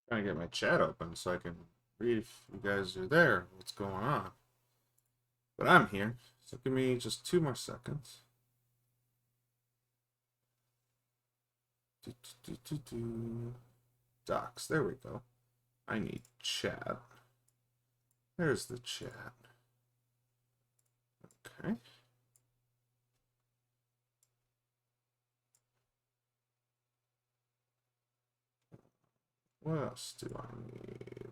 Trying to get my chat open so I can read if you guys are there, what's going on. But I'm here, so give me just 2 more seconds. Docs, there we go. I need chat. There's the chat. Okay. What else do I need?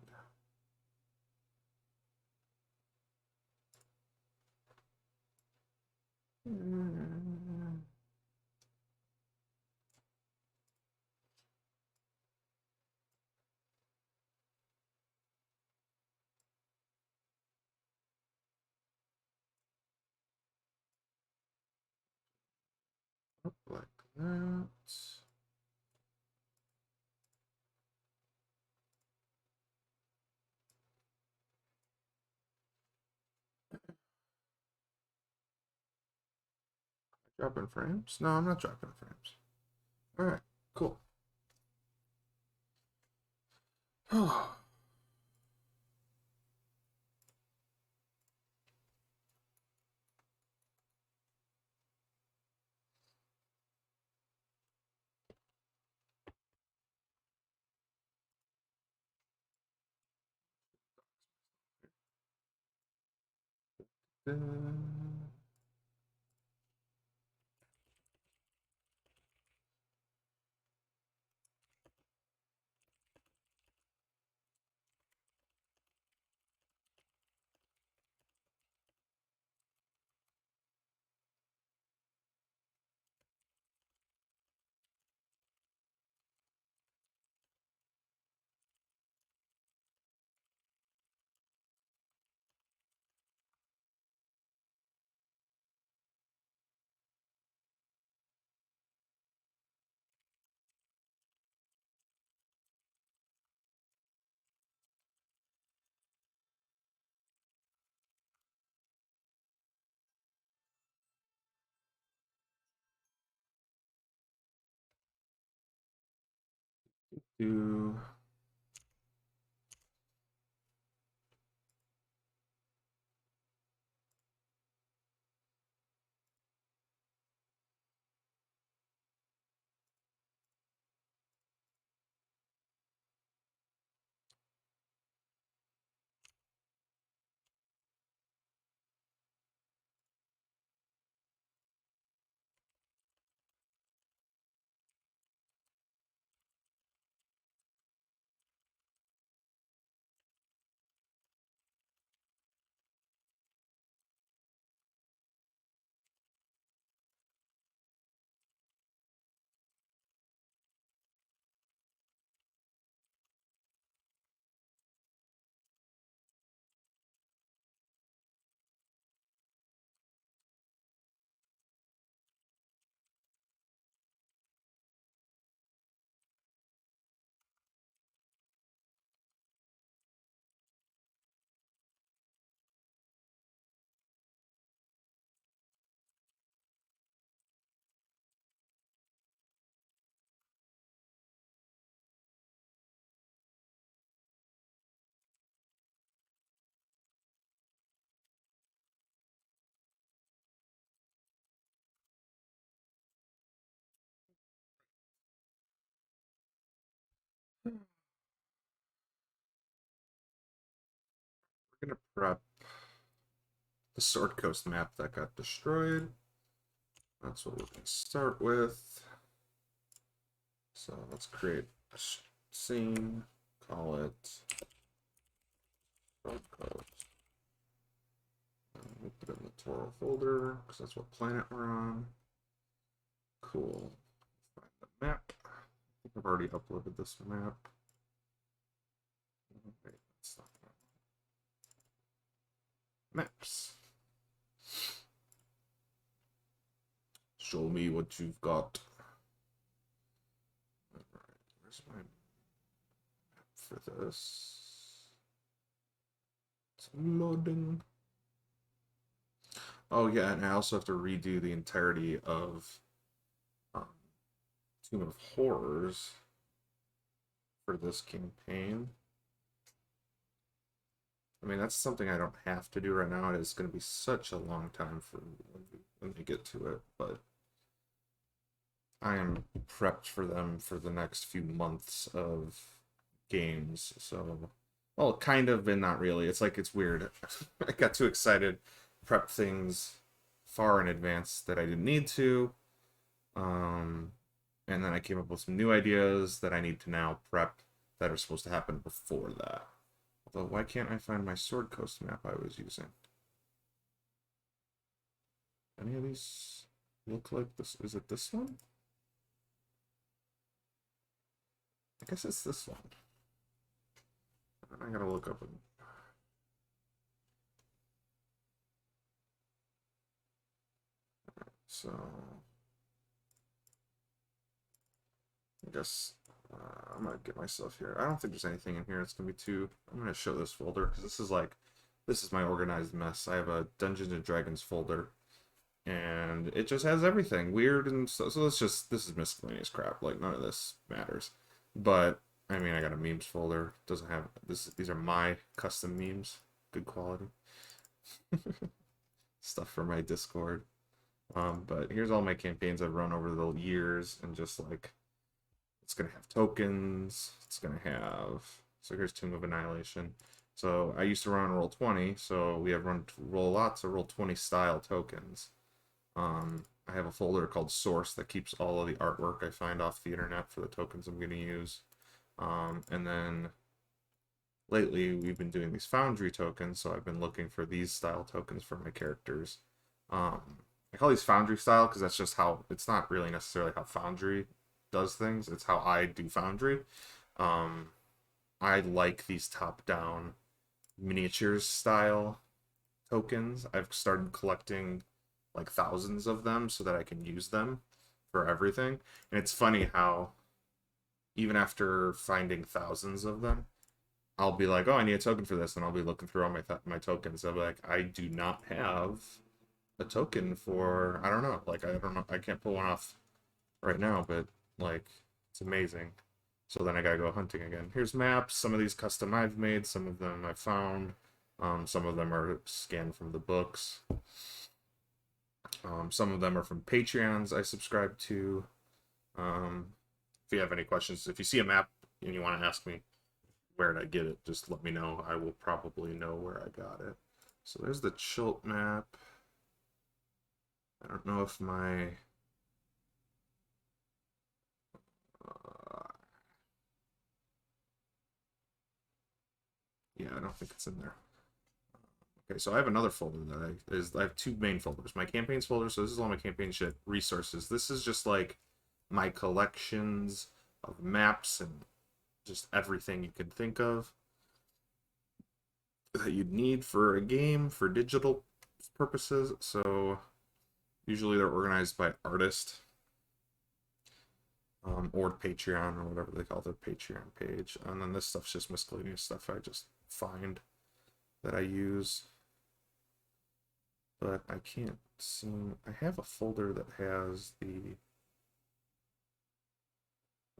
Up like that. Dropping frames? No, I'm not dropping frames. All right, cool. Do we're gonna prep the Sword Coast map that got destroyed. That's what we're gonna start with. So let's create a scene, call it Sword Coast. We'll put it in the Toro folder because that's what planet we're on. Cool. Find the map. I think I've already uploaded this map. Wait, that's not maps. Show me what you've got. Alright, where's my map for this? It's loading. Oh yeah, and I also have to redo the entirety of Tomb of Horrors for this campaign. I mean, that's something I don't have to do right now. It is going to be such a long time for when we get to it, but I am prepped for them for the next few months of games. So, well, kind of, and not really. It's like it's weird. I got too excited, prep things far in advance that I didn't need to. Um, and then I came up with some new ideas that I need to now prep that are supposed to happen before that. Although, why can't I find my Sword Coast map I was using? Any of these look like this? Is it this one? I guess it's this one. I gotta look up. So, I guess I'm gonna get myself here. I don't think there's anything in here. It's gonna be too. I'm gonna show this folder because this is my organized mess. I have a Dungeons and Dragons folder, and it just has everything weird and so this is miscellaneous crap. Like none of this matters. But I mean, I got a memes folder. Doesn't have this. These are my custom memes, good quality stuff for my Discord. But here's all my campaigns I've run over the years, and just like it's gonna have tokens. It's gonna have so here's Tomb of Annihilation. So I used to run on Roll20, so we have run roll lots of Roll20 style tokens. I have a folder called Source that keeps all of the artwork I find off the internet for the tokens I'm going to use. And then lately we've been doing these Foundry tokens, so I've been looking for these style tokens for my characters. I call these Foundry style because that's just how, it's not really necessarily how Foundry does things, it's how I do Foundry. I like these top-down miniatures style tokens. I've started collecting like thousands of them so that I can use them for everything. And it's funny how even after finding thousands of them, I'll be like, oh, I need a token for this, and I'll be looking through all my tokens. I'll be like, I do not have a token for, I don't know, like I don't know, I can't pull one off right now, but like it's amazing. So then I gotta go hunting again. Here's maps. Some of these custom I've made, some of them I found. Some of them are scanned from the books. Some of them are from Patreons I subscribe to. If you have any questions, if you see a map and you want to ask me where did I get it, just let me know. I will probably know where I got it. So there's the Chult map. I don't know if my... yeah, I don't think it's in there. Okay, so I have another folder that I have two main folders. My campaigns folder, so this is all my campaign shit. Resources. This is just like my collections of maps and just everything you can think of that you'd need for a game for digital purposes. So usually they're organized by artist, or Patreon, or whatever they call their Patreon page. And then this stuff's just miscellaneous stuff I just find that I use. But I can't seem... I have a folder that has the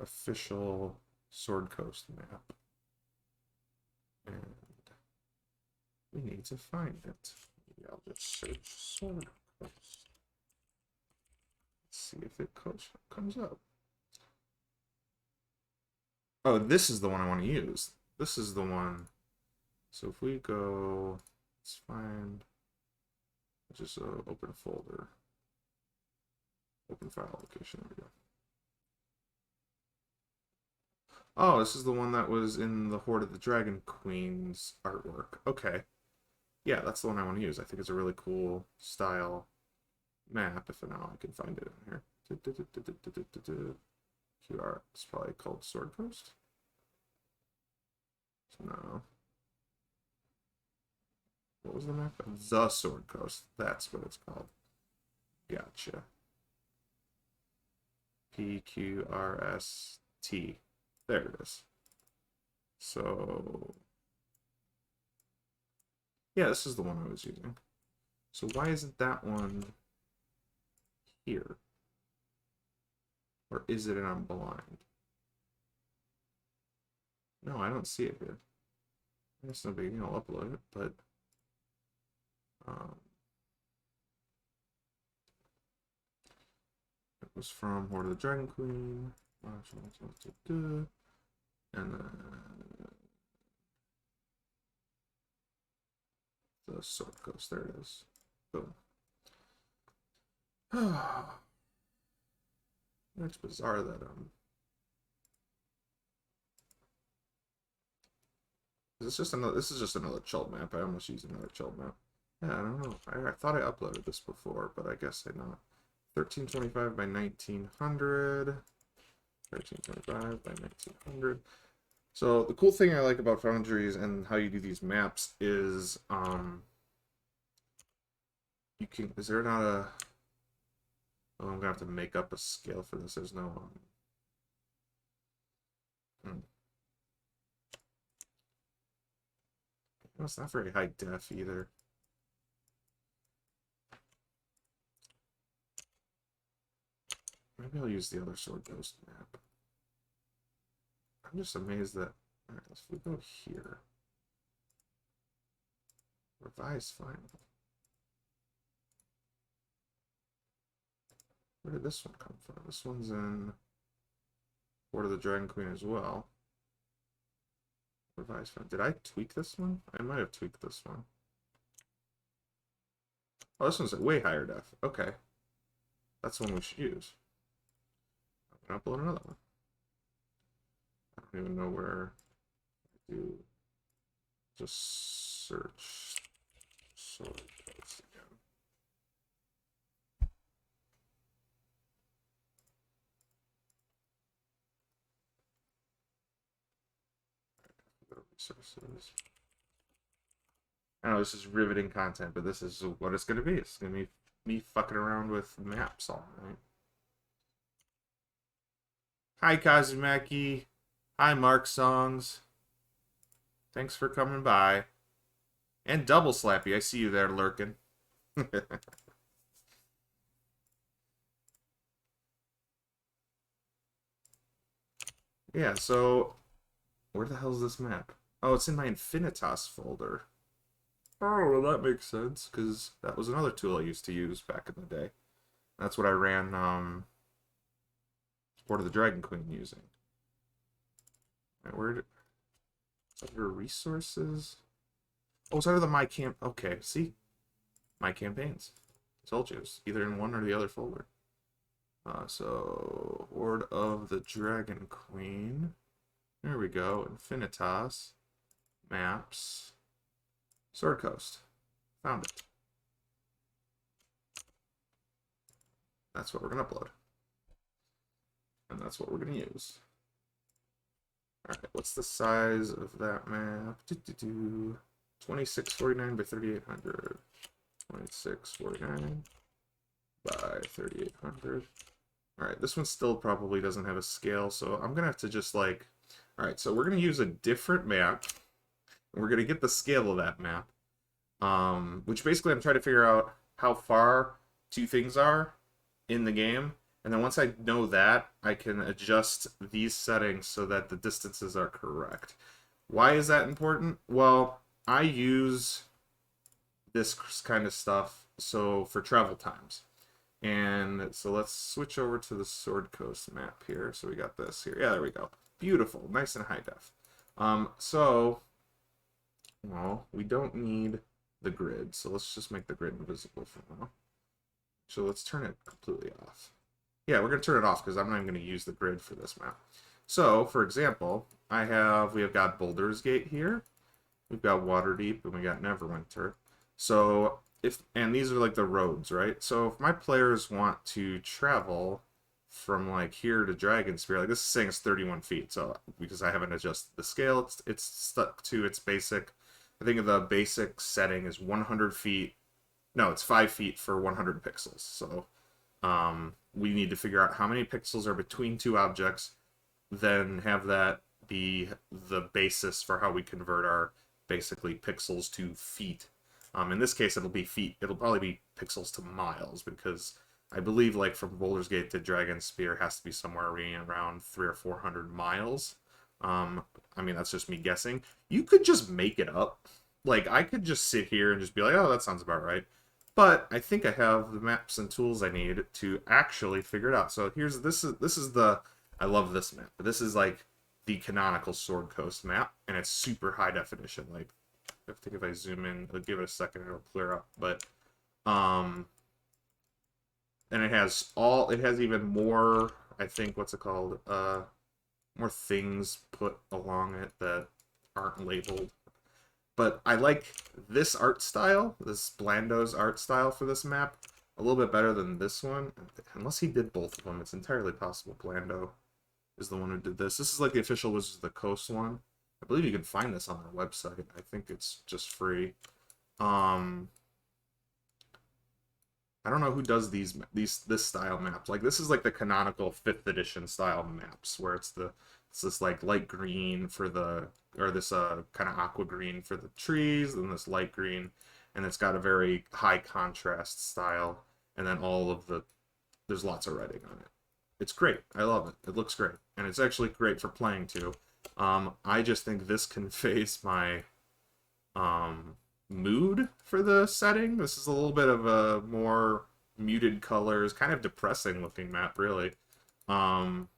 official Sword Coast map. And we need to find it. Maybe I'll just search Sword Coast. Let's see if it comes up. Oh, this is the one I want to use. This is the one. So if we go, let's find... just open a folder. Open file location. There we go. Oh, this is the one that was in the Hoard of the Dragon Queen's artwork. Okay. Yeah, that's the one I want to use. I think it's a really cool style map, if now I can find it in here. QR. It's probably called Sword Coast. No. What was the map? The Sword Coast. That's what it's called. Gotcha. PQRST. There it is. So, yeah, this is the one I was using. So why isn't that one here? Or is it and I'm blind? No, I don't see it here. It's no big deal. I'll upload it, but um, it was from Horde of the Dragon Queen. And then the Sword Coast. There it is. Boom. It's bizarre that this is just another chult map. I almost used another chult map. Yeah, I don't know. I thought I uploaded this before, but I guess I not. 1325 by 1900. 1325 by 1900. So the cool thing I like about Foundries and how you do these maps is you can, is there not a, oh, I'm gonna have to make up a scale for this. There's no it's not very high def either. Maybe I'll use the other Sword Ghost map. I'm just amazed that, alright, if we go here, revise final. Where did this one come from? This one's in Horde of the Dragon Queen as well. Revise final. Did I tweak this one? I might have tweaked this one. Oh, this one's at way higher def. Okay. That's the one we should use. I'm gonna upload another one. I don't even know where I do. Just search Sword Coast again. Go to resources. I know this is riveting content, but this is what it's gonna be. It's gonna be me fucking around with maps all night. Hi Kazumaki. Hi Mark Songs. Thanks for coming by. And Double Slappy, I see you there lurking. Yeah, so where the hell is this map? Oh, it's in my Infinitas folder. Oh, well that makes sense, because that was another tool I used to use back in the day. That's what I ran Horde of the Dragon Queen using. Where did... Under resources? Oh, it's under the My Camp... Okay, see? My Campaigns. I told you, it's either in one or the other folder. So, Horde of the Dragon Queen. There we go. Infinitas. Maps. Sword Coast. Found it. That's what we're going to upload. And that's what we're going to use. Alright, what's the size of that map? 2649 by 3800. 2649 by 3800. Alright, this one still probably doesn't have a scale, so I'm going to have to just like... Alright, so we're going to use a different map. And we're going to get the scale of that map. Which basically I'm trying to figure out how far two things are in the game. And then once I know that, I can adjust these settings so that the distances are correct. Why is that important? Well, I use this kind of stuff for travel times. And so let's switch over to the Sword Coast map here. So we got this here. Yeah, there we go. Beautiful. Nice and high def. Well, we don't need the grid. So let's just make the grid invisible for now. So let's turn it completely off. Yeah, we're going to turn it off because I'm not even going to use the grid for this map. So, for example, we have got Boulder's Gate here. We've got Waterdeep, and we got Neverwinter. So, and these are like the roads, right? So, if my players want to travel from like here to Dragonspear, like this is saying it's 31 feet. So, because I haven't adjusted the scale, it's stuck to its basic. I think the basic setting is 100 feet. No, it's 5 feet for 100 pixels. So, we need to figure out how many pixels are between two objects, then have that be the basis for how we convert our basically pixels to feet. In this case, it'll be feet. It'll probably be pixels to miles because I believe like from Boulder's Gate to Dragonspear has to be somewhere around 300 or 400 miles. I mean, that's just me guessing. You could just make it up. Like, I could just sit here and just be like, oh, that sounds about right. But I think I have the maps and tools I need to actually figure it out. So this is the I love this map. This is like the canonical Sword Coast map, and it's super high definition. Like, I think if I zoom in, I'll give it a second, it'll clear up. But and it has even more, I think, what's it called? More things put along it that aren't labeled. But I like this art style, this Blando's art style for this map, a little bit better than this one. Unless he did both of them, it's entirely possible Blando is the one who did this. This is like the official Wizards of the Coast one. I believe you can find this on their website. I think it's just free. I don't know who does this style maps. Like, this is like the canonical 5th edition style maps where it's this like light green for the, or this kind of aqua green for the trees, and this light green, and it's got a very high contrast style, and then there's lots of writing on it. It's great. I love it. It looks great, and it's actually great for playing too. I just think this conveys my mood for the setting. This is a little bit of a more muted colors, kind of depressing looking map, really. My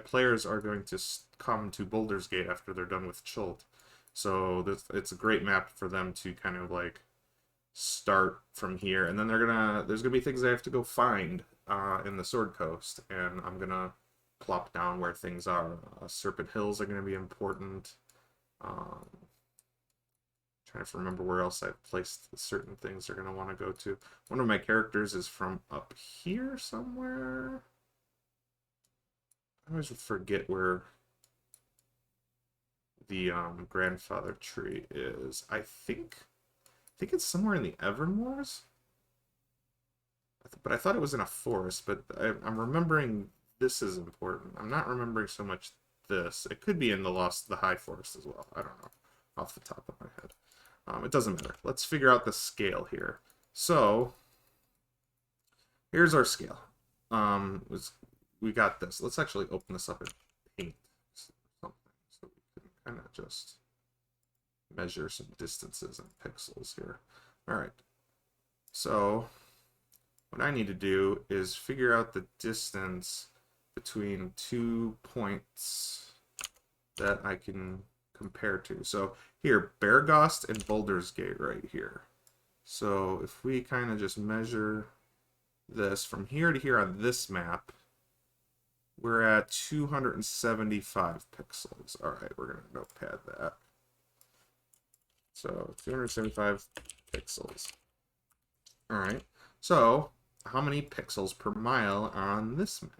players are going to come to Baldur's Gate after they're done with Chult. So it's a great map for them to kind of like start from here, and then there's gonna be things they have to go find in the Sword Coast, and I'm gonna plop down where things are. Serpent Hills are gonna be important. Trying to remember where else I've placed certain things they're going to want to go to. One of my characters is from up here somewhere. I always forget where the grandfather tree is. I think it's somewhere in the Evermoors. But I thought it was in a forest, but I'm remembering this is important. I'm not remembering so much this. It could be in the High Forest as well. I don't know off the top of my head. It doesn't matter. Let's figure out the scale here. So, here's our scale. We got this. Let's actually open this up and paint something so we can kind of just measure some distances and pixels here. All right. So, what I need to do is figure out the distance between 2 points that I can compare to. So here, Beargost and Baldur's Gate right here. So if we kind of just measure this from here to here on this map, we're at 275 pixels. All right, we're going to notepad that. So 275 pixels. All right, so how many pixels per mile are on this map?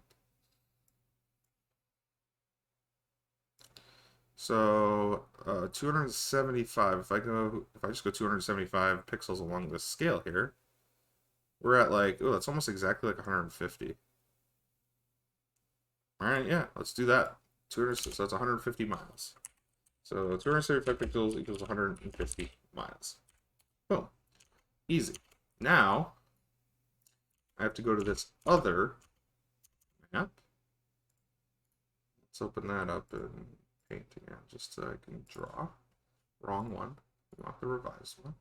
So 275. If I just go 275 pixels along this scale here, we're at like, oh, that's almost exactly like 150. All right, yeah, let's do that. 200, so that's 150 miles. So 275 pixels equals 150 miles. Boom, easy. Now I have to go to this other map. Let's open that up and paint again, just so I can draw. Wrong one. We want the revised one.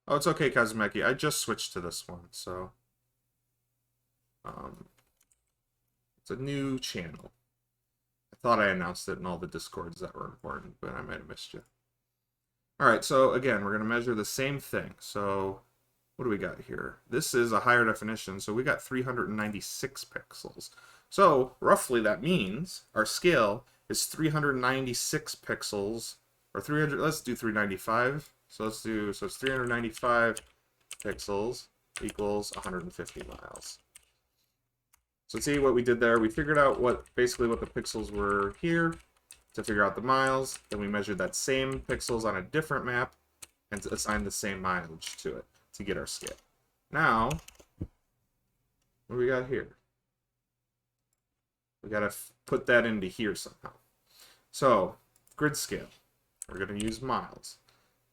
Oh, it's okay, Kazumeki. I just switched to this one, so it's a new channel. I thought I announced it in all the Discords that were important, but I might have missed you. All right, so again, we're going to measure the same thing. So what do we got here? This is a higher definition, so we got 396 pixels. So roughly that means our scale is 396 pixels, or 300, let's do 395. So it's 395 pixels equals 150 miles. So see what we did there? We figured out basically what the pixels were here to figure out the miles. Then we measured that same pixels on a different map and assigned the same mileage to it to get our scale. Now, what do we got here? We got to put that into here somehow. So, grid scale. We're going to use miles.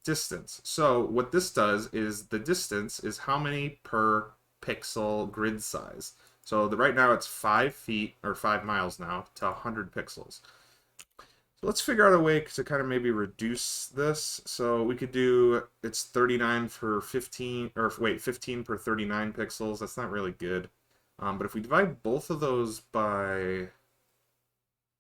distance. So what this does is the distance is how many per pixel grid size. So right now it's 5 feet or 5 miles now to 100 pixels. So let's figure out a way to kind of maybe reduce this. So we could do, it's 39 for 15, or wait, 15 per 39 pixels. That's not really good. But if we divide both of those by,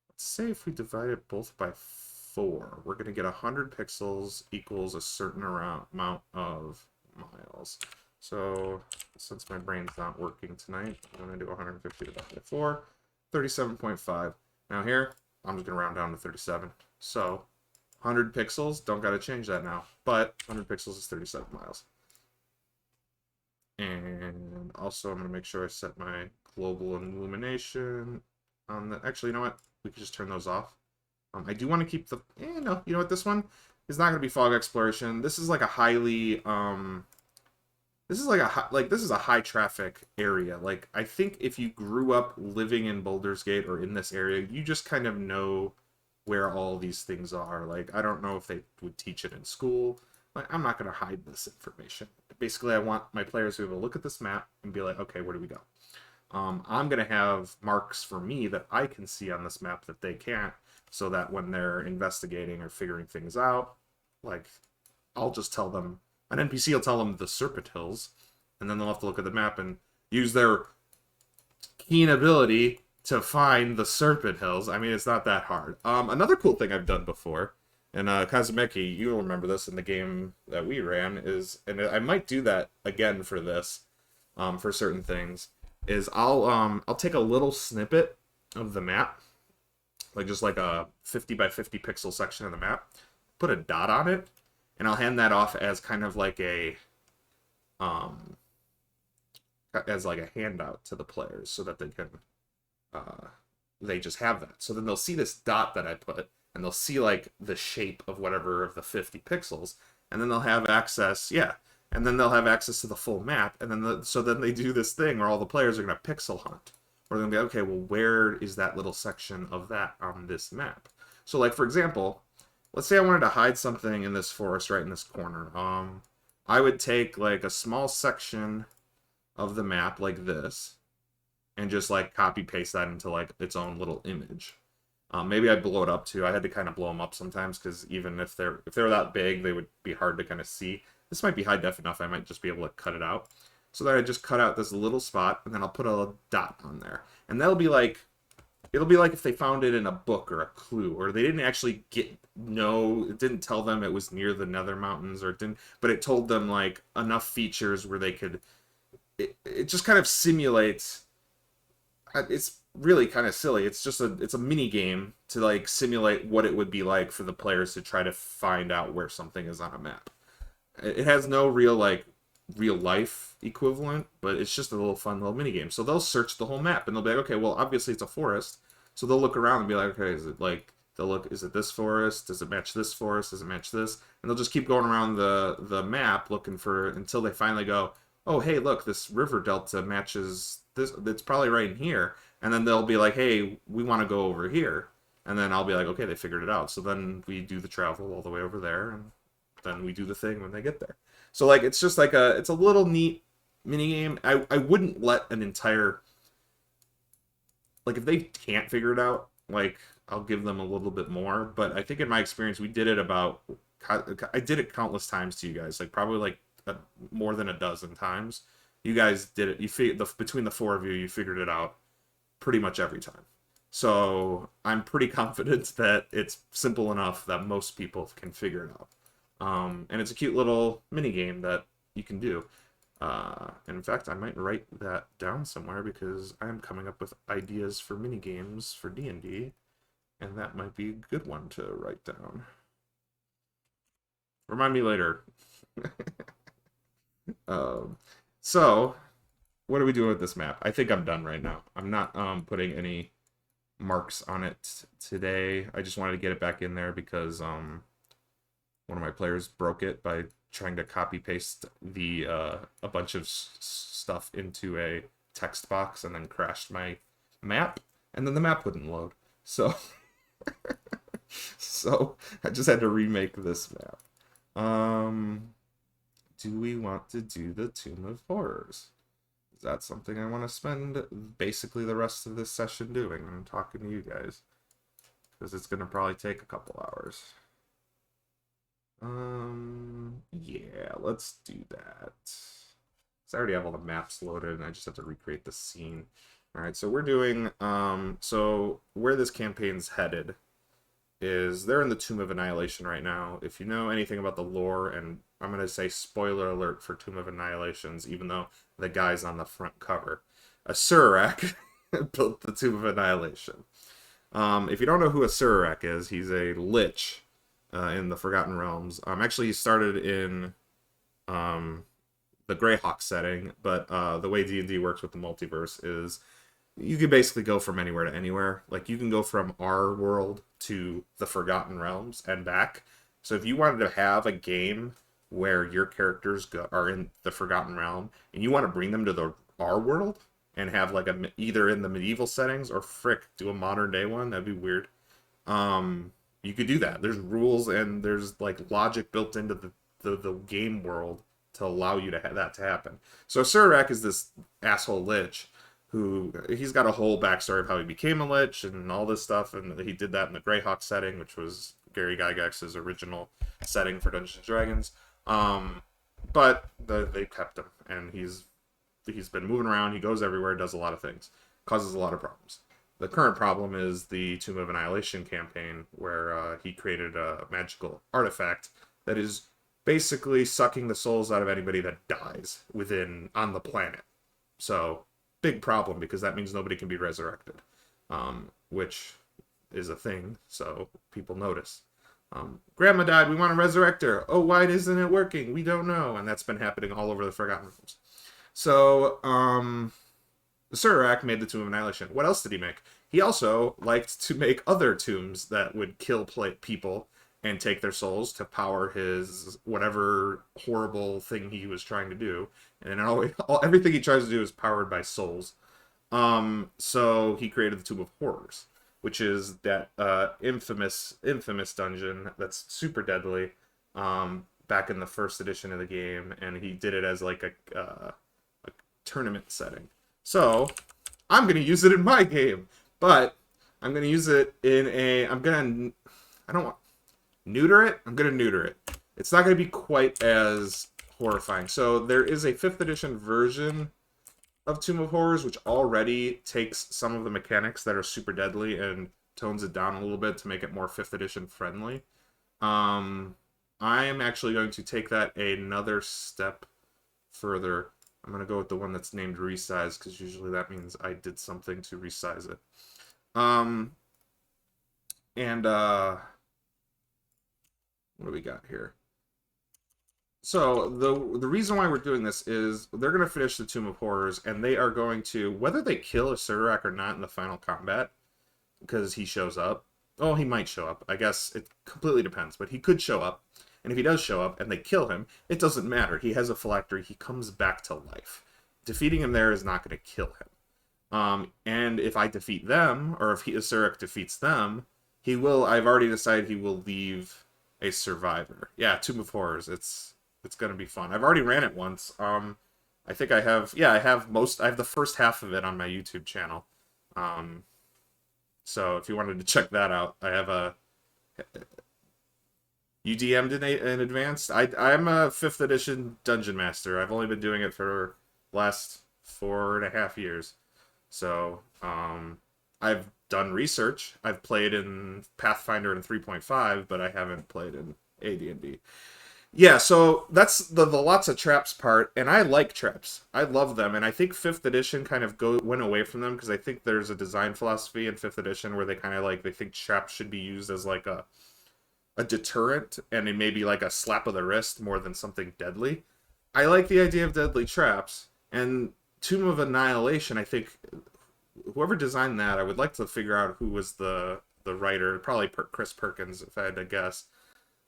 let's say if we divide it both by 4, we're going to get 100 pixels equals a certain amount of miles. So since my brain's not working tonight, I'm going to do 150 divided by 4, 37.5. Now here, I'm just going to round down to 37. So 100 pixels, don't got to change that now. But 100 pixels is 37 miles. And also I'm going to make sure I set my global illumination on the... Actually, you know what? We can just turn those off. I do want to keep the... no, you know what? This one is not going to be fog exploration. This is like a highly... This is like this is a high traffic area. Like, I think if you grew up living in Baldur's Gate or in this area, you just kind of know where all these things are. Like, I don't know if they would teach it in school. Like, I'm not going to hide this information. Basically, I want my players to be able to look at this map and be like, okay, where do we go? I'm going to have marks for me that I can see on this map that they can't, so that when they're investigating or figuring things out, like, I'll just tell them, an NPC will tell them the Serpent Hills, and then they'll have to look at the map and use their keen ability to find the Serpent Hills. I mean, it's not that hard. Another cool thing I've done before, and Kazumeki, you'll remember this in the game that we ran, is, and I might do that again for this, for certain things, is I'll take a little snippet of the map, like just like a 50 by 50 pixel section of the map, put a dot on it, and I'll hand that off as kind of like a handout to the players so that they can they just have that. So then they'll see this dot that I put, and they'll see like the shape of whatever of the 50 pixels, and then they'll have access, and then they'll have access to the full map, and then so then they do this thing where all the players are going to pixel hunt. Or they're going to be, okay, well, where is that little section of that on this map? So like, for example, let's say I wanted to hide something in this forest right in this corner. I would take like a small section of the map like this and just like copy paste that into like its own little image. Maybe I'd blow it up too. I had to kind of blow them up sometimes because even if they're that big, they would be hard to kind of see. This might be high def enough. I might just be able to cut it out. So then I just cut out this little spot and then I'll put a dot on there. And that'll be like, it'll be like if they found it in a book or a clue, or they didn't actually it didn't tell them it was near the Nether Mountains, or it didn't, but it told them like enough features where they could, it just kind of simulates, it's really kind of silly. It's just it's a mini game to like simulate what it would be like for the players to try to find out where something is on a map. It has no real life equivalent, but it's just a little fun little mini game. So they'll search the whole map and they'll be like, okay, well, obviously it's a forest. So they'll look around and be like, okay, is it like, is it this forest? Does it match this forest? Does it match this? And they'll just keep going around the map looking for, until they finally go, oh, hey, look, this river delta matches this. It's probably right in here. And then they'll be like, hey, we want to go over here. And then I'll be like, okay, they figured it out. So then we do the travel all the way over there, and then we do the thing when they get there. So like, it's just like it's a little neat mini game. I wouldn't let an entire, like, if they can't figure it out, like, I'll give them a little bit more. But I think in my experience, we did it I did it countless times to you guys, like probably like more than a dozen times. You guys did it. Between the 4 of you, you figured it out pretty much every time. So I'm pretty confident that it's simple enough that most people can figure it out. And it's a cute little mini game that you can do. And in fact, I might write that down somewhere because I am coming up with ideas for mini games for D&D, and that might be a good one to write down. Remind me later. So, what are we doing with this map? I think I'm done right now. I'm not putting any marks on it today. I just wanted to get it back in there because one of my players broke it by trying to copy paste a bunch of stuff into a text box and then crashed my map, and then the map wouldn't load. So so I just had to remake this map. Do we want to do the Tomb of Horrors? Is that something I want to spend basically the rest of this session doing? I'm talking to you guys. Because it's going to probably take a couple hours. Yeah, let's do that. So I already have all the maps loaded, and I just have to recreate the scene. All right, so we're doing, so where this campaign's headed is they're in the Tomb of Annihilation right now. If you know anything about the lore, and I'm going to say spoiler alert for Tomb of Annihilations, even though the guy's on the front cover. A Surak built the Tomb of Annihilation. If you don't know who a Surak is, he's a lich in the Forgotten Realms. Actually, he started in the Greyhawk setting, but the way D&D works with the multiverse is you can basically go from anywhere to anywhere. Like, you can go from our world to the Forgotten Realms and back. So if you wanted to have a game where your characters are in the Forgotten Realm and you want to bring them to our world and have like either in the medieval settings or do a modern day one, that'd be weird. You could do that. There's rules and there's like logic built into the game world to allow you to have that to happen. So Surak is this asshole lich who he's got a whole backstory of how he became a lich and all this stuff, and he did that in the Greyhawk setting, which was Gary Gygax's original setting for Dungeons and Dragons. But they kept him, and he's been moving around. He goes everywhere, does a lot of things, causes a lot of problems. The current problem is the Tomb of Annihilation campaign, where he created a magical artifact that is basically sucking the souls out of anybody that dies on the planet. So, big problem, because that means nobody can be resurrected, which is a thing, so people notice. Grandma died, we want to resurrect her. Oh, why isn't it working? We don't know. And that's been happening all over the Forgotten Realms. So, Surak made the Tomb of Annihilation. What else did he make? He also liked to make other tombs that would kill people and take their souls to power his whatever horrible thing he was trying to do. And everything he tries to do is powered by souls. So he created the Tomb of Horrors, which is that infamous dungeon that's super deadly. Back in the first edition of the game, and he did it as like a tournament setting. So I'm gonna use it in my game, but I'm gonna use it in I'm gonna neuter it. It's not gonna be quite as horrifying. So there is a 5th edition version of Tomb of Horrors, which already takes some of the mechanics that are super deadly and tones it down a little bit to make it more 5th edition friendly. I am actually going to take that another step further. I'm going to go with the one that's named Resize, because usually that means I did something to resize it. What do we got here? So the reason why we're doing this is they're going to finish the Tomb of Horrors, and they are going to, whether they kill a Surak or not in the final combat, because he shows up. Oh, he might show up. I guess it completely depends, but he could show up. And if he does show up and they kill him, it doesn't matter. He has a phylactery. He comes back to life. Defeating him there is not going to kill him. And if I defeat them, or if Surak defeats them, he will. I've already decided he will leave a survivor. Yeah, Tomb of Horrors. It's going to be fun. I've already ran it once. I think I have. Yeah, I have the first half of it on my YouTube channel. So if you wanted to check that out, I have you DM'd in advance? I'm a 5th edition Dungeon Master. I've only been doing it for the last 4.5 years. So, I've done research. I've played in Pathfinder and 3.5, but I haven't played in AD&D. Yeah, so that's the lots of traps part, and I like traps. I love them, and I think 5th edition kind of went away from them, because I think there's a design philosophy in 5th edition where they kind of they think traps should be used as like a deterrent, and it may be like a slap of the wrist more than something deadly. I like the idea of deadly traps, and Tomb of Annihilation, I think whoever designed that, I would like to figure out who was the writer. Probably Chris Perkins, if I had to guess.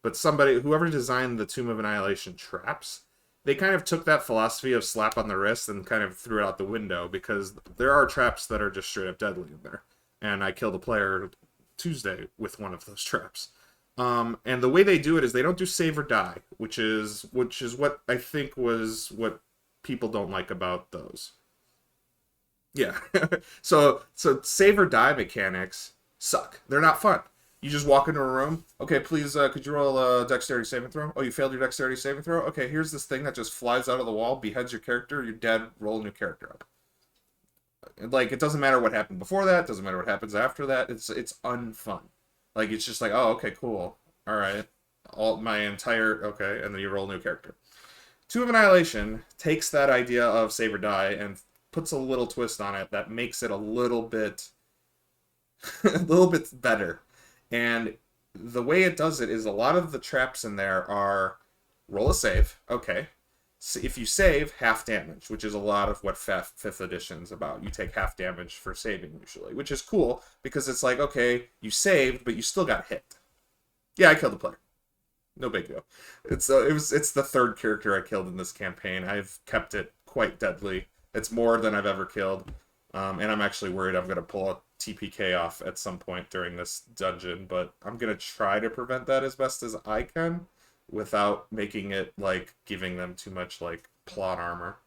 But whoever designed the Tomb of Annihilation traps, they kind of took that philosophy of slap on the wrist and kind of threw it out the window, because there are traps that are just straight up deadly in there. And I killed a player Tuesday with one of those traps. And the way they do it is they don't do save or die, which is what I think was what people don't like about those. Yeah. So save or die mechanics suck. They're not fun. You just walk into a room. Okay, please, could you roll a dexterity saving throw? Oh, you failed your dexterity saving throw? Okay, here's this thing that just flies out of the wall, beheads your character, you're dead, roll a new character up. Like, it doesn't matter what happened before that, doesn't matter what happens after that. It's unfun. Like, it's just like, oh, okay, cool. Alright. All my entire okay, and then you roll a new character. Two of Annihilation takes that idea of save or die and puts a little twist on it that makes it a little bit a little bit better. And the way it does it is a lot of the traps in there are roll a save. Okay. So if you save, half damage, which is a lot of what fifth edition's about. You take half damage for saving usually, which is cool because it's like, okay, you saved, but you still got hit. Yeah, I killed the player. No big deal. It's the third character I killed in this campaign. I've kept it quite deadly. It's more than I've ever killed, and I'm actually worried I'm gonna pull a TPK off at some point during this dungeon. But I'm gonna try to prevent that as best as I can, without making it like giving them too much like plot armor.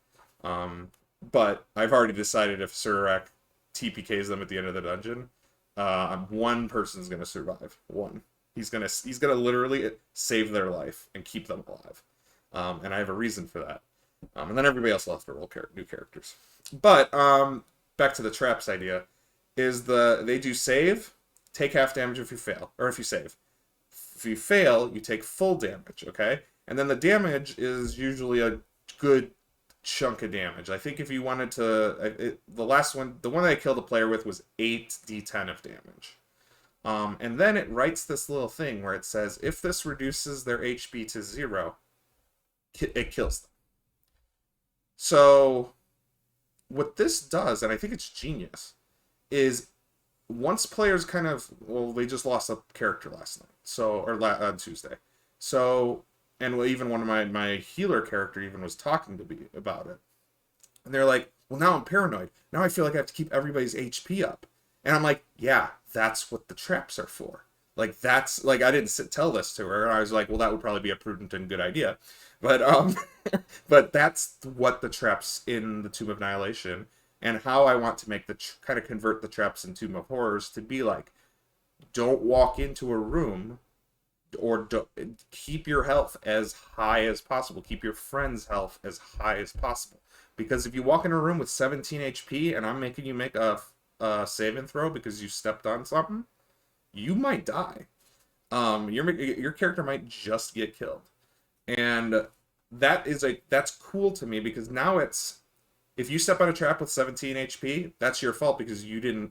But I've already decided if Surak TPKs them at the end of the dungeon, one person's gonna survive. One. He's gonna literally save their life and keep them alive, and I have a reason for that. And then everybody else will have to roll new characters. But back to the traps idea, is they do save, take half damage if you fail, or if you save. If you fail, you take full damage. Okay, and then the damage is usually a good chunk of damage. I think if you wanted to, the last one, the one that I killed a player with was 8d10 of damage. And then it writes this little thing where it says, if this reduces their HP to 0, it kills them. So, what this does, and I think it's genius, is once players kind of, well, they just lost a character last night, on Tuesday. So, and even one of my healer character even was talking to me about it. And they're like, well, now I'm paranoid. Now I feel like I have to keep everybody's HP up. And I'm like, yeah, that's what the traps are for. Like, that's, like, I didn't tell this to her. I was like, well, that would probably be a prudent and good idea. But, but that's what the traps in the Tomb of Annihilation, and how I want to make kind of convert the traps in Tomb of Horrors to be like, don't walk into a room, or keep your health as high as possible. Keep your friend's health as high as possible. Because if you walk in a room with 17 HP, and I'm making you make a save and throw because you stepped on something, you might die. Your character might just get killed, and that's cool to me, because now it's, if you step on a trap with 17 HP, that's your fault because you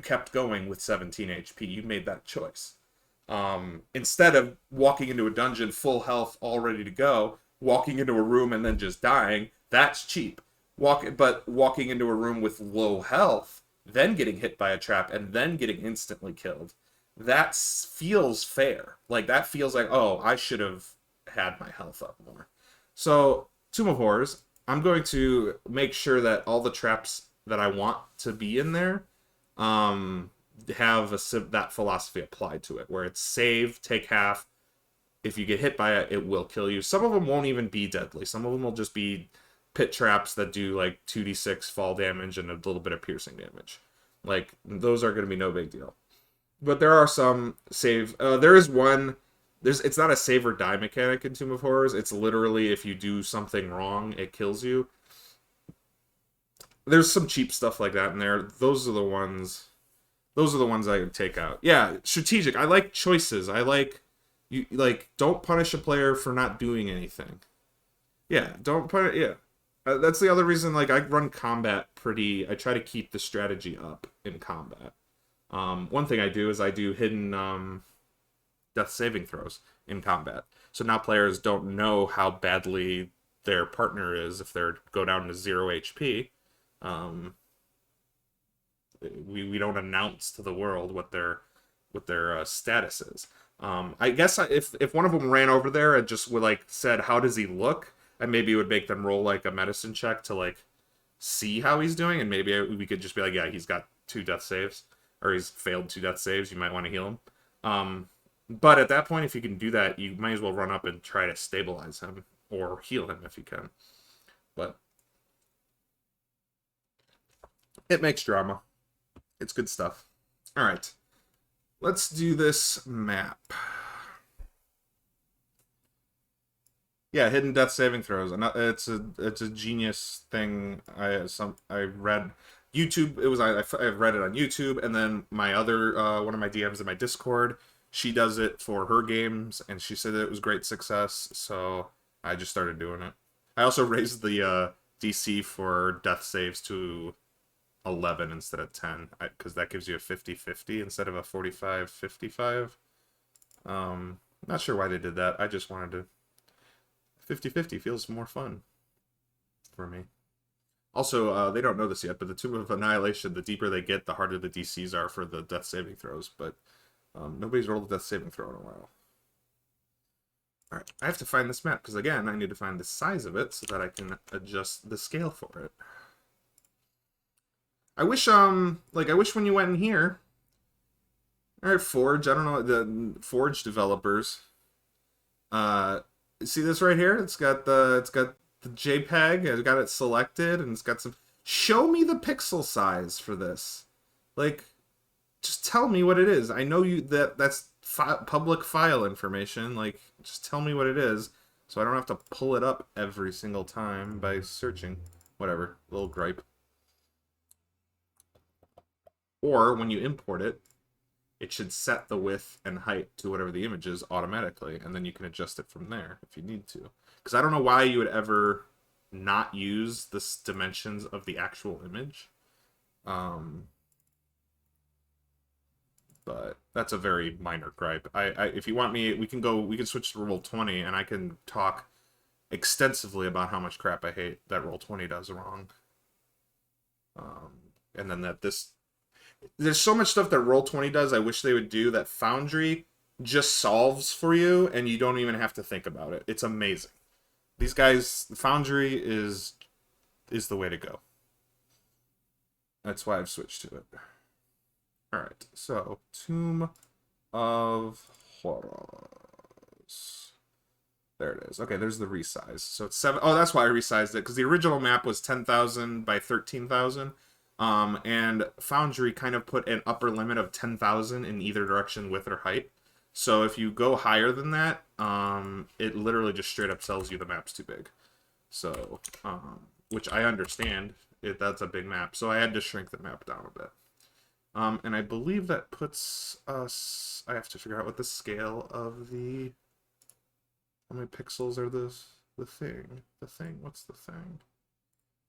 kept going with 17 HP. You made that choice. Instead of walking into a dungeon full health, all ready to go, walking into a room and then just dying, that's cheap. But walking into a room with low health, then getting hit by a trap, and then getting instantly killed, that feels fair. Like, that feels like, oh, I should have had my health up more. So, Tomb of Horrors, I'm going to make sure that all the traps that I want to be in there have that philosophy applied to it, where it's save, take half. If you get hit by it, it will kill you. Some of them won't even be deadly. Some of them will just be pit traps that do like 2d6 fall damage and a little bit of piercing damage. Like, those are going to be no big deal. But there are some save. There is one. It's not a save or die mechanic in Tomb of Horrors. It's literally, if you do something wrong, it kills you. There's some cheap stuff like that in there. Those are the ones I would take out. Yeah, strategic. I like choices. I like, you like, don't punish a player for not doing anything. Yeah, don't put it. Yeah. That's the other reason, like, I run combat I try to keep the strategy up in combat. One thing I do is I do hidden death saving throws in combat. So now players don't know how badly their partner is if they're go down to 0 HP. We don't announce to the world what their status is. I guess if one of them ran over there and just would like said, how does he look? And maybe it would make them roll like a medicine check to like see how he's doing, and maybe we could just be like, yeah, he's got 2 death saves, or he's failed 2 death saves. You might want to heal him. But at that point, if you can do that, you might as well run up and try to stabilize him or heal him if you can. But it makes drama. It's good stuff. All right. Let's do this map. Yeah, hidden death saving throws. And it's a genius thing. I read YouTube. I read it on YouTube, and then my other one of my DMs in my Discord, she does it for her games, and she said that it was great success. So I just started doing it. I also raised the DC for death saves to 11 instead of 10, because that gives you a 50-50 instead of a 45-55. Not sure why they did that. I just wanted to 50-50 feels more fun for me. Also, they don't know this yet, but the Tomb of Annihilation, the deeper they get, the harder the DCs are for the death saving throws. But nobody's rolled a death saving throw in a while. Alright, I have to find this map, because again, I need to find the size of it so that I can adjust the scale for it. I wish, I wish when you went in here... Alright, Forge, I don't know, the Forge developers... see this right here? It's got the JPEG. It's got it selected, and it's got some. Show me the pixel size for this. Like, just tell me what it is. I know that's public file information. Like, just tell me what it is, so I don't have to pull it up every single time by searching. Whatever, little gripe. Or when you import it, it should set the width and height to whatever the image is automatically, and then you can adjust it from there if you need to. Because I don't know why you would ever not use the dimensions of the actual image. But that's a very minor gripe. If you want me, we can switch to Roll20, and I can talk extensively about how much crap I hate that Roll20 does wrong. And then there's so much stuff that Roll20 does I wish they would do that Foundry just solves for you, and you don't even have to think about it. It's amazing. These guys, Foundry is the way to go. That's why I've switched to it. Alright, so Tomb of Horrors. There it is. Okay, there's the resize. So it's 7. Oh, that's why I resized it, because the original map was 10,000 by 13,000. And Foundry kind of put an upper limit of 10,000 in either direction, width or height. So if you go higher than that, it literally just straight up tells you the map's too big. So, which I understand, that's a big map. So I had to shrink the map down a bit. And I believe that puts us... I have to figure out what the scale of the... How many pixels are the thing? The thing? What's the thing?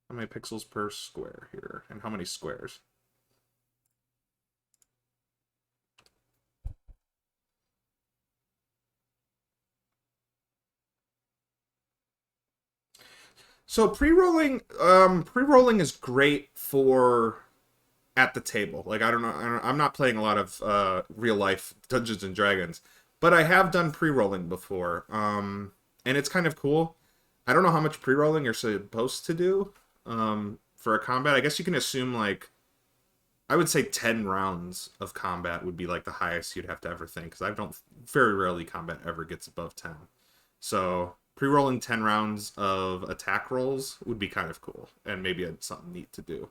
How many pixels per square here? And how many squares? So pre-rolling is great for at the table. Like I'm not playing a lot of real life Dungeons and Dragons, but I have done pre-rolling before. And it's kind of cool. I don't know how much pre-rolling you're supposed to do for a combat. I guess you can assume like I would say 10 rounds of combat would be like the highest you'd have to ever think, because I don't very rarely combat ever gets above 10. So pre-rolling 10 rounds of attack rolls would be kind of cool, and maybe something neat to do.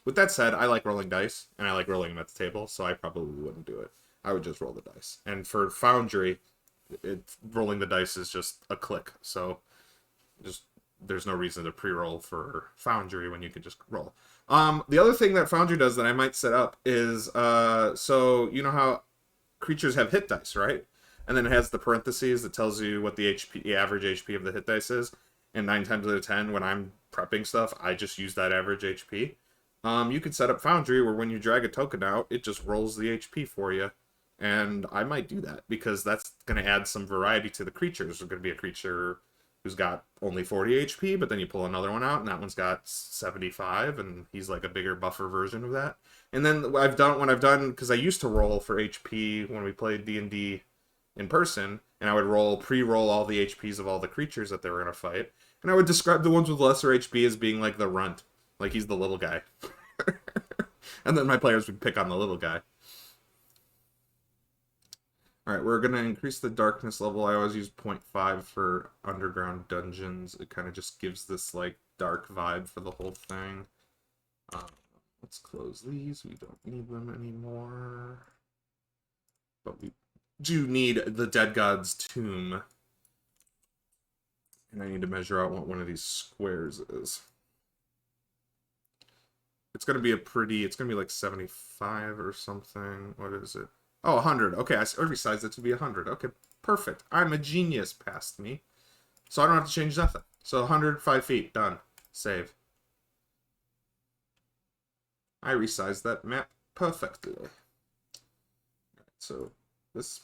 With that said, I like rolling dice, and I like rolling them at the table, so I probably wouldn't do it. I would just roll the dice. And for Foundry, rolling the dice is just a click, so there's no reason to pre-roll for Foundry when you can just roll. The other thing that Foundry does that I might set up is, so you know how creatures have hit dice, right? And then it has the parentheses that tells you what the average HP of the hit dice is. And 9 times out of 10, when I'm prepping stuff, I just use that average HP. You could set up Foundry where when you drag a token out, it just rolls the HP for you. And I might do that, because that's going to add some variety to the creatures. There's going to be a creature who's got only 40 HP, but then you pull another one out, and that one's got 75, and he's like a bigger buffer version of that. And then I've done, because I used to roll for HP when we played D&D in person, and I would pre-roll all the HPs of all the creatures that they were going to fight, and I would describe the ones with lesser HP as being like the runt, like he's the little guy. And then my players would pick on the little guy. Alright, we're going to increase the darkness level. I always use 0.5 for underground dungeons. It kind of just gives this, like, dark vibe for the whole thing. Let's close these. We don't need them anymore. But we do need the Dead God's Tomb. And I need to measure out what one of these squares is. It's going to be it's going to be like 75 or something. What is it? Oh, 100. Okay, I resized it to be 100. Okay, perfect. I'm a genius past me. So I don't have to change nothing. So 105 feet, done. Save. I resized that map perfectly. Alright, so this...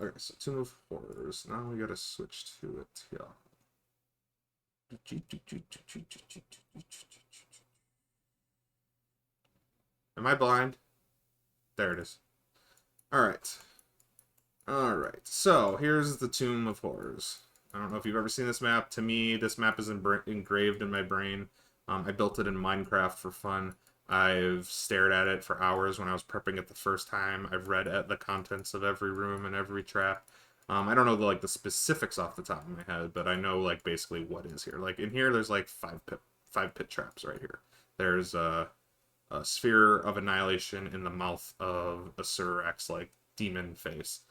Okay, so Tomb of Horrors. Now we gotta switch to it. Yeah. Am I blind? There it is. Alright. Alright. So, here's the Tomb of Horrors. I don't know if you've ever seen this map. To me, this map is engraved in my brain. I built it in Minecraft for fun. I've stared at it for hours when I was prepping it the first time. I've read at the contents of every room and every trap. I don't know the specifics off the top of my head, but I know like basically what is here. Like in here, there's like five pit traps right here. There's a sphere of annihilation in the mouth of a Surex like demon face.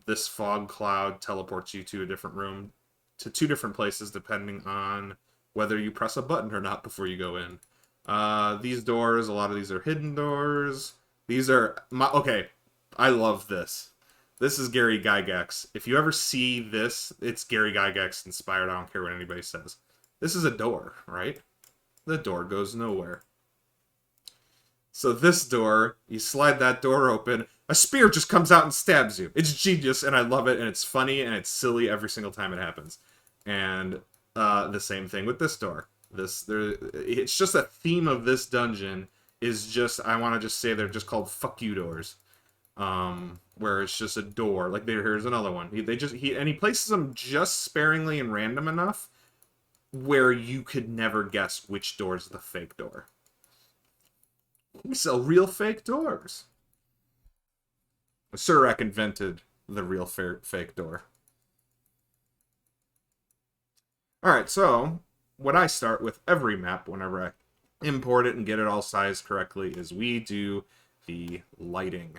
This fog cloud teleports you to a different room, to two different places depending on whether you press a button or not before you go in. These doors, a lot of these are hidden doors. These are okay. I love this. This is Gary Gygax. If you ever see this, it's Gary Gygax inspired. I don't care what anybody says. This is a door, right? The door goes nowhere. So this door, you slide that door open, a spear just comes out and stabs you. It's genius, and I love it, and it's funny, and it's silly every single time it happens. And the same thing with this door. It's just a theme of this dungeon is just, I want to just say they're just called fuck you doors. Where it's just a door. Like here's another one. He places them just sparingly and random enough where you could never guess which door is the fake door. We sell real fake doors. Surak invented the real fake door. Alright, so what I start with every map whenever I import it and get it all sized correctly is we do the lighting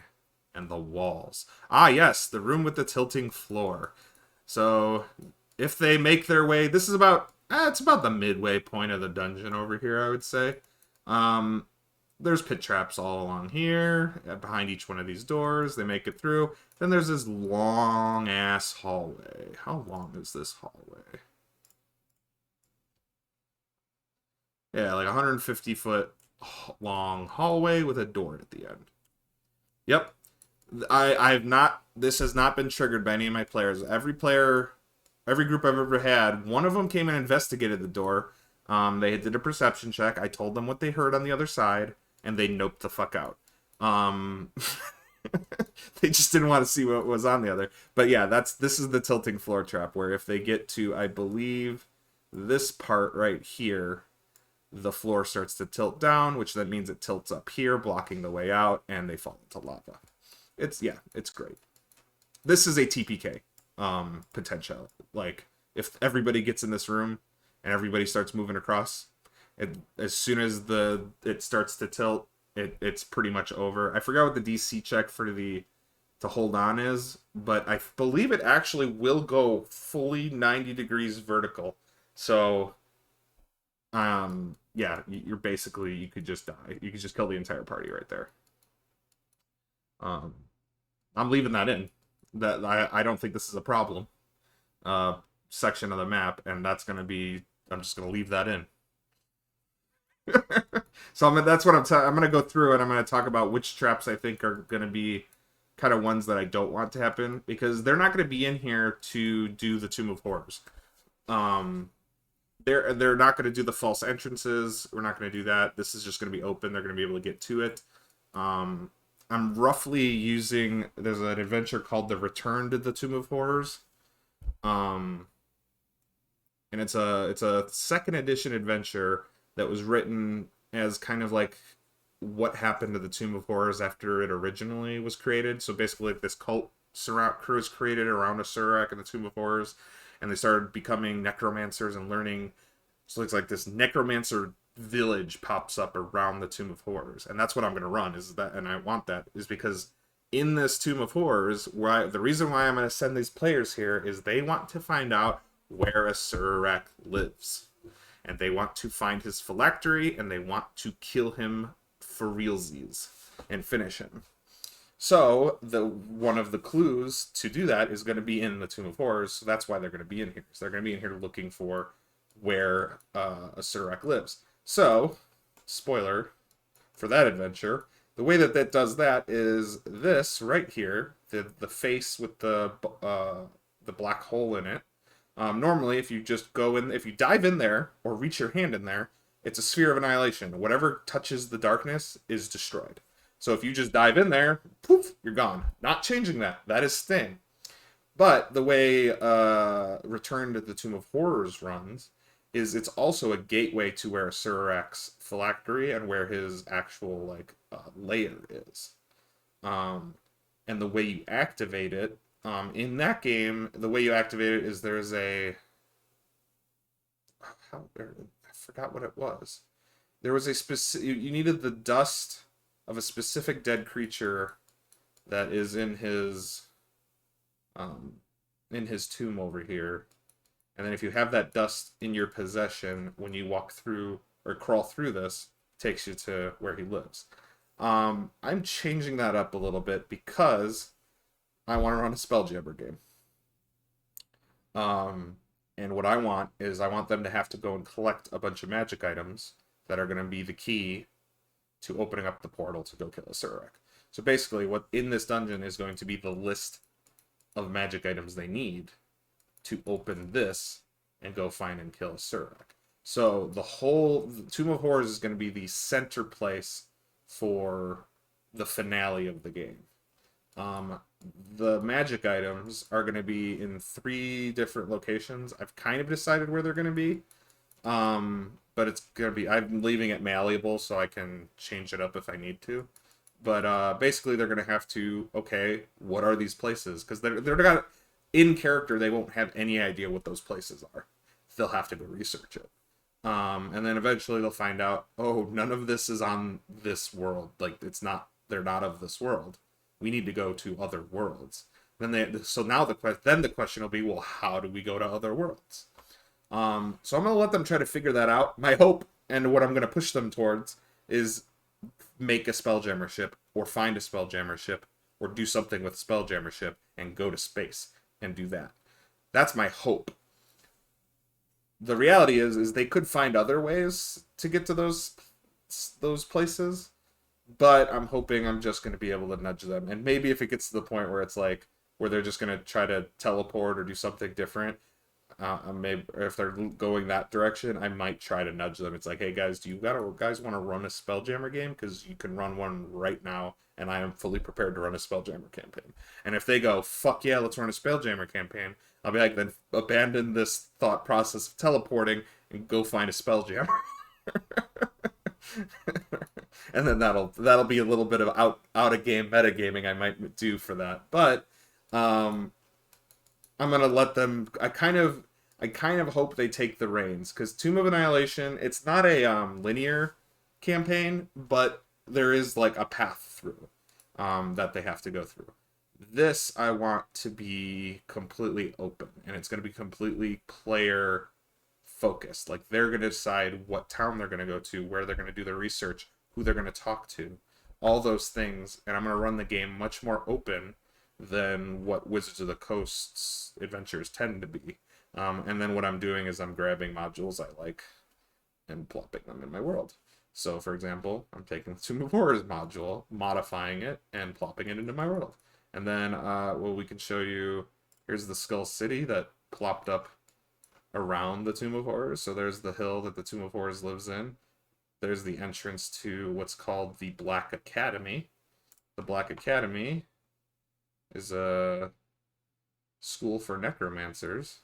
and the walls. Ah, yes, the room with the tilting floor. So, if they make their way... This is about... it's about the midway point of the dungeon over here, I would say. There's pit traps all along here, behind each one of these doors. They make it through. Then there's this long-ass hallway. How long is this hallway? Yeah, like 150-foot long hallway with a door at the end. Yep. I've not... This has not been triggered by any of my players. Every group I've ever had, one of them came and investigated the door. They did a perception check. I told them what they heard on the other side, and they noped the fuck out. They just didn't want to see what was on the other. But yeah, this is the tilting floor trap, where if they get to, I believe, this part right here, the floor starts to tilt down, which then means it tilts up here, blocking the way out, and they fall into lava. It's great. This is a TPK potential. Like, if everybody gets in this room and everybody starts moving across, as soon as it starts to tilt, it's pretty much over. I forgot what the DC check for to hold on is, but I believe it actually will go fully 90 degrees vertical. So, yeah, you're basically, you could just die. You could just kill the entire party right there. I'm leaving that in. That I don't think this is a problem. Section of the map, and that's gonna be. I'm just gonna leave that in. So that's what I'm gonna go through, and I'm gonna talk about which traps I think are gonna be kind of ones that I don't want to happen, because they're not gonna be in here to do the Tomb of Horrors. They're not gonna do the false entrances. We're not gonna do that. This is just gonna be open. They're gonna be able to get to it. I'm roughly using... There's an adventure called The Return to the Tomb of Horrors. And it's a 2nd edition adventure that was written as kind of like what happened to the Tomb of Horrors after it originally was created. So basically, like, this cult crews created around a Surak and the Tomb of Horrors, and they started becoming necromancers and learning. So it's like this necromancer village pops up around the Tomb of Horrors, and that's what I'm gonna run. Is that, and I want that is because in this Tomb of Horrors, the reason why I'm gonna send these players here is they want to find out where a Surak lives, and they want to find his phylactery, and they want to kill him for realsies and finish him. So one of the clues to do that is going to be in the Tomb of Horrors. So that's why they're going to be in here. So they're going to be in here looking for where a Surak lives. So, spoiler for that adventure, the way that does that is this right here, the face with the black hole in it. Normally, if you just if you dive in there or reach your hand in there, it's a sphere of annihilation. Whatever touches the darkness is destroyed. So if you just dive in there, poof, you're gone. Not changing that. That is staying. But the way Return to the Tomb of Horrors runs is it's also a gateway to where Surak's phylactery and where his actual layer is. And the way you activate it, in that game, the way you activate it is there's a... I forgot what it was. There was a specific... You needed the dust of a specific dead creature that is in his tomb over here. And then if you have that dust in your possession, when you walk through or crawl through this, it takes you to where he lives. I'm changing that up a little bit because I want to run a Spelljammer game. And what I want is I want them to have to go and collect a bunch of magic items that are going to be the key to opening up the portal to go kill a Surak. So basically, what in this dungeon is going to be the list of magic items they need to open this and go find and kill a Surak. So the Tomb of Horrors is going to be the center place for the finale of the game. The magic items are going to be in 3 different locations. I've kind of decided where they're going to be. But it's going to be... I'm leaving it malleable so I can change it up if I need to. But basically they're going to have to... Okay, what are these places? Because they're not... In character, they won't have any idea what those places are. They'll have to go research it. And then eventually they'll find out, oh, none of this is on this world. Like, it's not... They're not of this world. We need to go to other worlds. So now the question will be, well, how do we go to other worlds? So I'm going to let them try to figure that out. My hope, and what I'm going to push them towards, is make a Spelljammer ship, or find a Spelljammer ship, or do something with Spelljammer ship, and go to space, and do that. That's my hope. The reality is they could find other ways to get to those places, but I'm hoping I'm just going to be able to nudge them. And maybe if it gets to the point where it's like, where they're just going to try to teleport or do something different, maybe if they're going that direction, I might try to nudge them. It's like, hey guys, do you guys want to run a Spelljammer game? Because you can run one right now, and I am fully prepared to run a Spelljammer campaign. And if they go, fuck yeah, let's run a Spelljammer campaign, I'll be like, then abandon this thought process of teleporting and go find a Spelljammer. And then that'll be a little bit of out of game metagaming I might do for that. But I'm gonna let them. I kind of hope they take the reins, because Tomb of Annihilation, it's not a linear campaign, but there is like a path through that they have to go through. This I want to be completely open, and it's going to be completely player focused. Like, they're going to decide what town they're going to go to, where they're going to do their research, who they're going to talk to, all those things. And I'm going to run the game much more open than what Wizards of the Coast's adventures tend to be. And then what I'm doing is I'm grabbing modules I like and plopping them in my world. So, for example, I'm taking the Tomb of Horrors module, modifying it, and plopping it into my world. And then, well, we can show you, here's the Skull City that plopped up around the Tomb of Horrors. So there's the hill that the Tomb of Horrors lives in. There's the entrance to what's called the Black Academy. The Black Academy is a school for necromancers.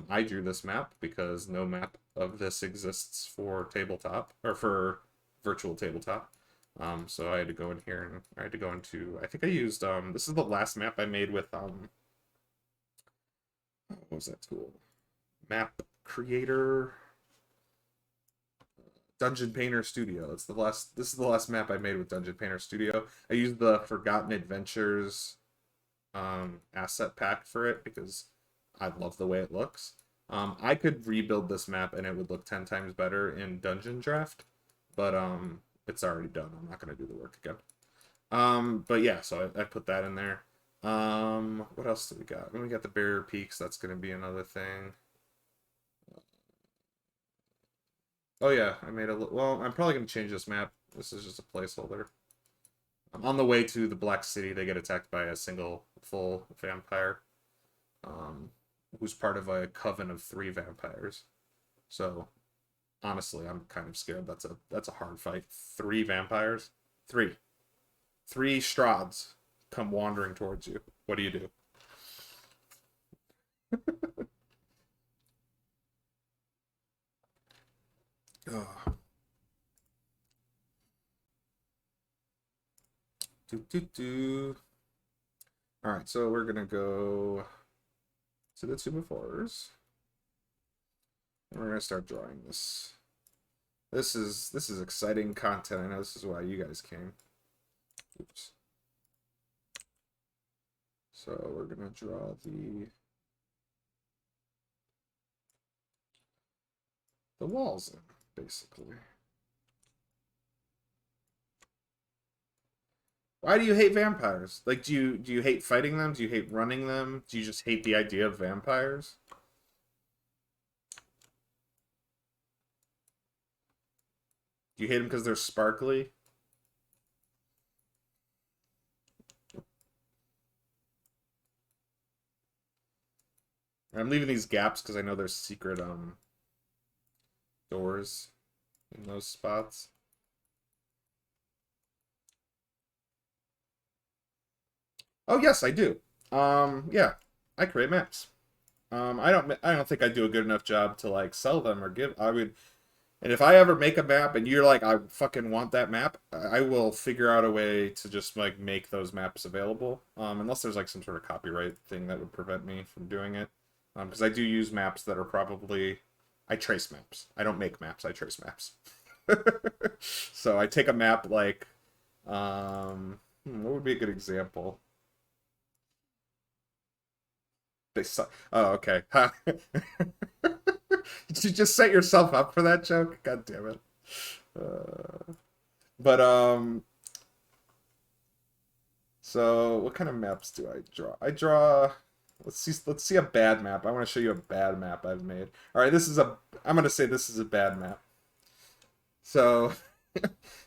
I drew this map because no map of this exists for tabletop, or for virtual tabletop. So I had to go in here and I had to go into, I think I used, this is the last map I made with, what was that tool? Map Creator, Dungeon Painter Studio. This is the last map I made with Dungeon Painter Studio. I used the Forgotten Adventures asset pack for it because I love the way it looks. I could rebuild this map and it would look 10 times better in Dungeon Draft, but it's already done. I'm not gonna do the work again. But yeah, so I put that in there. What else do we got? When we got the Barrier Peaks, that's gonna be another thing. Oh yeah, I made a well. I'm probably gonna change this map. This is just a placeholder. On the way to the Black City, they get attacked by a single full vampire, um, who's part of a coven of 3 vampires. So honestly, I'm kind of scared. That's a hard fight. 3 vampires, 3, 3 Strahds come wandering towards you. What do you do? Ugh. Do do do. All right, so we're gonna go to the Tomb of Horrors, and we're gonna start drawing this. This is exciting content. I know this is why you guys came. Oops. So we're gonna draw the walls in, basically. Why do you hate vampires? Like, do you hate fighting them? Do you hate running them? Do you just hate the idea of vampires? Do you hate them because they're sparkly? I'm leaving these gaps because I know there's secret doors in those spots. Oh yes, I do. Yeah, I create maps. I don't think I do a good enough job to like sell them or give. I would, and if I ever make a map and you're like, I fucking want that map, I will figure out a way to just like make those maps available. Unless there's like some sort of copyright thing that would prevent me from doing it. Because I do use maps that are probably, I trace maps. I don't make maps. I trace maps. So I take a map like, what would be a good example? They suck. Oh, okay. Did you just set yourself up for that joke? God damn it. But so what kind of maps do I draw? I draw. Let's see a bad map. I want to show you a bad map I've made. All right, I'm gonna say this is a bad map. So,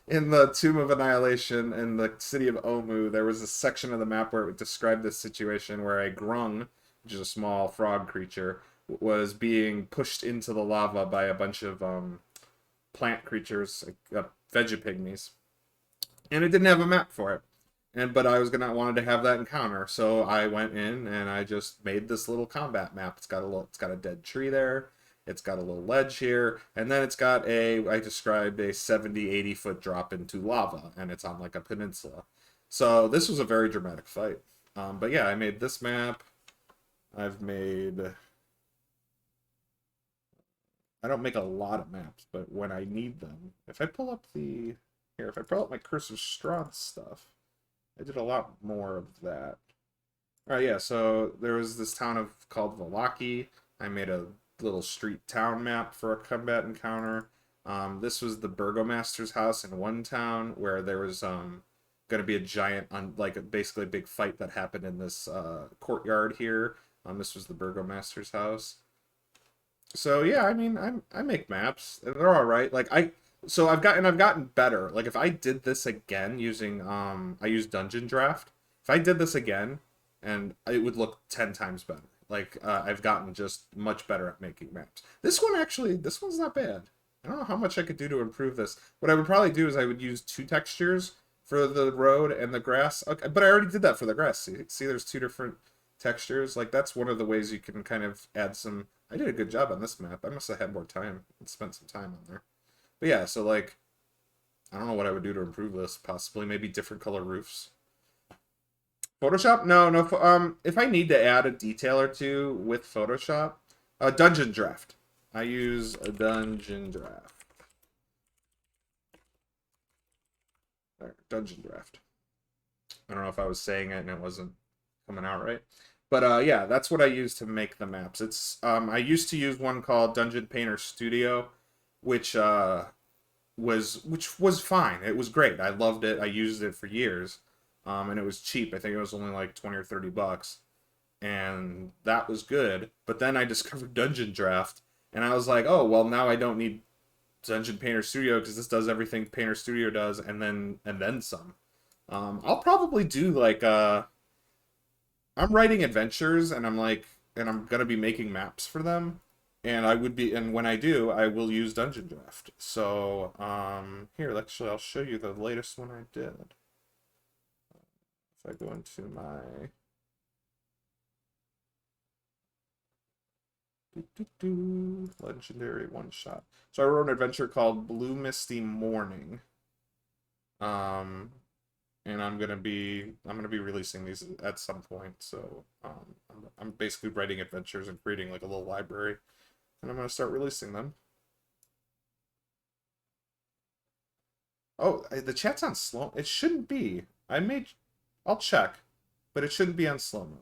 in the Tomb of Annihilation in the city of Omu, there was a section of the map where it described this situation where a grung, which is a small frog creature, was being pushed into the lava by a bunch of plant creatures, like, vegapygmies, and it didn't have a map for it. But I was gonna wanted to have that encounter, so I went in and I just made this little combat map. It's got a dead tree there. It's got a little ledge here, and then it's got I described a 70-80 foot drop into lava, and it's on like a peninsula. So this was a very dramatic fight. But yeah, I made this map. I've made. I don't make a lot of maps, but when I need them, if I pull up if I pull up my Curse of Strahd stuff, I did a lot more of that. All right, yeah. So there was this town called Valaki. I made a little street town map for a combat encounter. This was the burgomaster's house in one town where there was going to be a giant, like basically a big fight that happened in this courtyard here. This was the burgomaster's house. So yeah, I mean, I make maps. And they're all right. I've gotten better. Like if I did this again using I use Dungeon Draft. If I did this again, and it would look 10 times better. Like I've gotten just much better at making maps. This one's not bad. I don't know how much I could do to improve this. What I would probably do is I would use 2 textures for the road and the grass. Okay, but I already did that for the grass. See, there's 2 different textures. Like that's one of the ways you can kind of add some. I did a good job on this map. I must have had more time and spent some time on there. But yeah, so like I don't know what I would do to improve this. Possibly maybe different color roofs. Photoshop? No, no. If I need to add a detail or two with Photoshop, a dungeon draft. I use a dungeon draft. There, dungeon draft. I don't know if I was saying it and it wasn't coming out right. But yeah, that's what I use to make the maps. It's I used to use one called Dungeon Painter Studio, which was fine. It was great. I loved it. I used it for years. And it was cheap. I think it was only like 20 or 30 bucks. And that was good. But then I discovered Dungeon Draft, and I was like, "Oh, well, now I don't need Dungeon Painter Studio because this does everything Painter Studio does and then some." I'll probably do like I'm writing adventures, and I'm gonna be making maps for them, and when I do, I will use Dungeon Draft. So here, actually, I'll show you the latest one I did. If I go into my legendary one shot, so I wrote an adventure called Blue Misty Morning. Um, and I'm gonna be releasing these at some point. So I'm basically writing adventures and creating like a little library, and I'm gonna start releasing them. Oh, the chat's on slow. It shouldn't be. I'll check, but it shouldn't be on slow mode.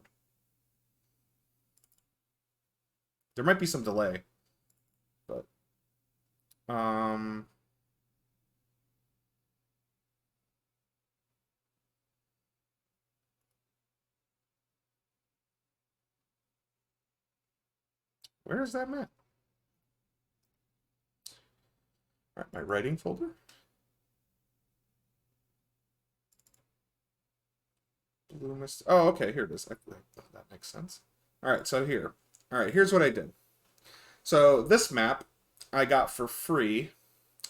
There might be some delay, but um. Where is that map? All right, my writing folder. Blue Mist. Oh, okay, here it is. That makes sense. All right, so here. All right, here's what I did. So this map I got for free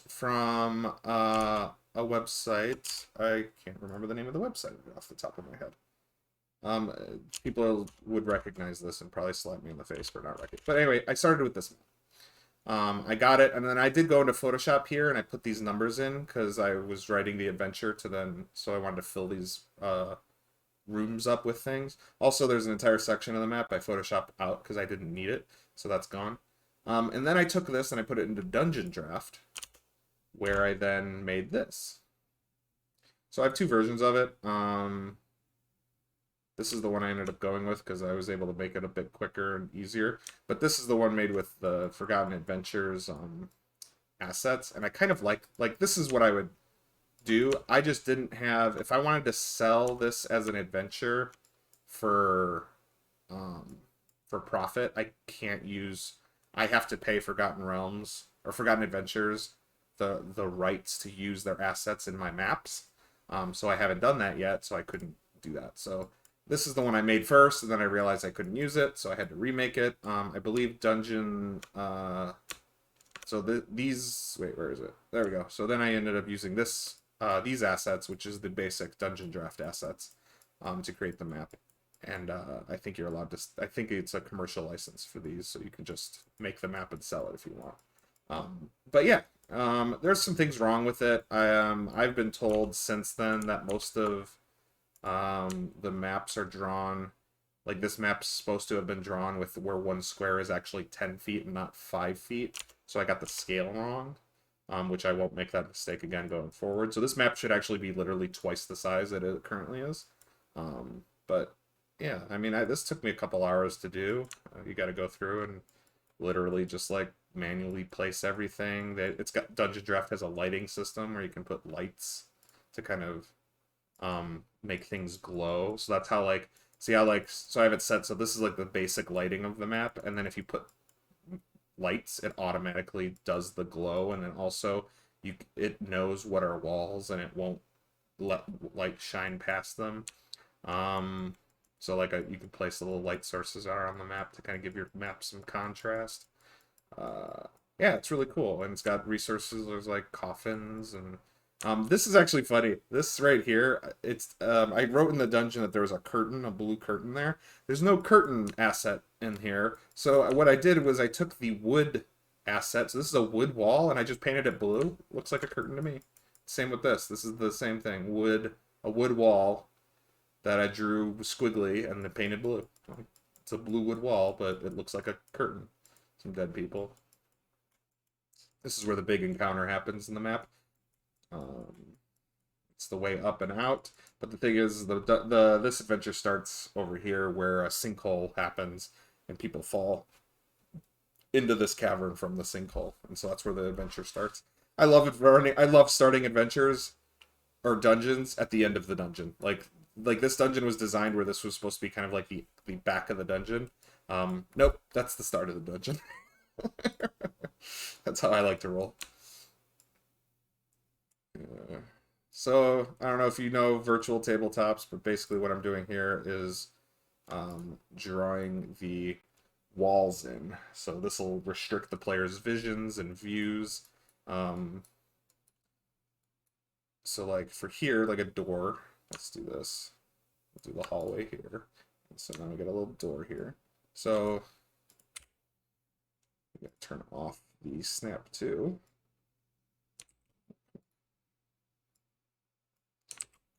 from a website. I can't remember the name of the website off the top of my head. People would recognize this and probably slap me in the face for not recognizing. But anyway, I started with this map. I got it, and then I did go into Photoshop here, and I put these numbers in because I was writing the adventure so I wanted to fill these rooms up with things. Also, there's an entire section of the map I Photoshopped out because I didn't need it, so that's gone. And then I took this and I put it into Dungeon Draft, where I then made this. So I have two versions of it. This is the one I ended up going with because I was able to make it a bit quicker and easier. But this is the one made with the Forgotten Adventures assets. And I kind of like this is what I would do. I just didn't have, if I wanted to sell this as an adventure for profit, I have to pay Forgotten Realms or Forgotten Adventures the rights to use their assets in my maps. So I haven't done that yet, so I couldn't do that. So this is the one I made first, and then I realized I couldn't use it, so I had to remake it. I believe Dungeon... Wait, where is it? There we go. So then I ended up using these assets, which is the basic Dungeon Draft assets, to create the map. And I think you're allowed to... I think it's a commercial license for these, so you can just make the map and sell it if you want. But yeah, there's some things wrong with it. I've been told since then that most of the maps are drawn, like this map's supposed to have been drawn with where one square is actually 10 feet and not 5 feet, so I got the scale wrong, which I won't make that mistake again going forward. So this map should actually be literally twice the size that it currently is. But yeah, I mean, this took me a couple hours to do. You got to go through and literally just like manually place everything. It's got Dungeon Draft has a lighting system where you can put lights to kind of make things glow. So that's how so I have it set so this is like the basic lighting of the map, and then if you put lights, it automatically does the glow, and then also it knows what are walls and it won't let light shine past them. So like you can place little light sources are on the map to kind of give your map some contrast. Yeah, it's really cool, and it's got resources. There's like coffins, and this is actually funny. This right here, it's I wrote in the dungeon that there was a curtain, a blue curtain there. There's no curtain asset in here, so what I did was I took the wood asset. So this is a wood wall, and I just painted it blue. Looks like a curtain to me. Same with this. This is the same thing. A wood wall that I drew squiggly and then painted blue. It's a blue wood wall, but it looks like a curtain. Some dead people. This is where the big encounter happens in the map. It's the way up and out. But the thing is, this adventure starts over here where a sinkhole happens and people fall into this cavern from the sinkhole, and so that's where the adventure starts. I love starting adventures or dungeons at the end of the dungeon. Like this dungeon was designed where this was supposed to be kind of like the back of the dungeon. Nope, that's the start of the dungeon. That's how I like to roll. So I don't know if you know virtual tabletops, but basically what I'm doing here is drawing the walls in. So this will restrict the player's visions and views. So like for here, like a door, let's do this. We'll do the hallway here. And so now we get a little door here. So we gotta turn off the snap too.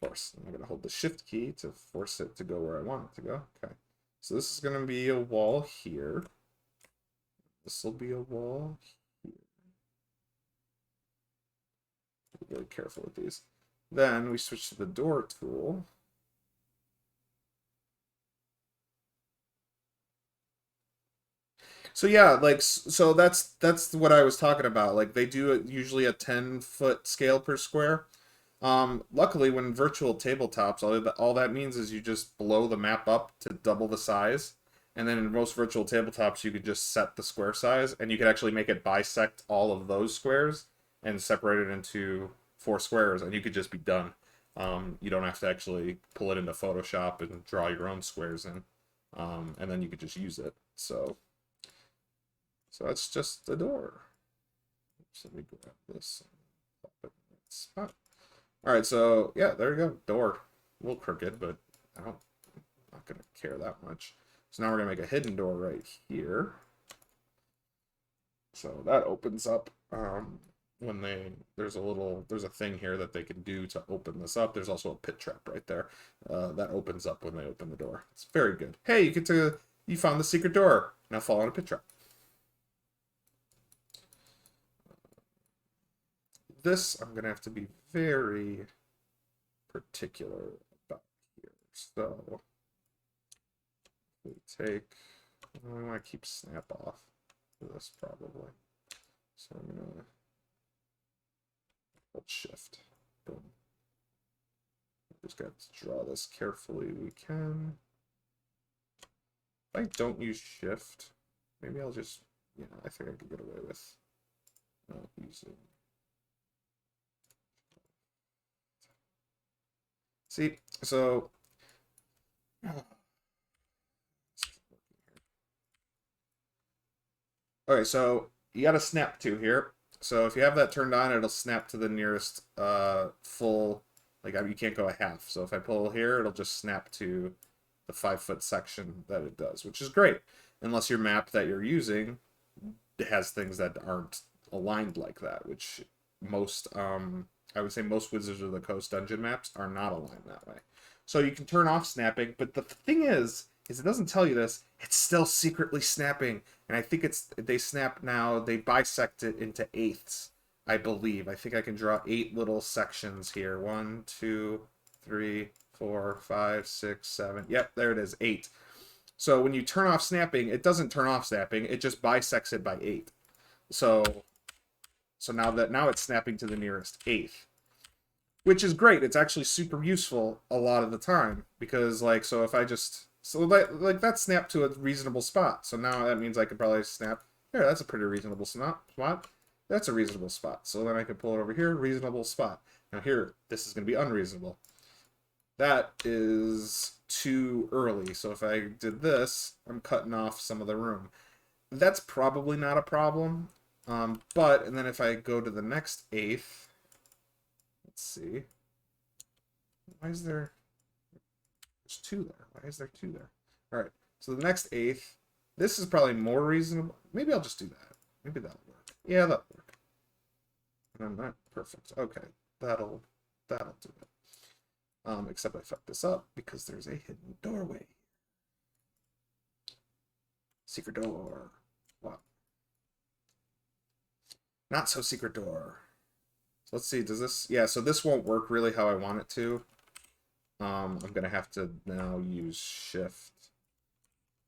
Of course, I'm gonna hold the shift key to force it to go where I want it to go. Okay. So this is gonna be a wall here. This will be a wall here. Be really careful with these. Then we switch to the door tool. So yeah, like so that's what I was talking about. Like they do usually a 10-foot scale per square. Luckily, when virtual tabletops, all that means is you just blow the map up to double the size. And then in most virtual tabletops, you could just set the square size, and you could actually make it bisect all of those squares and separate it into 4 squares, and you could just be done. You don't have to actually pull it into Photoshop and draw your own squares in, and then you could just use it. So that's just the door. Oops, let me grab this and pop it in that spot. All right, so yeah, there you go. Door. A little crooked, but I'm not gonna care that much. So now we're gonna make a hidden door right here. So that opens up when there's a thing here that they can do to open this up. There's also a pit trap right there that opens up when they open the door. It's very good. Hey, you found the secret door. Now fall on a pit trap. This I'm gonna have to be very particular about here. So we take, I want to keep snap off for this probably. So I'm gonna hold shift. Boom. Just got to draw this carefully. We can. If I don't use shift, maybe I'll just, I think I could get away with not using. See, so okay, so you got to snap to here. So if you have that turned on, it'll snap to the nearest full, like you can't go a half. So if I pull here, it'll just snap to the 5-foot section that it does, which is great, unless your map that you're using has things that aren't aligned like that, which most I would say most Wizards of the Coast dungeon maps are not aligned that way. So you can turn off snapping, but the thing is it doesn't tell you this. It's still secretly snapping, and I think they snap now. They bisect it into eighths, I believe. I think I can draw 8 little sections here. 1, 2, 3, 4, 5, 6, 7. Yep, there it is, 8. So when you turn off snapping, it doesn't turn off snapping. It just bisects it by 8. So now it's snapping to the nearest eighth, which is great. It's actually super useful a lot of the time because so if I just that's snapped to a reasonable spot. So now that means I could probably snap here. That's a pretty reasonable spot. That's a reasonable spot. So then I can pull it over here, reasonable spot. Now here, this is going to be unreasonable. That is too early. So if I did this, I'm cutting off some of the room. That's probably not a problem. And then if I go to the next eighth, let's see. Why is there's 2 there? Why is there 2 there? All right. So the next eighth, this is probably more reasonable. Maybe I'll just do that. Maybe that'll work. Yeah, that'll work. And I'm not perfect. Okay. that'll do it. Except I fucked this up because there's a hidden doorway. Secret door. Wow. Not so secret door. So let's see, does this... Yeah, so this won't work really how I want it to. I'm going to have to now use shift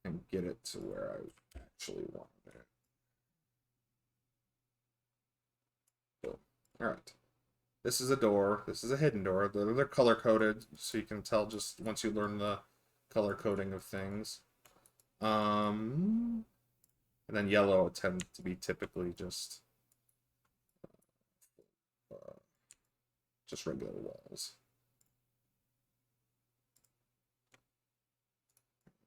and get it to where I actually want it. Cool. Alright. This is a door. This is a hidden door. They're color-coded, so you can tell just once you learn the color coding of things. And then yellow tend to be typically just regular walls.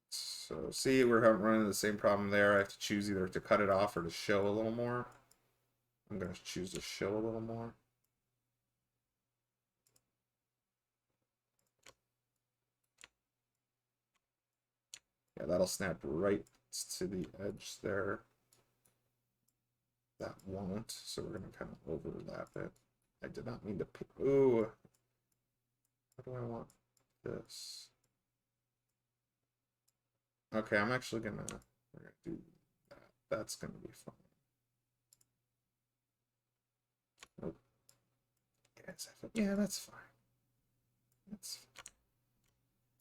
So see, we're running the same problem there. I have to choose either to cut it off or to show a little more. I'm going to choose to show a little more. Yeah, that'll snap right to the edge there. That won't, so we're going to kind of overlap it. I did not mean to pick. Ooh. How do I want this? Okay, I'm actually we're gonna do that. That's gonna be fun. Oh. Yeah, that's fine. That's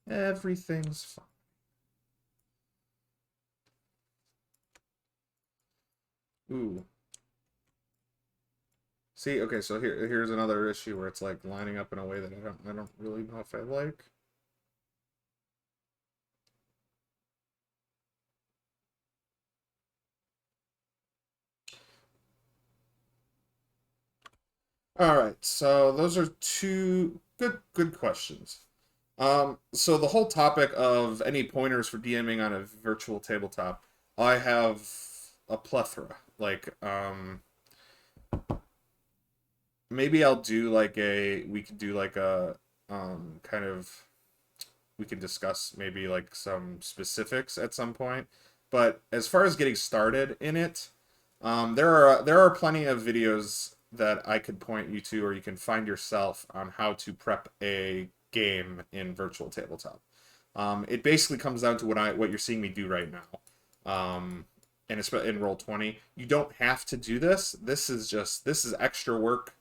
fine. Everything's fine. Ooh. See, okay, so here's another issue where it's like lining up in a way that I don't really know if I like. All right, so those are two good questions. So the whole topic of any pointers for DMing on a virtual tabletop, I have a plethora. Like, maybe I'll do like we could do like a kind of, we could discuss maybe like some specifics at some point. But as far as getting started in it, there are plenty of videos that I could point you to, or you can find yourself on how to prep a game in virtual tabletop. It basically comes down to what you're seeing me do right now. And it's in Roll20. You don't have to do this. This is extra work.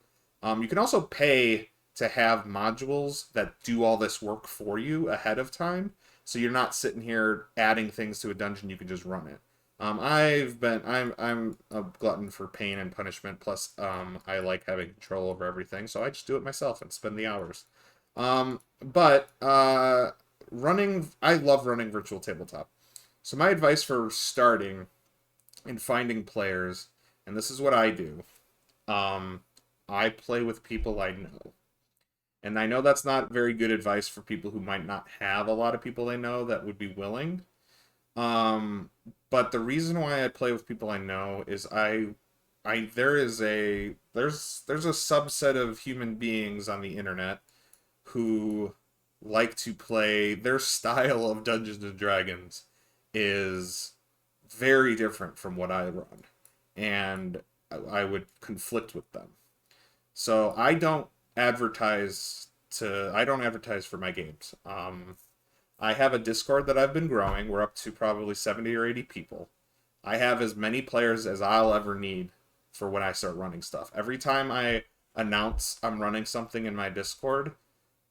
You can also pay to have modules that do all this work for you ahead of time, so you're not sitting here adding things to a dungeon. You can just run it. I'm a glutton for pain and punishment. Plus, I like having control over everything, so I just do it myself and spend the hours. But I love running virtual tabletop. So my advice for starting and finding players, and this is what I do. I play with people I know. And I know that's not very good advice for people who might not have a lot of people they know that would be willing. But the reason why I play with people I know is there's a subset of human beings on the internet who like to play. Their style of Dungeons and Dragons is very different from what I run, and I would conflict with them. So I don't advertise for my games. I have a Discord that I've been growing. We're up to probably 70 or 80 people. I have as many players as I'll ever need for when I start running stuff. Every time I announce I'm running something in my Discord,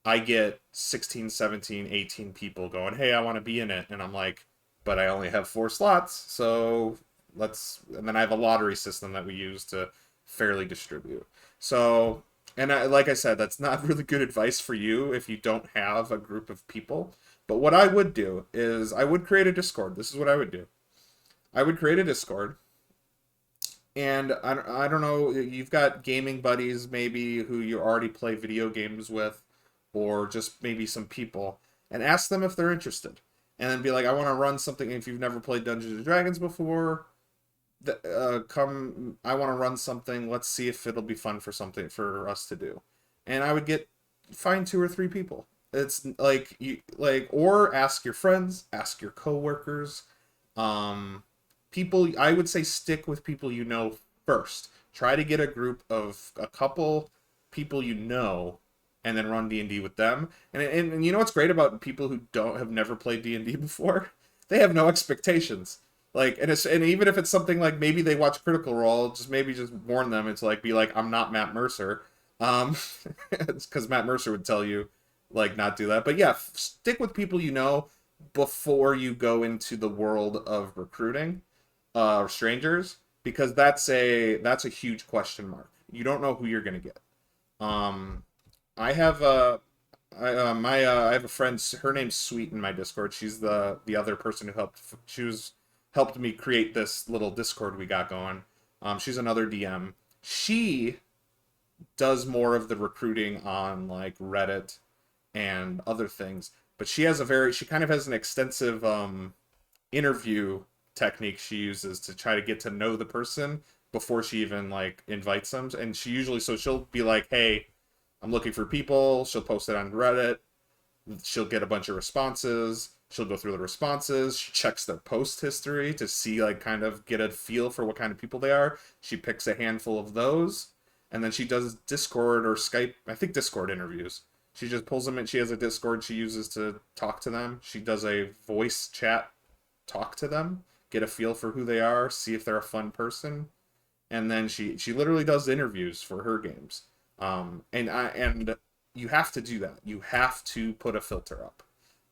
I get 16, 17, 18 people going, "Hey, I want to be in it." And I'm like, "But I only have 4 slots, so and then I have a lottery system that we use to fairly distribute. So, like I said, that's not really good advice for you if you don't have a group of people. But what I would do is I would create a Discord. This is what I would do. I would create a Discord, and I don't know, you've got gaming buddies maybe who you already play video games with, or just maybe some people, and ask them if they're interested. And then be like, I want to run something. If you've never played Dungeons and Dragons before, come, I want to run something. Let's see if it'll be fun for us to do. And I would find 2 or 3 people. It's like or ask your friends, ask your coworkers. People, I would say stick with people you know first. Try to get a group of a couple people you know and then run D&D with them. And you know what's great about people who don't have never played D&D before? They have no expectations. Like, and even if it's something like maybe they watch Critical Role, just warn them. It's like, be like, I'm not Matt Mercer. It's because Matt Mercer would tell you, like, not do that. But yeah, stick with people you know before you go into the world of recruiting strangers, because that's a huge question mark. You don't know who you're gonna get. Um, I have I have a friend. Her name's Sweet in my Discord. She's the other person who helped me create this little Discord we got going. She's another DM. She does more of the recruiting on like Reddit and other things, but she kind of has an extensive interview technique she uses to try to get to know the person before she even like invites them. And she'll be like, "Hey, I'm looking for people." She'll post it on Reddit. She'll get a bunch of responses. She'll go through the responses. She checks their post history to see, like, kind of get a feel for what kind of people they are. She picks a handful of those, and then she does Discord or Skype, I think Discord interviews. She just pulls them in. She has a Discord she uses to talk to them. She does a voice chat, talk to them, get a feel for who they are, see if they're a fun person, and then she literally does interviews for her games. And you have to do that. You have to put a filter up,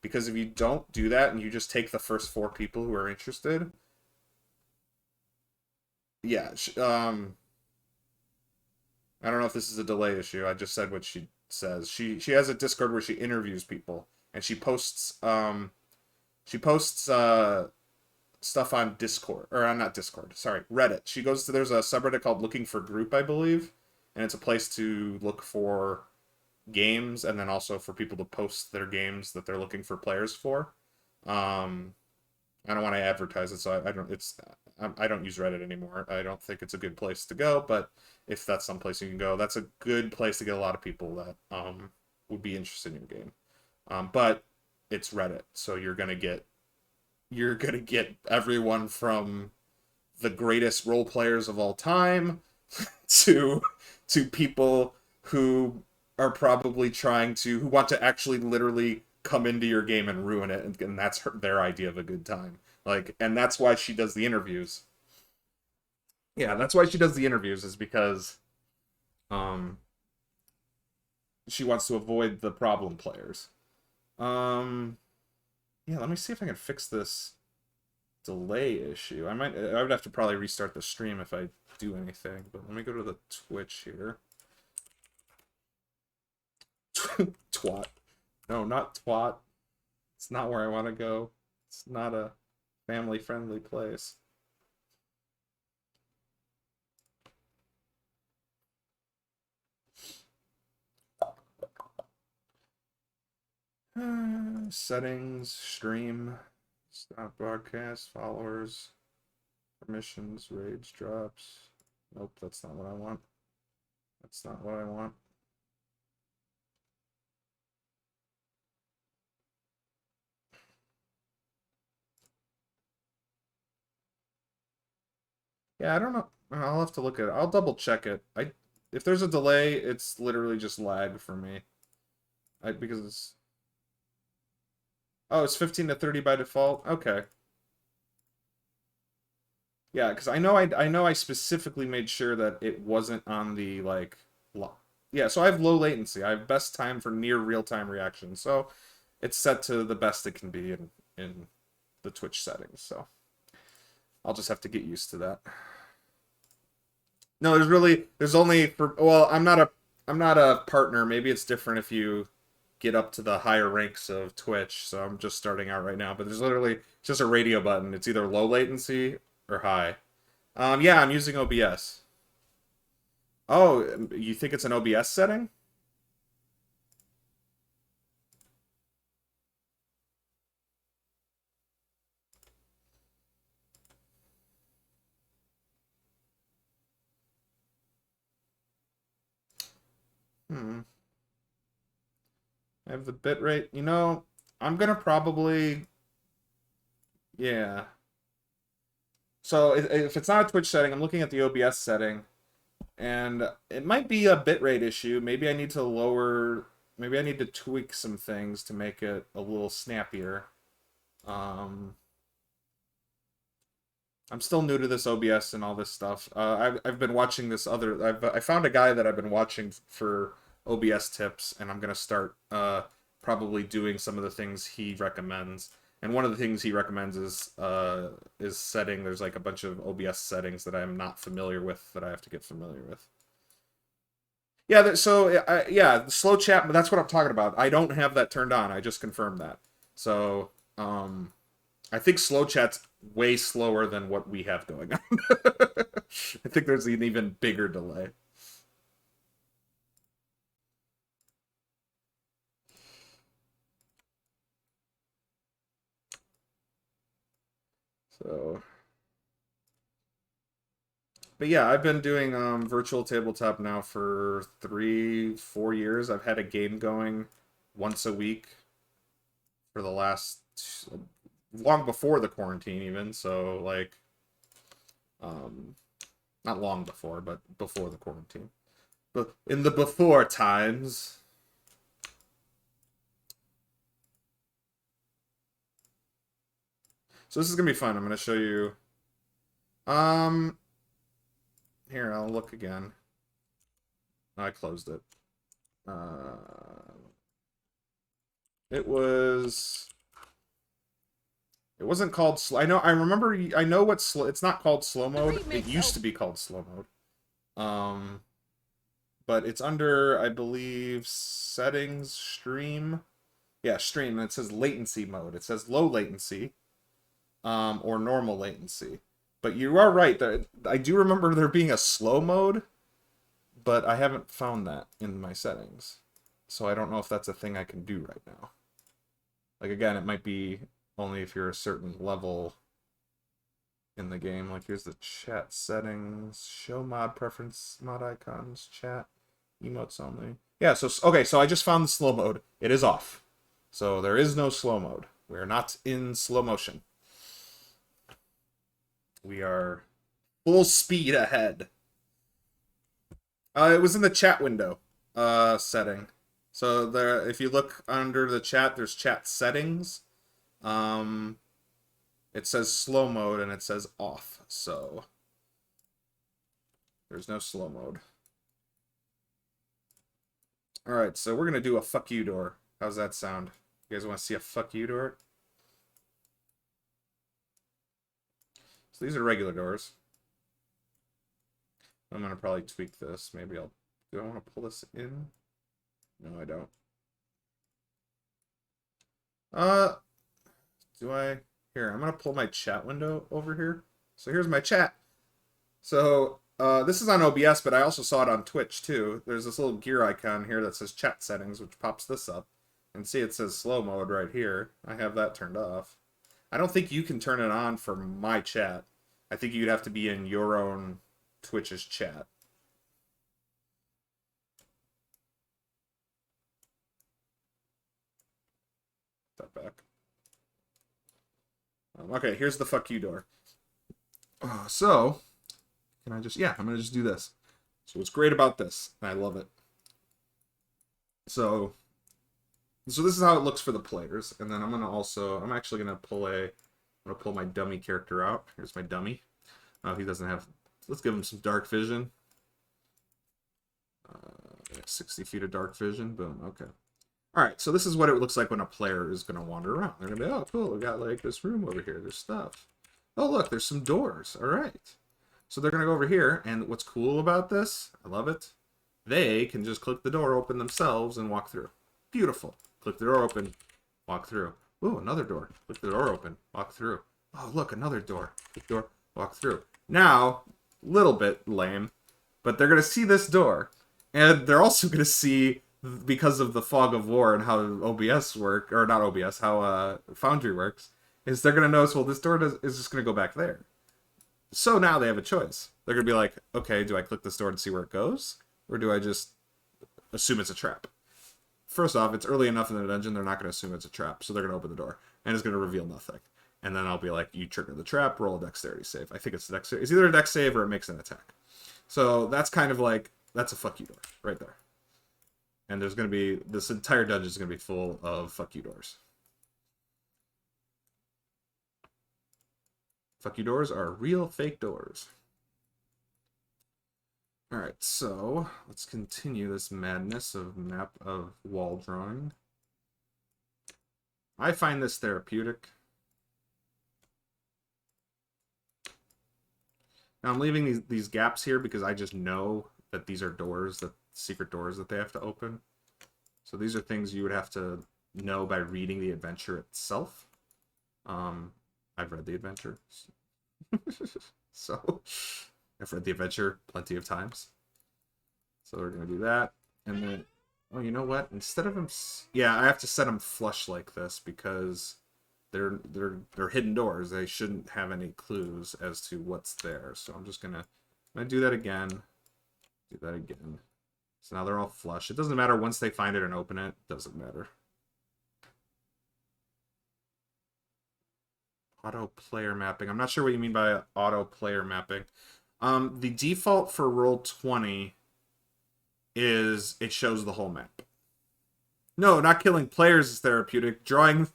because if you don't do that and you just take the first four people who are interested, yeah. I don't know if this is a delay issue. I just said what she says. She has a Discord where she interviews people, and she posts stuff on Discord, or not Discord, sorry, Reddit. There's a subreddit called Looking for Group, I believe, and it's a place to look for games, and then also for people to post their games that they're looking for players for. Um, I don't want to advertise it, so I don't use Reddit anymore. I don't think it's a good place to go, but if that's some place you can go, that's a good place to get a lot of people that would be interested in your game. But it's Reddit, so you're gonna get everyone from the greatest role players of all time to people who are probably who want to actually literally come into your game and ruin it, and that's their idea of a good time. Like, and that's why she does the interviews. Yeah, that's why she does the interviews, is because um she wants to avoid the problem players. Um, yeah, let me see if I can fix this delay issue. I would have to probably restart the stream if I do anything, but let me go to the Twitch here. Twat. No, not twat. It's not where I want to go. It's not a family-friendly place. Settings, stream, stop broadcast, followers, permissions, rage drops. Nope, that's not what I want. That's not what I want. Yeah, I don't know. I'll have to look at it. I'll double check it. If there's a delay, it's literally just lag for me. Because it's Oh, it's 15 to 30 by default. Okay. Yeah, because I know I specifically made sure that it wasn't on the like yeah, so I have low latency. I have best time for near real-time reaction. So it's set to the best it can be in the Twitch settings. So I'll just have to get used to that. No, there's only for well, I'm not a partner. Maybe it's different if you get up to the higher ranks of Twitch. So I'm just starting out right now, but there's literally just a radio button. It's either low latency or high. Yeah, I'm using OBS. Oh, you think it's an OBS setting? Hmm. I have the bitrate. I'm gonna probably yeah. So if it's not a Twitch setting, I'm looking at the OBS setting, And it might be a bitrate issue. Maybe I need to lower. Maybe I need to tweak some things to make it a little snappier. Um, I'm still new to this OBS and all this stuff. I've been watching this other. I found a guy that I've been watching for OBS tips, and I'm gonna start probably doing some of the things he recommends. And one of the things he recommends is setting. There's like a bunch of OBS settings that I'm not familiar with that I have to get familiar with. Yeah, so yeah, the slow chat. But that's what I'm talking about. I don't have that turned on. I just confirmed that. So I think slow chat's way slower than what we have going on. I think there's an even bigger delay. So, but yeah, I've been doing virtual tabletop now for 3, 4 years. I've had a game going once a week for the last long before the quarantine even. So like, not long before, but before the quarantine. But in the before times. So this is gonna be fun. I'm gonna show you. Um, Here, I'll look again. I closed it. It was. It wasn't called slow. I know. I remember. I know what slow. It's not called slow mode. It used to be called slow mode. But it's under, I believe, settings, stream. Yeah, stream. And it says latency mode. It says low latency, or normal latency. But you are right. I do remember there being a slow mode, but I haven't found that in my settings. So I don't know if that's a thing I can do right now. Like, again, it might be only if you're a certain level in the game. Like, here's the chat settings, show mod preference, mod icons, chat, emotes only. Yeah, so, okay, so I just found the slow mode. It is off. So there is no slow mode. We're not in slow motion. We are full speed ahead. It was in the chat window setting. So there, if you look under the chat, there's chat settings. It says slow mode and it says off. So there's no slow mode. All right, so we're gonna do a fuck you door. How's that sound? You guys want to see a fuck you door? So these are regular doors. I'm gonna probably tweak this. Maybe I'll. Do I want to pull this in? No, I don't. Do I? Here, I'm gonna pull my chat window over here. So here's my chat. So this is on OBS, but I also saw it on Twitch too. There's this little gear icon here that says chat settings, which pops this up. And see, it says slow mode right here. I have that turned off. I don't think you can turn it on for my chat. I think you'd have to be in your own Twitch's chat. Put that back. Okay, here's the fuck you door. So, can I just... Yeah, I'm going to just do this. So what's great about this, and I love it. So this is how it looks for the players. And then I'm going to also... I'm actually going to pull a... I'm going to pull my dummy character out. Here's my dummy. He doesn't have... Let's give him some dark vision. 60 feet of dark vision. Boom. Okay. Alright, so this is what it looks like when a player is going to wander around. They're going to be, oh, cool, we got, like, this room over here. There's stuff. Oh, look, there's some doors. Alright. So they're going to go over here, and what's cool about this, I love it, they can just click the door open themselves and walk through. Beautiful. Click the door open, walk through. Ooh, another door. Click the door open, walk through. Oh, look, another door. Click the door, walk through. Now, little bit lame, but they're going to see this door, and they're also going to see, because of the fog of war and how OBS work, or not OBS, how Foundry works, is they're going to notice, well, this door is just going to go back there. So now they have a choice. They're going to be like, okay, do I click this door to see where it goes? Or do I just assume it's a trap? First off, it's early enough in the dungeon, they're not going to assume it's a trap, so they're going to open the door, and it's going to reveal nothing. And then I'll be like, you trigger the trap, roll a dexterity save. I think it's dexterity. It's either a dex save or it makes an attack. So that's kind of like, that's a fuck you door right there. And there's going to be, this entire dungeon is going to be full of fuck you doors. Fuck you doors are real fake doors. Alright, so let's continue this madness of map of wall drawing. I find this therapeutic. Now I'm leaving these gaps here because I just know that these are doors, that secret doors that they have to open. So these are things you would have to know by reading the adventure itself. I've read the adventure. So I've read the adventure plenty of times. So we're going to do that. And then, oh, you know what? Instead of them, yeah, I have to set them flush like this because they're hidden doors. They shouldn't have any clues as to what's there. So I'm just going to do that again. Do that again. So now they're all flush. It doesn't matter once they find it and open it. It doesn't matter. Auto player mapping. I'm not sure what you mean by auto player mapping. The default for Roll20 is it shows the whole map. No, not killing players is therapeutic. Drawing...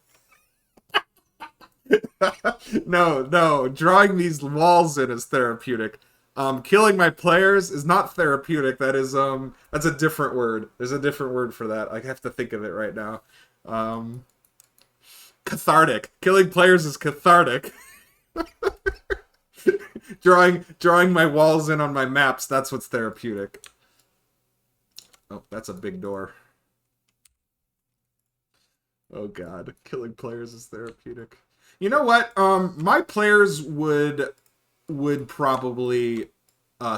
no. Drawing these walls in is therapeutic. Killing my players is not therapeutic. That is, that's a different word. There's a different word for that. I have to think of it right now. Cathartic. Killing players is cathartic. drawing my walls in on my maps, that's what's therapeutic. Oh, that's a big door. Oh god, killing players is therapeutic. You know what? My players would probably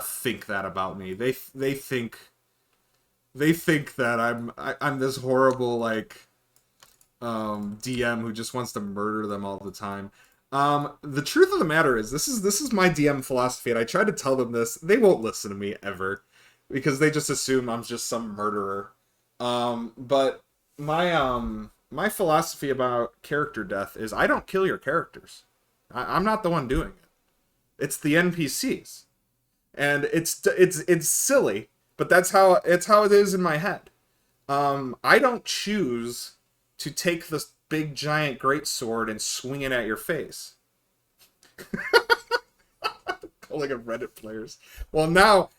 think that about me. They think that I'm this horrible like DM who just wants to murder them all the time. The truth of the matter is this is my DM philosophy, and I try to tell them this. They won't listen to me ever because they just assume I'm just some murderer. But my philosophy about character death is I don't kill your characters. I'm not the one doing it. It's the NPCs. And it's silly, but that's how it is in my head. I don't choose to take this big giant greatsword and swing it at your face. Calling them Reddit players. Well, now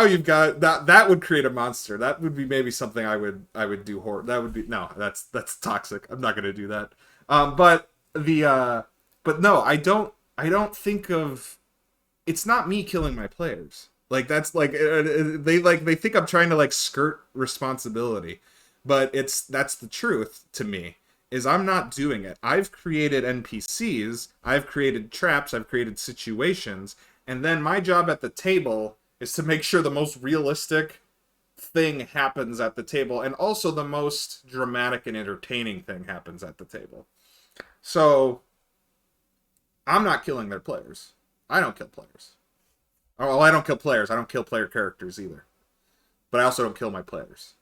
you've got that would create a monster. That would be maybe something I would do. That would be no. That's toxic. I'm not gonna do that. But no, I don't think of. It's not me killing my players. Like that's like they think I'm trying to like skirt responsibility, but that's the truth to me. Is I'm not doing it. I've created NPCs, I've created traps, I've created situations, and then my job at the table is to make sure the most realistic thing happens at the table, and also the most dramatic and entertaining thing happens at the table. So, I'm not killing their players. I don't kill players. Oh, well, I don't kill players. I don't kill player characters either. But I also don't kill my players.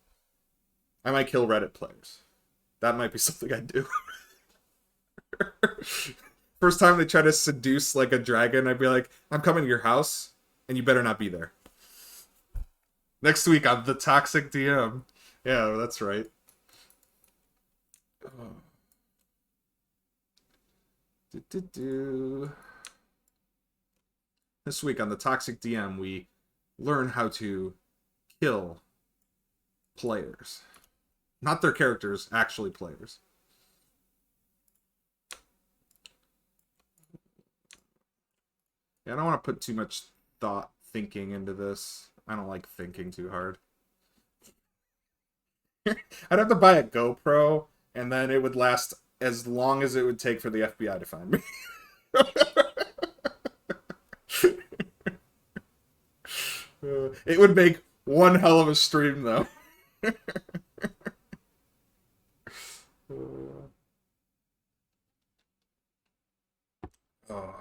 I might kill Reddit players. That might be something I do. First time they try to seduce like a dragon, I'd be like, I'm coming to your house, and you better not be there. Next week on The Toxic DM. Yeah, that's right. This week on The Toxic DM, we learn how to kill players. Not their characters, actually players. Yeah, I don't want to put too much thinking into this. I don't like thinking too hard. I'd have to buy a GoPro, and then it would last as long as it would take for the FBI to find me. It would make one hell of a stream, though. Oh.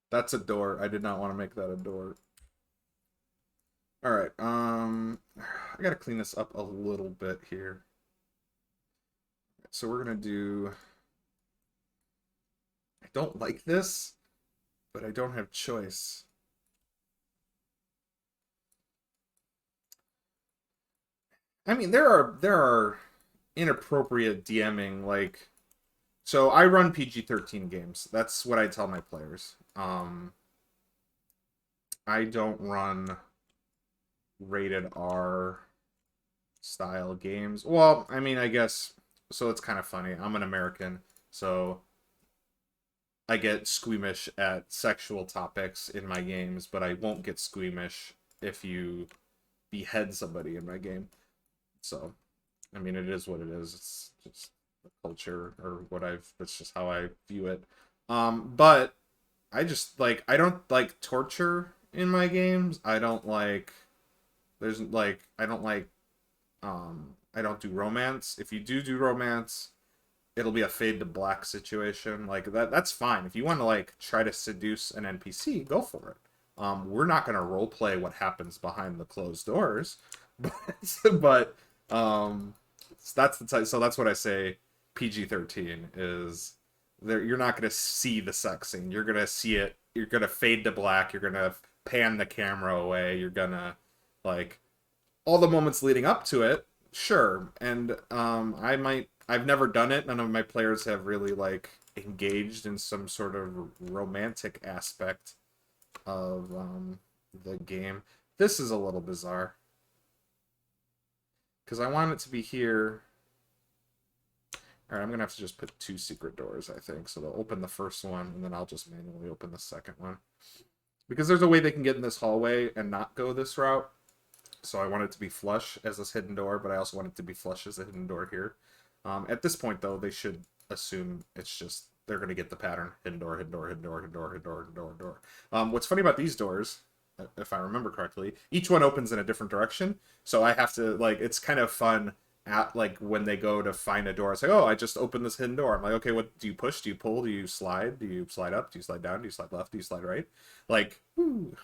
That's a door. I did not want to make that a door. Alright, I gotta clean this up a little bit here. So we're gonna do... I don't like this, but I don't have choice. I mean, there are inappropriate DMing, like, so I run PG-13 games. That's what I tell my players. I don't run rated R style games. Well, I mean, I guess, so it's kind of funny. I'm an American, so I get squeamish at sexual topics in my games, but I won't get squeamish if you behead somebody in my game. So, I mean, it is what it is. It's just the culture or what that's just how I view it. But I just like, I don't like torture in my games. I don't like, there's like, I don't like, I don't do romance. If you do romance, it'll be a fade to black situation. Like that's fine. If you want to like try to seduce an NPC, go for it. We're not gonna role play what happens behind the closed doors, but that's the type. So that's what I say. PG-13 is there. You're not gonna see the sex scene. You're gonna see it. You're gonna fade to black. You're gonna pan the camera away. You're gonna like all the moments leading up to it. Sure, and I've never done it. None of my players have really like engaged in some sort of romantic aspect of the game. This is a little bizarre because I want it to be here. All right, I'm gonna have to just put 2 secret doors, I think. So they'll open the first one, and then I'll just manually open the second one because there's a way they can get in this hallway and not go this route. So I want it to be flush as this hidden door, but I also want it to be flush as a hidden door here. At this point, though, they should assume it's just they're going to get the pattern. Hidden door, hidden door, hidden door, hidden door, hidden door, hidden door, hidden door. What's funny about these doors, if I remember correctly, each one opens in a different direction. So I have to, like, it's kind of fun at, like, when they go to find a door. It's like, oh, I just opened this hidden door. I'm like, okay, what do you push? Do you pull? Do you slide? Do you slide up? Do you slide down? Do you slide left? Do you slide right? Like, whoo.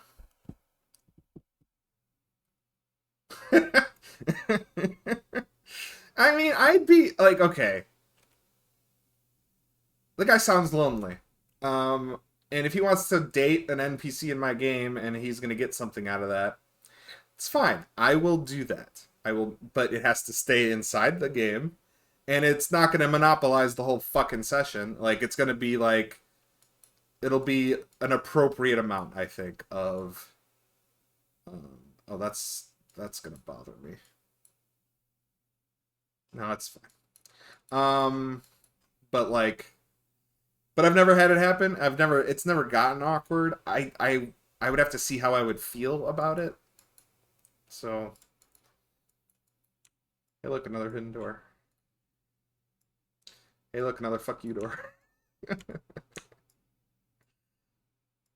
I mean, I'd be like, okay, the guy sounds lonely. And if he wants to date an NPC in my game and he's gonna get something out of that, it's fine. I will do that. I will, but it has to stay inside the game, and it's not gonna monopolize the whole fucking session. Like, it's gonna be like, it'll be an appropriate amount, I think, of. Oh, that's gonna bother me. No, it's fine. But like, but I've never had it happen. It's never gotten awkward. I would have to see how I would feel about it. So, hey, look, another hidden door. Hey, look, another fuck you door.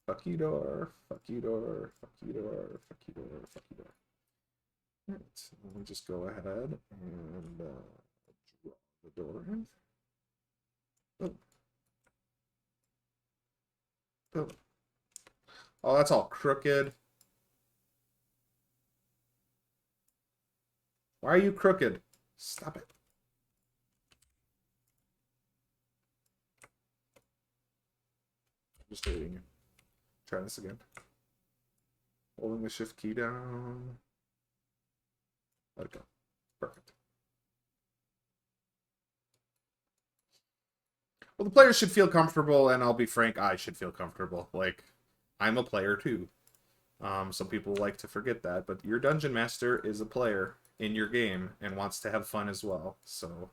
Fuck you door, fuck you door, fuck you door, fuck you door, fuck you door. Alright, let me just go ahead and draw the door in. Oh. Oh. Oh, that's all crooked. Why are you crooked? Stop it. Just waiting you. Try this again. Holding the shift key down. Let it go. Perfect. Well, the players should feel comfortable, and I'll be frank, I should feel comfortable. Like, I'm a player too. Some people like to forget that, but your dungeon master is a player in your game and wants to have fun as well. So,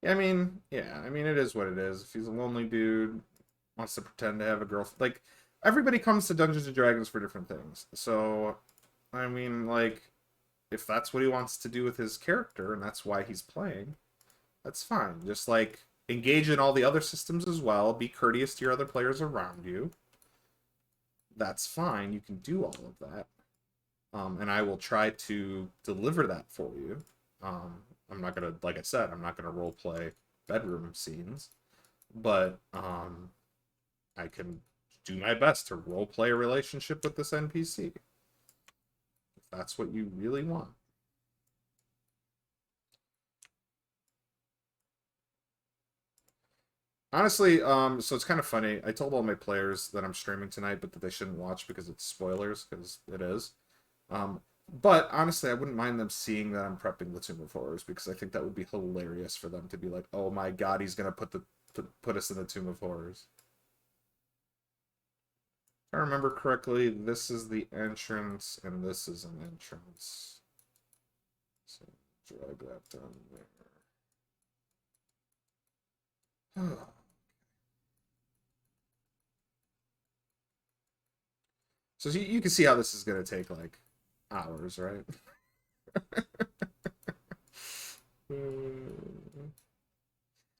yeah, I mean, it is what it is. If he's a lonely dude, wants to pretend to have a girlfriend, like, everybody comes to Dungeons and Dragons for different things. So, I mean, like, if that's what he wants to do with his character and that's why he's playing, that's fine. Just like engage in all the other systems as well. Be courteous to your other players around you. That's fine. You can do all of that. And I will try to deliver that for you. I'm not gonna, like I said, I'm not gonna role play bedroom scenes, but I can do my best to role play a relationship with this NPC if that's what you really want. Honestly, so it's kind of funny. I told all my players that I'm streaming tonight, but that they shouldn't watch because it's spoilers, because it is. Um, but honestly, I wouldn't mind them seeing that I'm prepping the Tomb of Horrors because I think that would be hilarious for them to be like, "Oh my God, he's gonna put us in the Tomb of Horrors." If I remember correctly, this is the entrance, and this is an entrance. So drag that down there. So you can see how this is gonna take like hours, right?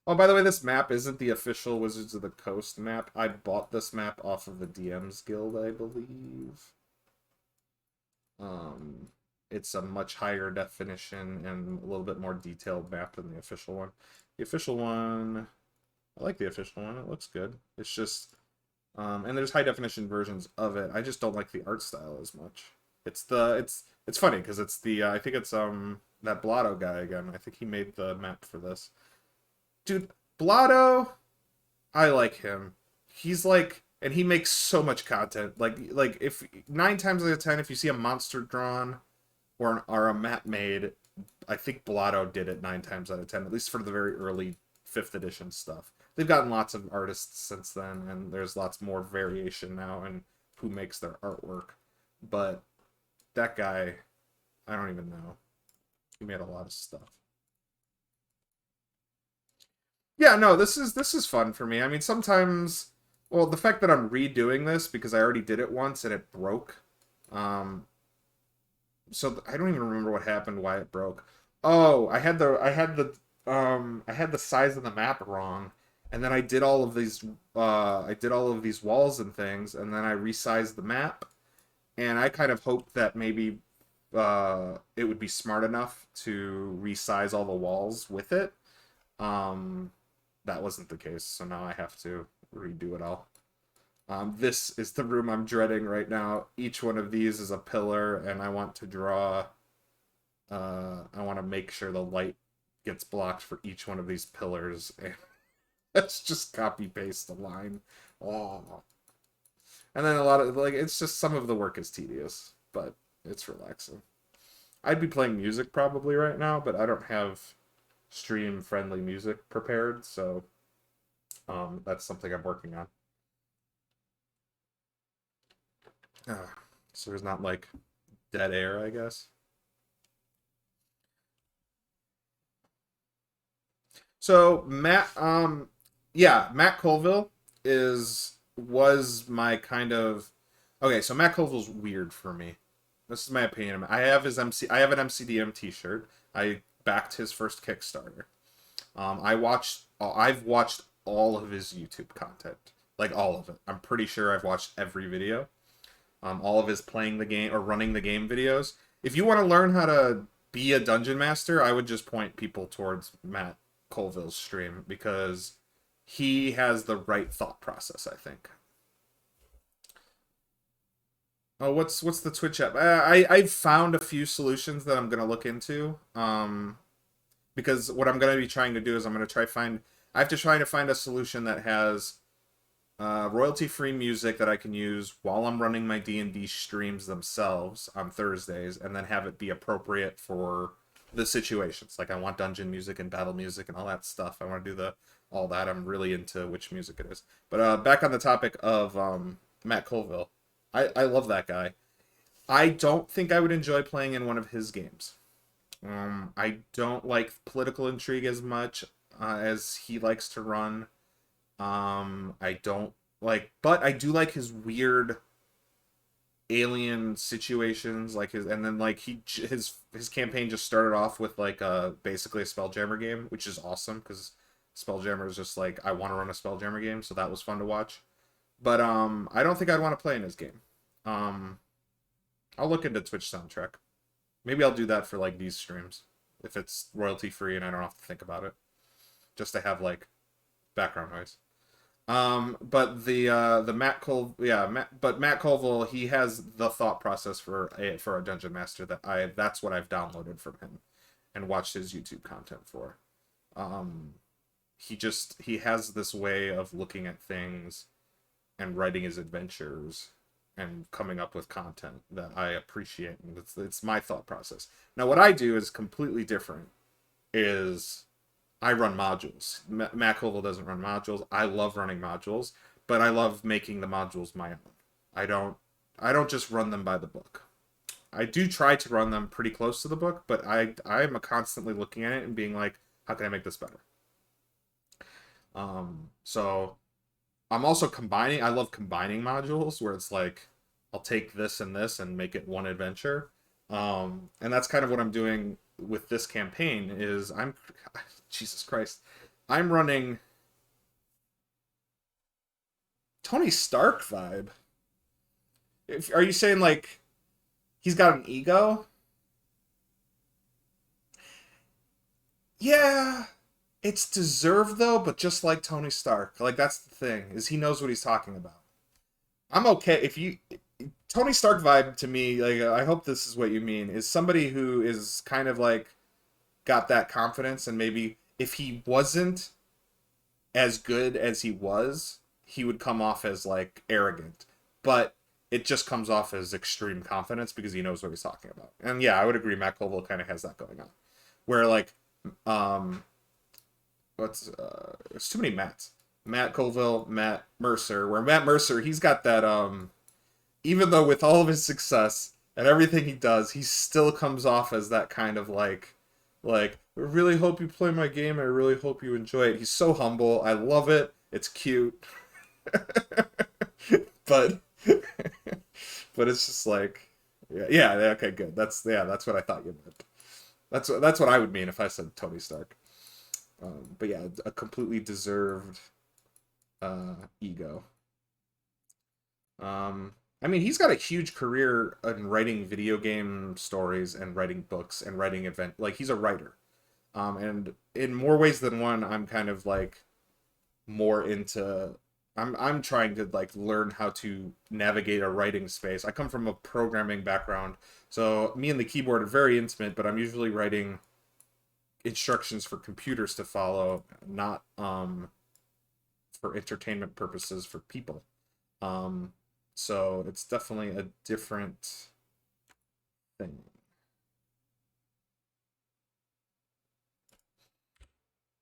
Oh, by the way, this map isn't the official Wizards of the Coast map. I bought this map off of the DM's Guild, I believe. Um, it's a much higher definition and a little bit more detailed map than the official one. The official one, I like the official one. It looks good. It's just, and there's high definition versions of it. I just don't like the art style as much. It's funny because it's the I think it's that Blotto guy again. I think he made the map for this. Dude, Blotto, I like him. He's like, and he makes so much content. Like if 9 times out of 10, if you see a monster drawn or a map made, I think Blotto did it 9 times out of 10. At least for the very early 5th edition stuff. They've gotten lots of artists since then, and there's lots more variation now in who makes their artwork. But that guy, I don't even know. He made a lot of stuff. Yeah, no, this is fun for me. I mean, sometimes, well, the fact that I'm redoing this because I already did it once and it broke. Um, so I don't even remember what happened, why it broke. Oh, I had the size of the map wrong, and then I did all of these walls and things, and then I resized the map, and I kind of hoped that maybe it would be smart enough to resize all the walls with it. Um, that wasn't the case, so now I have to redo it all. This is the room I'm dreading right now. Each one of these is a pillar, and I want to draw. I want to make sure the light gets blocked for each one of these pillars. And let's just copy paste the line. Oh. And then a lot of like it's just some of the work is tedious, but it's relaxing. I'd be playing music probably right now, but I don't have stream friendly music prepared, so that's something I'm working on. So there's not like dead air, I guess. So yeah, Matt Colville was my kind of okay. So Matt Colville's weird for me. This is my opinion. I have an MCDM T-shirt. I backed his first Kickstarter. I've watched all of his YouTube content, like all of it. I'm pretty sure I've watched every video. All of his playing the game or running the game videos. If you want to learn how to be a dungeon master, I would just point people towards Matt Colville's stream because he has the right thought process, I think. Oh, what's the Twitch app? I've found a few solutions that I'm gonna look into. Because what I'm gonna be trying to do is I have to try to find a solution that has royalty-free music that I can use while I'm running my D&D streams themselves on Thursdays, and then have it be appropriate for the situations. Like I want dungeon music and battle music and all that stuff. I want to do all that. I'm really into which music it is. But back on the topic of Matt Colville, I love that guy. I don't think I would enjoy playing in one of his games. I don't like political intrigue as much as he likes to run. I don't like, but I do like his weird alien situations, like and then like his campaign just started off with like basically a Spelljammer game, which is awesome because Spelljammer is just like I want to run a Spelljammer game, so that was fun to watch. But I don't think I'd want to play in his game. Um, I'll look into Twitch soundtrack. Maybe I'll do that for like these streams. if it's royalty free and I don't have to think about it, just to have like background noise. But the Matt Col yeah, Matt Colville, he has the thought process for a dungeon master that's what I've downloaded from him and watched his YouTube content for. Um, he has this way of looking at things and writing his adventures and coming up with content that I appreciate, and it's my thought process. Now, what I do is completely different. Is I run modules. Matt Colville doesn't run modules. I love running modules, but I love making the modules my own. I don't I don't just run them by the book. I do try to run them pretty close to the book, but I'm constantly looking at it and being like, how can I make this better? So I'm also combining. I love combining modules where it's like I'll take this and this and make it one adventure. And that's kind of what I'm doing with this campaign. Is I'm Jesus Christ, I'm running Tony Stark vibe. Are you saying like he's got an ego? Yeah, it's deserved though, but just like Tony Stark, like that's the thing is he knows what he's talking about. I'm okay if you Tony Stark vibe to me, like I hope this is what you mean, is somebody who is kind of like got that confidence and maybe if he wasn't as good as he was, he would come off as like arrogant. But it just comes off as extreme confidence because he knows what he's talking about. And yeah, I would agree Matt Colville kind of has that going on. Where like um what's there's too many Matts. Matt Colville, Matt Mercer, where Matt Mercer, he's got that even though with all of his success and everything he does, he still comes off as that kind of like I really hope you play my game. I really hope you enjoy it. He's so humble. I love it. It's cute. but but it's just like yeah, okay, good. That's what I thought you meant. That's what I would mean if I said Tony Stark. But yeah, a completely deserved ego. I mean, he's got a huge career in writing video game stories and writing books and writing event. Like he's a writer. And in more ways than one, I'm kind of like more into. I'm trying to like learn how to navigate a writing space. I come from a programming background, so me and the keyboard are very intimate. But I'm usually writing instructions for computers to follow, not for entertainment purposes for people. Um, so it's definitely a different thing.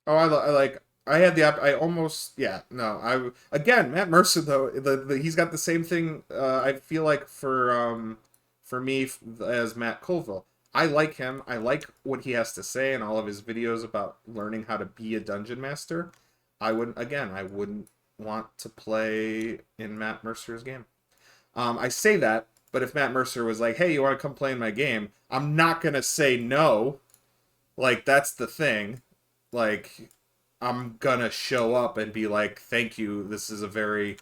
Oh, I like. I had the I almost yeah no I again Matt Mercer though he's got the same thing I feel like for me as Matt Colville. I like him. I like what he has to say in all of his videos about learning how to be a dungeon master. I wouldn't want to play in Matt Mercer's game. I say that, but if Matt Mercer was like, "Hey, you want to come play in my game?" I'm not gonna say no. Like that's the thing. Like I'm gonna show up and be like, "Thank you. This is a very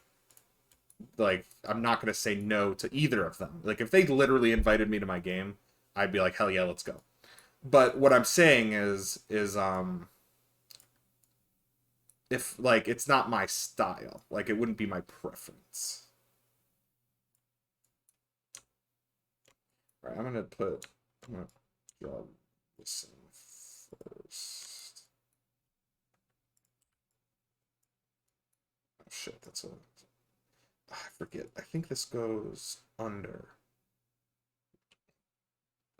like." I'm not gonna say no to either of them. Like if they literally invited me to my game, I'd be like, "Hell yeah, let's go." But what I'm saying is if like it's not my style, like it wouldn't be my preference. All right, I'm gonna draw this in first. Oh shit, I forget. I think this goes under.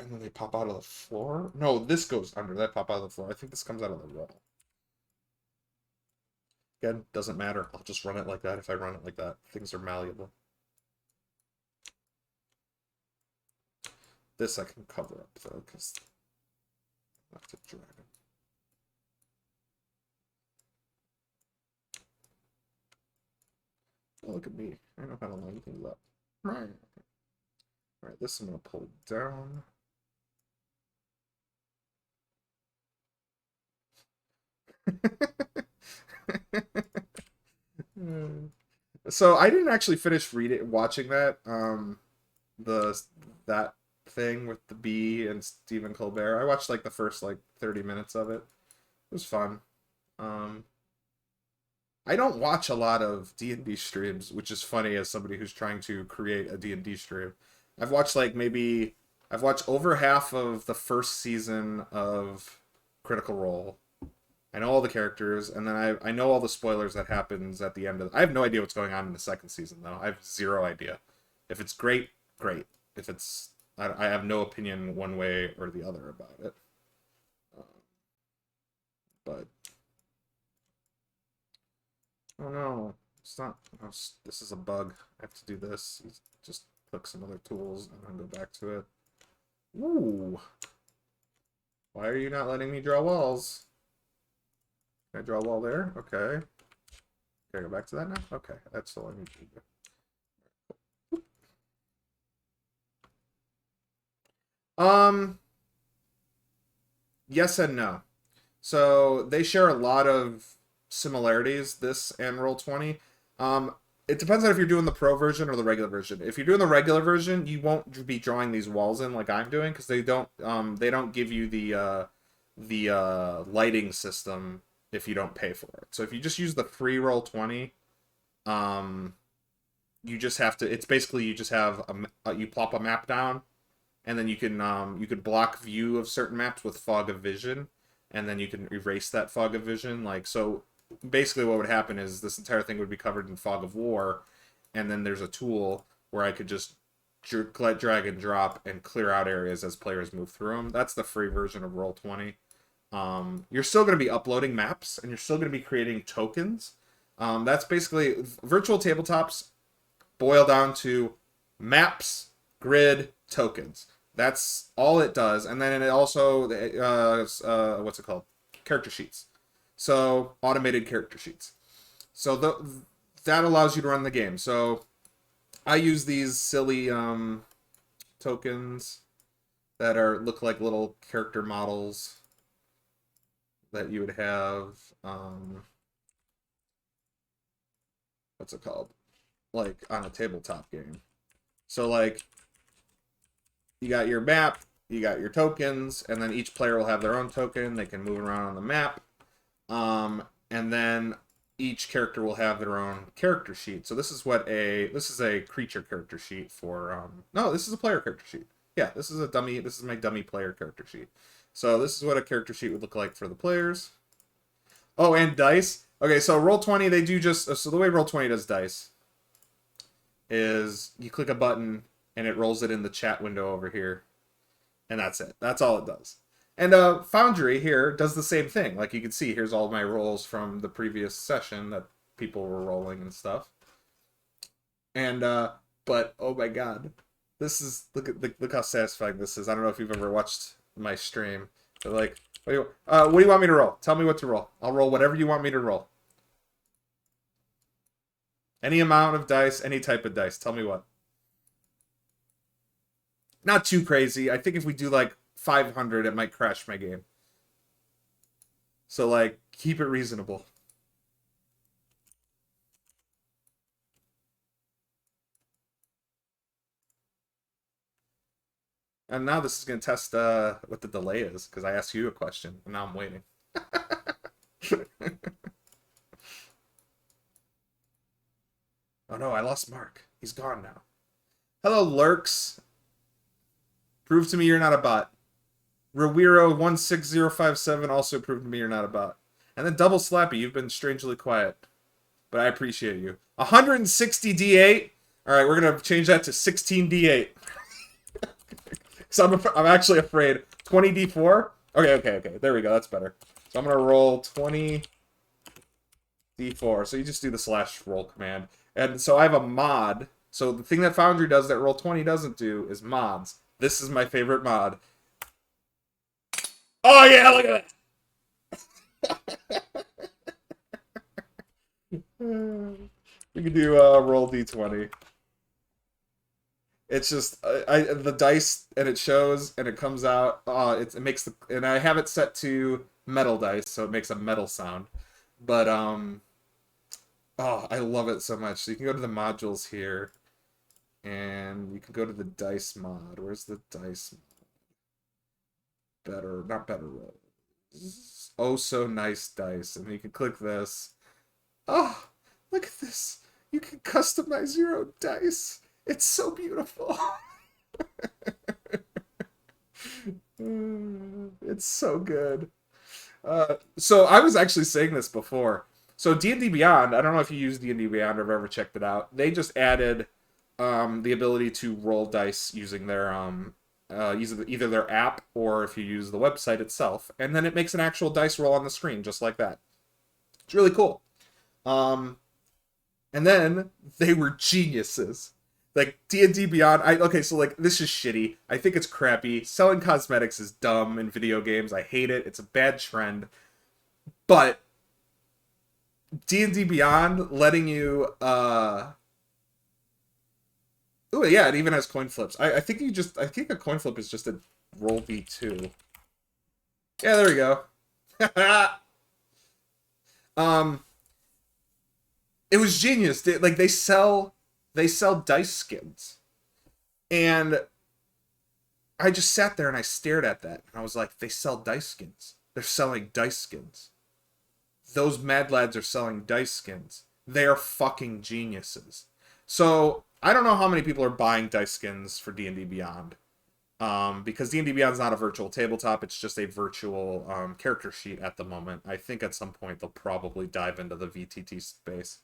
And then they pop out of the floor? No, this goes under. That pop out of the floor. I think this comes out of the wall. Again, doesn't matter. I'll just run it like that if I run it like that. Things are malleable. This I can cover up, though, because I have to drag it. Oh, look at me. I know how to line things up. Right. Alright, this I'm going to pull down. So I didn't actually finish watching that the that thing with the bee and Stephen Colbert. I watched like the first like 30 minutes of it. It was fun. Um, I don't watch a lot of D&D streams, which is funny as somebody who's trying to create a D&D stream. I've watched like maybe I've watched over half of the first season of Critical Role. I know all the characters, and then I know all the spoilers that happens at the end of. I have no idea what's going on in the second season though. I have zero idea. If it's great, great. If it's, I have no opinion one way or the other about it. Uh, but oh no, it's not. Oh, this is a bug. I have to do this. Just click some other tools and then go back to it. Ooh. Why are you not letting me draw walls? Can I draw a wall there? Okay. Can I go back to that now? Okay, that's all I need to do. Yes and no. So they share a lot of similarities, this and Roll20. It depends on if you're doing the pro version or the regular version. If you're doing the regular version, you won't be drawing these walls in like I'm doing because they don't give you the lighting system if you don't pay for it. So if you just use the free Roll20, you just have to. It's basically you just have you plop a map down, and then you can block view of certain maps with fog of vision, and then you can erase that fog of vision. Like so, basically what would happen is this entire thing would be covered in fog of war, and then there's a tool where I could just drag and drop and clear out areas as players move through them. That's the free version of Roll20. You're still going to be uploading maps, and you're still going to be creating tokens. That's basically virtual tabletops boil down to maps, grid, tokens. That's all it does. And then it also, what's it called? Character sheets. So automated character sheets. So that allows you to run the game. So I use these silly tokens that look like little character models that you would have. What's it called? Like on a tabletop game. So like you got your map, you got your tokens, and then each player will have their own token. They can move around on the map. And then each character will have their own character sheet. So this is a creature character sheet for no, this is a player character sheet. Yeah, this is my dummy player character sheet. So this is what a character sheet would look like for the players. Oh, and dice. Okay, so Roll20, they do so the way Roll20 does dice is you click a button and it rolls it in the chat window over here. And that's it. That's all it does. And Foundry here does the same thing. Like you can see, here's all my rolls from the previous session that people were rolling and stuff. And but oh my god, look how satisfying this is. I don't know if you've ever watched my stream, but like, what do you want me to roll? Tell me what to roll. I'll roll whatever you want me to roll. Any amount of dice, any type of dice. Tell me what. Not too crazy. I think if we do like 500, it might crash my game. So like, keep it reasonable. And now this is going to test what the delay is, because I asked you a question, and now I'm waiting. Oh no, I lost Mark. He's gone now. Hello, Lurks. Prove to me you're not a bot. Rowiro16057 also proved to me you're not a bot. And then Double Slappy, you've been strangely quiet. But I appreciate you. 160 D8? Alright, we're going to change that to 16 D8. So I'm actually afraid. 20 D4? Okay. There we go. That's better. So I'm going to roll 20 D4. So you just do the /roll command. And so I have a mod. So the thing that Foundry does that Roll20 doesn't do is mods. This is my favorite mod. Oh yeah, look at that! We can do roll d20. It's just the dice, and it shows, and it comes out. It makes and I have it set to metal dice, so it makes a metal sound. But oh, I love it so much. So you can go to the modules here, And you can go to the dice mod. Where's the dice? Better, not better rolls. Oh, so nice dice. And you can click this. Oh, look at this. You can customize your own dice. It's so beautiful. It's so good. So I was actually saying this before. So D&D Beyond, I don't know if you use D&D Beyond or have ever checked it out. They just added the ability to roll dice using their either their app or if you use the website itself, and then it makes an actual dice roll on the screen just like that. It's really cool. Um, and then they were geniuses. Like D&D Beyond, okay, so like this is shitty. I think it's crappy. Selling cosmetics is dumb in video games. I hate it. It's a bad trend. But D&D Beyond letting you oh yeah, it even has coin flips. I think I think a coin flip is just a roll V2. Yeah, there we go. um it was genius. Like they sell dice skins. And I just sat there and I stared at that and I was like, they sell dice skins. They're selling dice skins. Those mad lads are selling dice skins. They are fucking geniuses. So I don't know how many people are buying dice skins for D&D Beyond, because D&D Beyond is not a virtual tabletop. It's just a virtual character sheet at the moment. I think at some point they'll probably dive into the VTT space.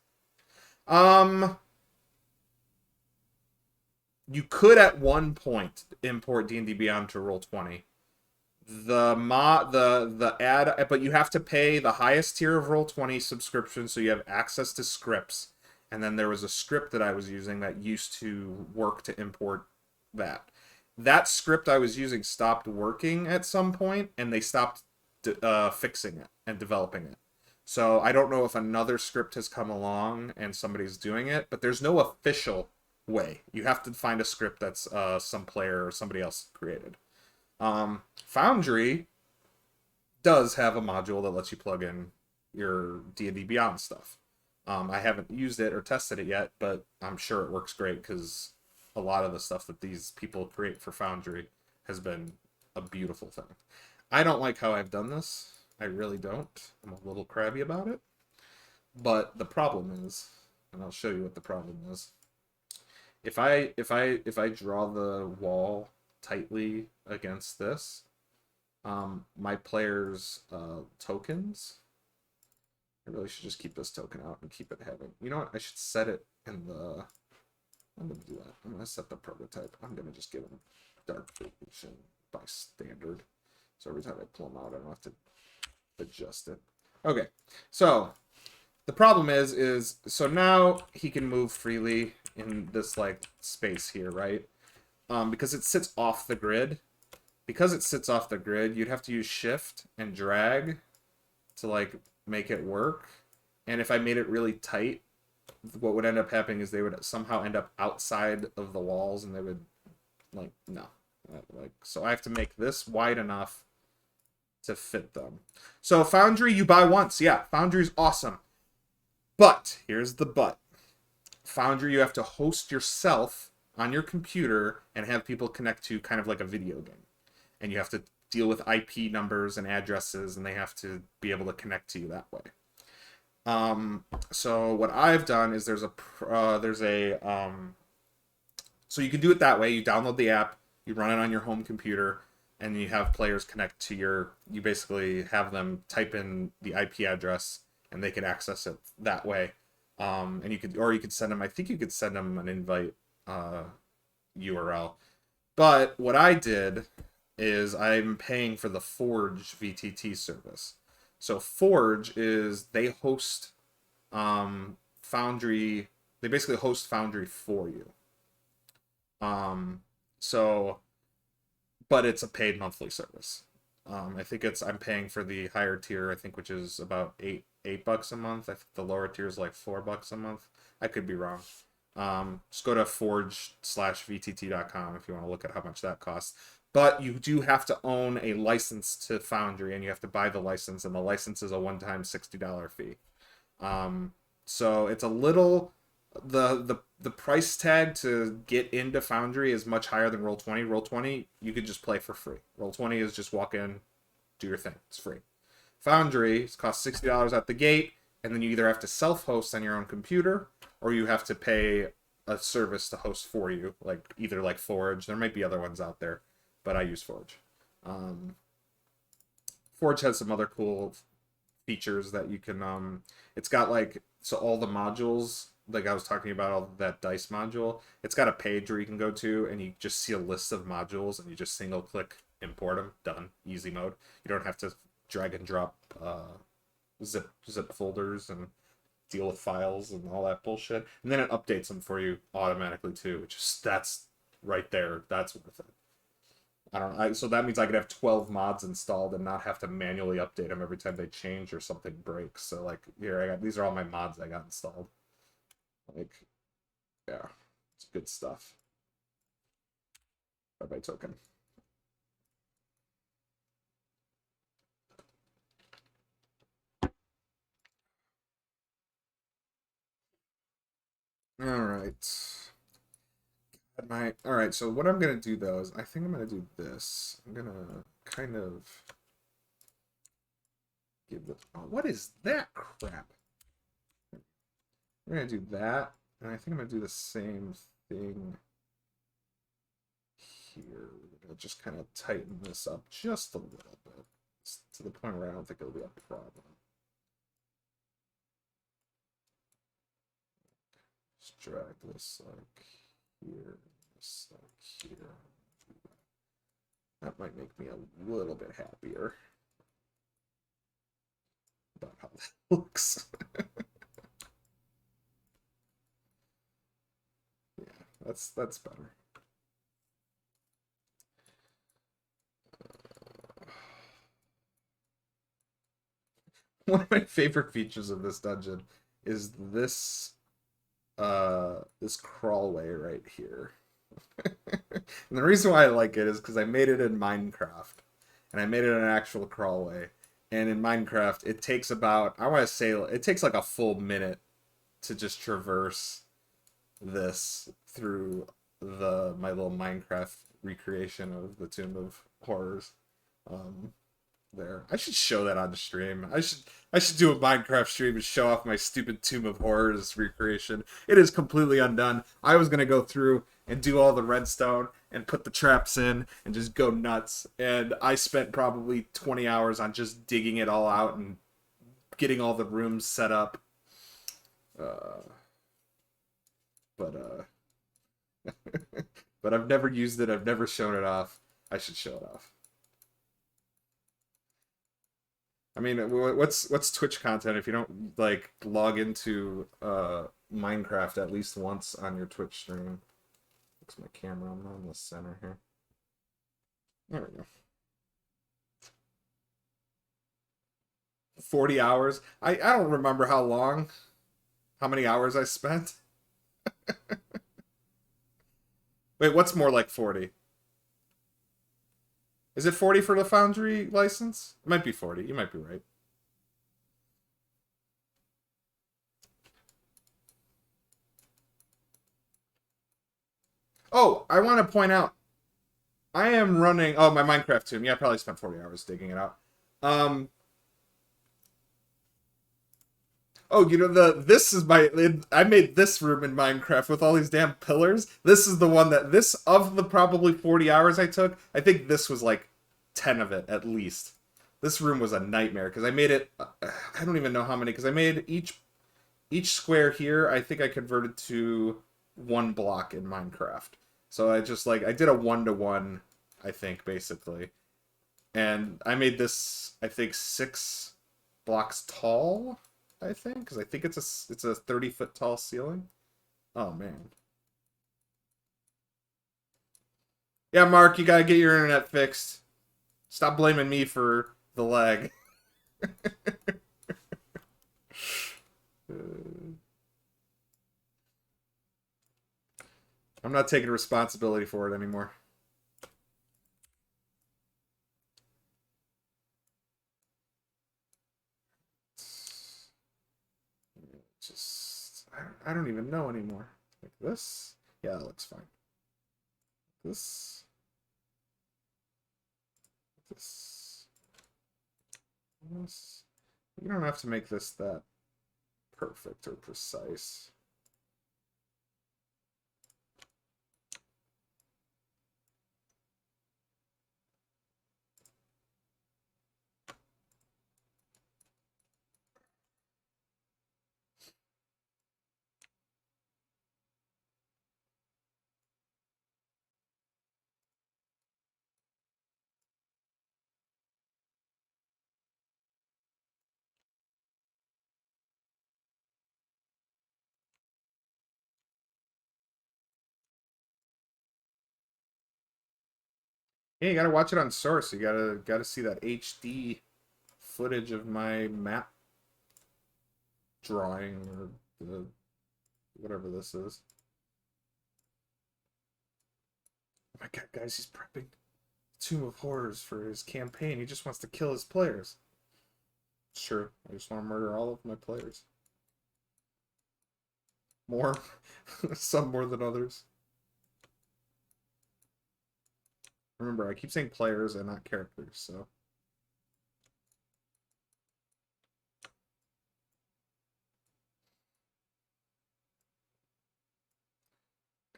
You could at one point import D&D Beyond to Roll20. The ad, but you have to pay the highest tier of Roll20 subscription, so you have access to scripts. And then there was a script that I was using that used to work to import that. That script I was using stopped working at some point, and they stopped fixing it and developing it. So I don't know if another script has come along and somebody's doing it, but there's no official way. You have to find a script that's some player or somebody else created. Foundry does have a module that lets you plug in your D&D Beyond stuff. I haven't used it or tested it yet, but I'm sure it works great because a lot of the stuff that these people create for Foundry has been a beautiful thing. I don't like how I've done this. I really don't. I'm a little crabby about it. But the problem is, and I'll show you what the problem is. If I draw the wall tightly against this, my players' tokens. I really should just keep this token out and keep it having. You know what? I should set it in the. I'm gonna do that. I'm gonna set the prototype. I'm gonna just give them dark vision by standard. So every time I pull them out, I don't have to adjust it. Okay. So the problem is so now he can move freely in this like space here, right? Because it sits off the grid. Because it sits off the grid, you'd have to use shift and drag to like make it work. And if I made it really tight, what would end up happening is they would somehow end up outside of the walls and they would like no. Like so I have to make this wide enough to fit them. So Foundry you buy once. Yeah, Foundry's awesome. But here's the but. Foundry you have to host yourself on your computer and have people connect to kind of like a video game. And you have to deal with IP numbers and addresses, and they have to be able to connect to you that way. So what I've done is so you can do it that way. You download the app, you run it on your home computer, and you have players connect to you basically have them type in the IP address, and they can access it that way. And you could send them. I think you could send them an invite URL. But what I did is I'm paying for the Forge VTT service. So Forge is they host Foundry. They basically host Foundry for you. But it's a paid monthly service. I think I'm paying for the higher tier. I think which is about $8 a month. I think the lower tier is like $4 a month. I could be wrong. Just go to forge/vtt.com if you want to look at how much that costs. But you do have to own a license to Foundry, and you have to buy the license, and the license is a one-time $60 fee. So it's a little the price tag to get into Foundry is much higher than Roll20. Roll20 you could just play for free. Roll20 is just walk in, do your thing. It's free. Foundry costs $60 at the gate, and then you either have to self-host on your own computer, or you have to pay a service to host for you, like either like Forge. There might be other ones out there, but I use Forge. Forge has some other cool features that you can. It's got like so all the modules. Like I was talking about, all that dice module. It's got a page where you can go to, and you just see a list of modules, and you just single click import them. Done. Easy mode. You don't have to drag and drop zip folders and deal with files and all that bullshit. And then it updates them for you automatically too, which is that's right there. That's worth it. I don't know. So that means I could have 12 mods installed and not have to manually update them every time they change or something breaks. So like here I got these are all my mods I got installed. Like yeah, it's good stuff. Bye-bye token. All right. All right, so what I'm gonna do though is I think I'm gonna do this. I'm gonna kind of give this. Oh, what is that crap? We're gonna do that, and I think I'm gonna do the same thing here. We're gonna just kind of tighten this up just a little bit, to the point where I don't think it'll be a problem. Just drag this like here, this like here. That might make me a little bit happier about how that looks. Yeah, that's better. One of my favorite features of this dungeon is this this crawlway right here. And the reason why I like it is because I made it in Minecraft, and I made it an actual crawlway. And in Minecraft, it takes about, I want to say, it takes like a full minute to just traverse this through my little Minecraft recreation of the Tomb of Horrors. There, I should show that on the stream. I should do a Minecraft stream and show off my stupid Tomb of Horrors recreation. It is completely undone. I was gonna go through and do all the redstone and put the traps in and just go nuts. And I spent probably 20 hours on just digging it all out and getting all the rooms set up. But but I've never used it. I've never shown it off. I should show it off. I mean, what's Twitch content if you don't like log into Minecraft at least once on your Twitch stream? Fix my camera. I'm not in the center here. There we go. 40 hours. I don't remember how many hours I spent. Wait, what's more like 40? Is it 40 for the Foundry license? It might be 40. You might be right. Oh, I want to point out, I am running. Oh, my Minecraft tomb. Yeah, I probably spent 40 hours digging it out. Oh, you know this is I made this room in Minecraft with all these damn pillars. This is the one that this of the probably 40 hours I took. I think this was like 10 of it at least. This room was a nightmare because I made it. I don't even know how many because I made each square here. I think I converted to one block in Minecraft. So I just like I did a 1-to-1. I think basically, and I made this. I think 6 blocks tall. I think because I think it's a 30-foot tall ceiling. Oh man. Yeah, Mark, you gotta get your internet fixed. Stop blaming me for the lag. I'm not taking responsibility for it anymore. Just I don't even know anymore. Like this? Yeah, that looks fine. This. This. This. You don't have to make this that perfect or precise. Yeah, you gotta watch it on source. You gotta see that HD footage of my map drawing or the whatever this is. Oh my god, guys, he's prepping Tomb of Horrors for his campaign. He just wants to kill his players. Sure, I just want to murder all of my players. More. Some more than others. Remember, I keep saying players and not characters, so.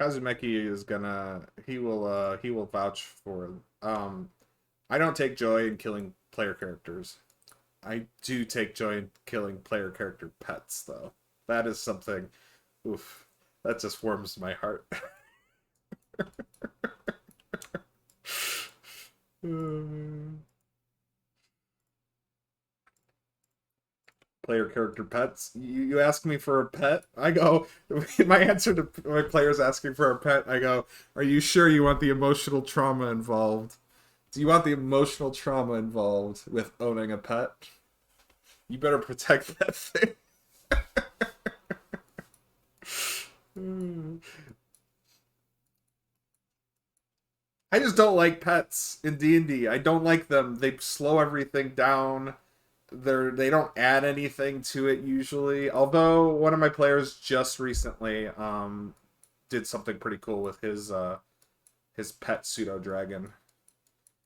Kazumeki is gonna he will vouch for I don't take joy in killing player characters. I do take joy in killing player character pets though. That is something oof. That just warms my heart. Player character pets. You ask me for a pet, I go. My answer to my players asking for a pet, I go. Are you sure you want the emotional trauma involved? Do you want the emotional trauma involved with owning a pet? You better protect that thing. I just don't like pets in D&D. I don't like them. They slow everything down. They don't add anything to it usually. Although one of my players just recently did something pretty cool with his pet pseudo dragon.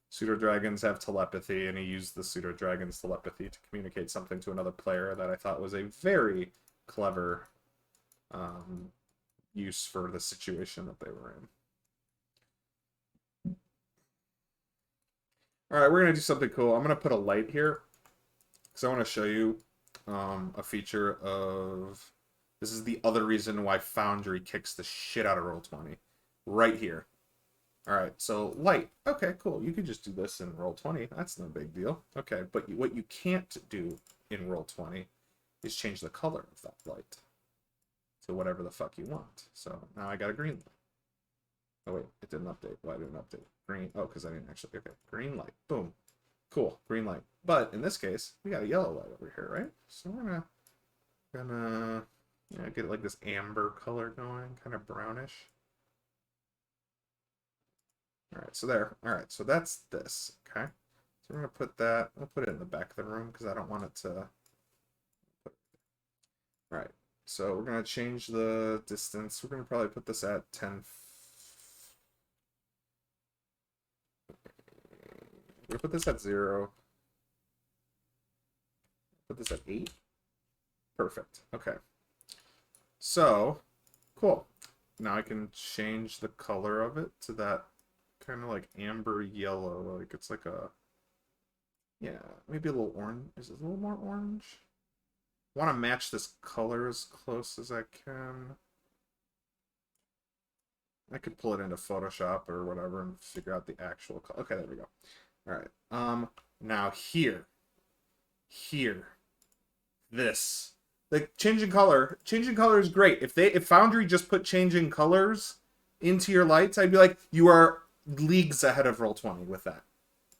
Pseudo dragons have telepathy, and he used the pseudo dragon's telepathy to communicate something to another player that I thought was a very clever use for the situation that they were in. All right, we're gonna do something cool. I'm gonna put a light here because I want to show you a feature of. This is the other reason why Foundry kicks the shit out of Roll20. Right here. All right, so light. Okay, cool. You could just do this in Roll20. That's no big deal. Okay, but what you can't do in Roll20 is change the color of that light to whatever the fuck you want. So now I got a green light. Oh wait, it didn't update. Why didn't it update? Green. Oh, because I didn't actually. Okay, green light. Boom. Cool. Green light. But in this case, we got a yellow light over here, right? So we're gonna get like this amber color going, kind of brownish. All right, so there. All right, so that's this. Okay, so we're gonna put that. We'll put it in the back of the room because I don't want it to. All right, so we're gonna change the distance. We're gonna probably put this at 10. We'll put this at 0. Put this at 8. Perfect. Okay. So, cool. Now I can change the color of it to that kind of like amber yellow. Like it's like a, yeah, maybe a little orange. Is it a little more orange? I want to match this color as close as I can. I could pull it into Photoshop or whatever and figure out the actual color. Okay, there we go. All right. Now here, this. The changing color is great. If Foundry just put changing colors into your lights, I'd be like, you are leagues ahead of Roll20 with that.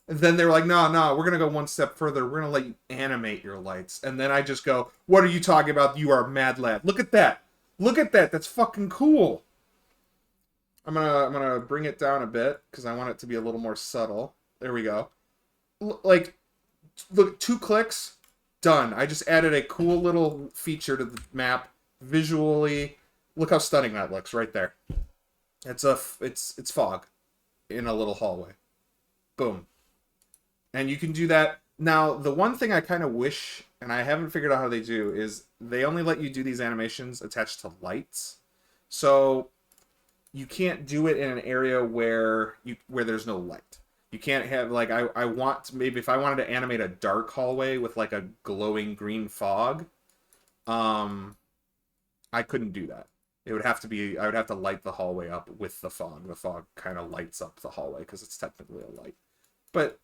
And then they were like, no, we're gonna go one step further. We're gonna let you animate your lights. And then I just go, what are you talking about? You are mad lad. Look at that. Look at that. That's fucking cool. I'm gonna bring it down a bit because I want it to be a little more subtle. There we go. Like, look, 2 clicks. Done. I just added a cool little feature to the map visually, look how stunning that looks right there. It's fog in a little hallway. Boom. And you can do that. Now, the one thing I kind of wish, and I haven't figured out how they do, is they only let you do these animations attached to lights. So you can't do it in an area where there's no light. You can't have like I want to, maybe if I wanted to animate a dark hallway with like a glowing green fog, um I couldn't do that. It would have to be I would have to light the hallway up with the fog. The fog kind of lights up the hallway because it's technically a light. But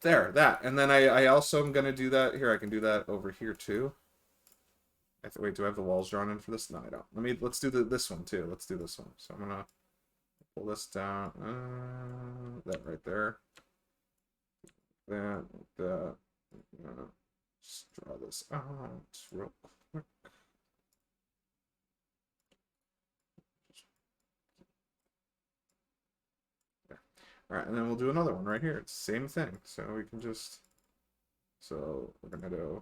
there, that. And then I also am gonna do that here. I can do that over here too. Wait, do I have the walls drawn in for this? No, I don't. Let's do this one too. Let's do this one. So I'm gonna pull this down. That right there. That. Just draw this out real quick. There. All right, and then we'll do another one right here. It's the same thing. So we can just. So we're gonna do.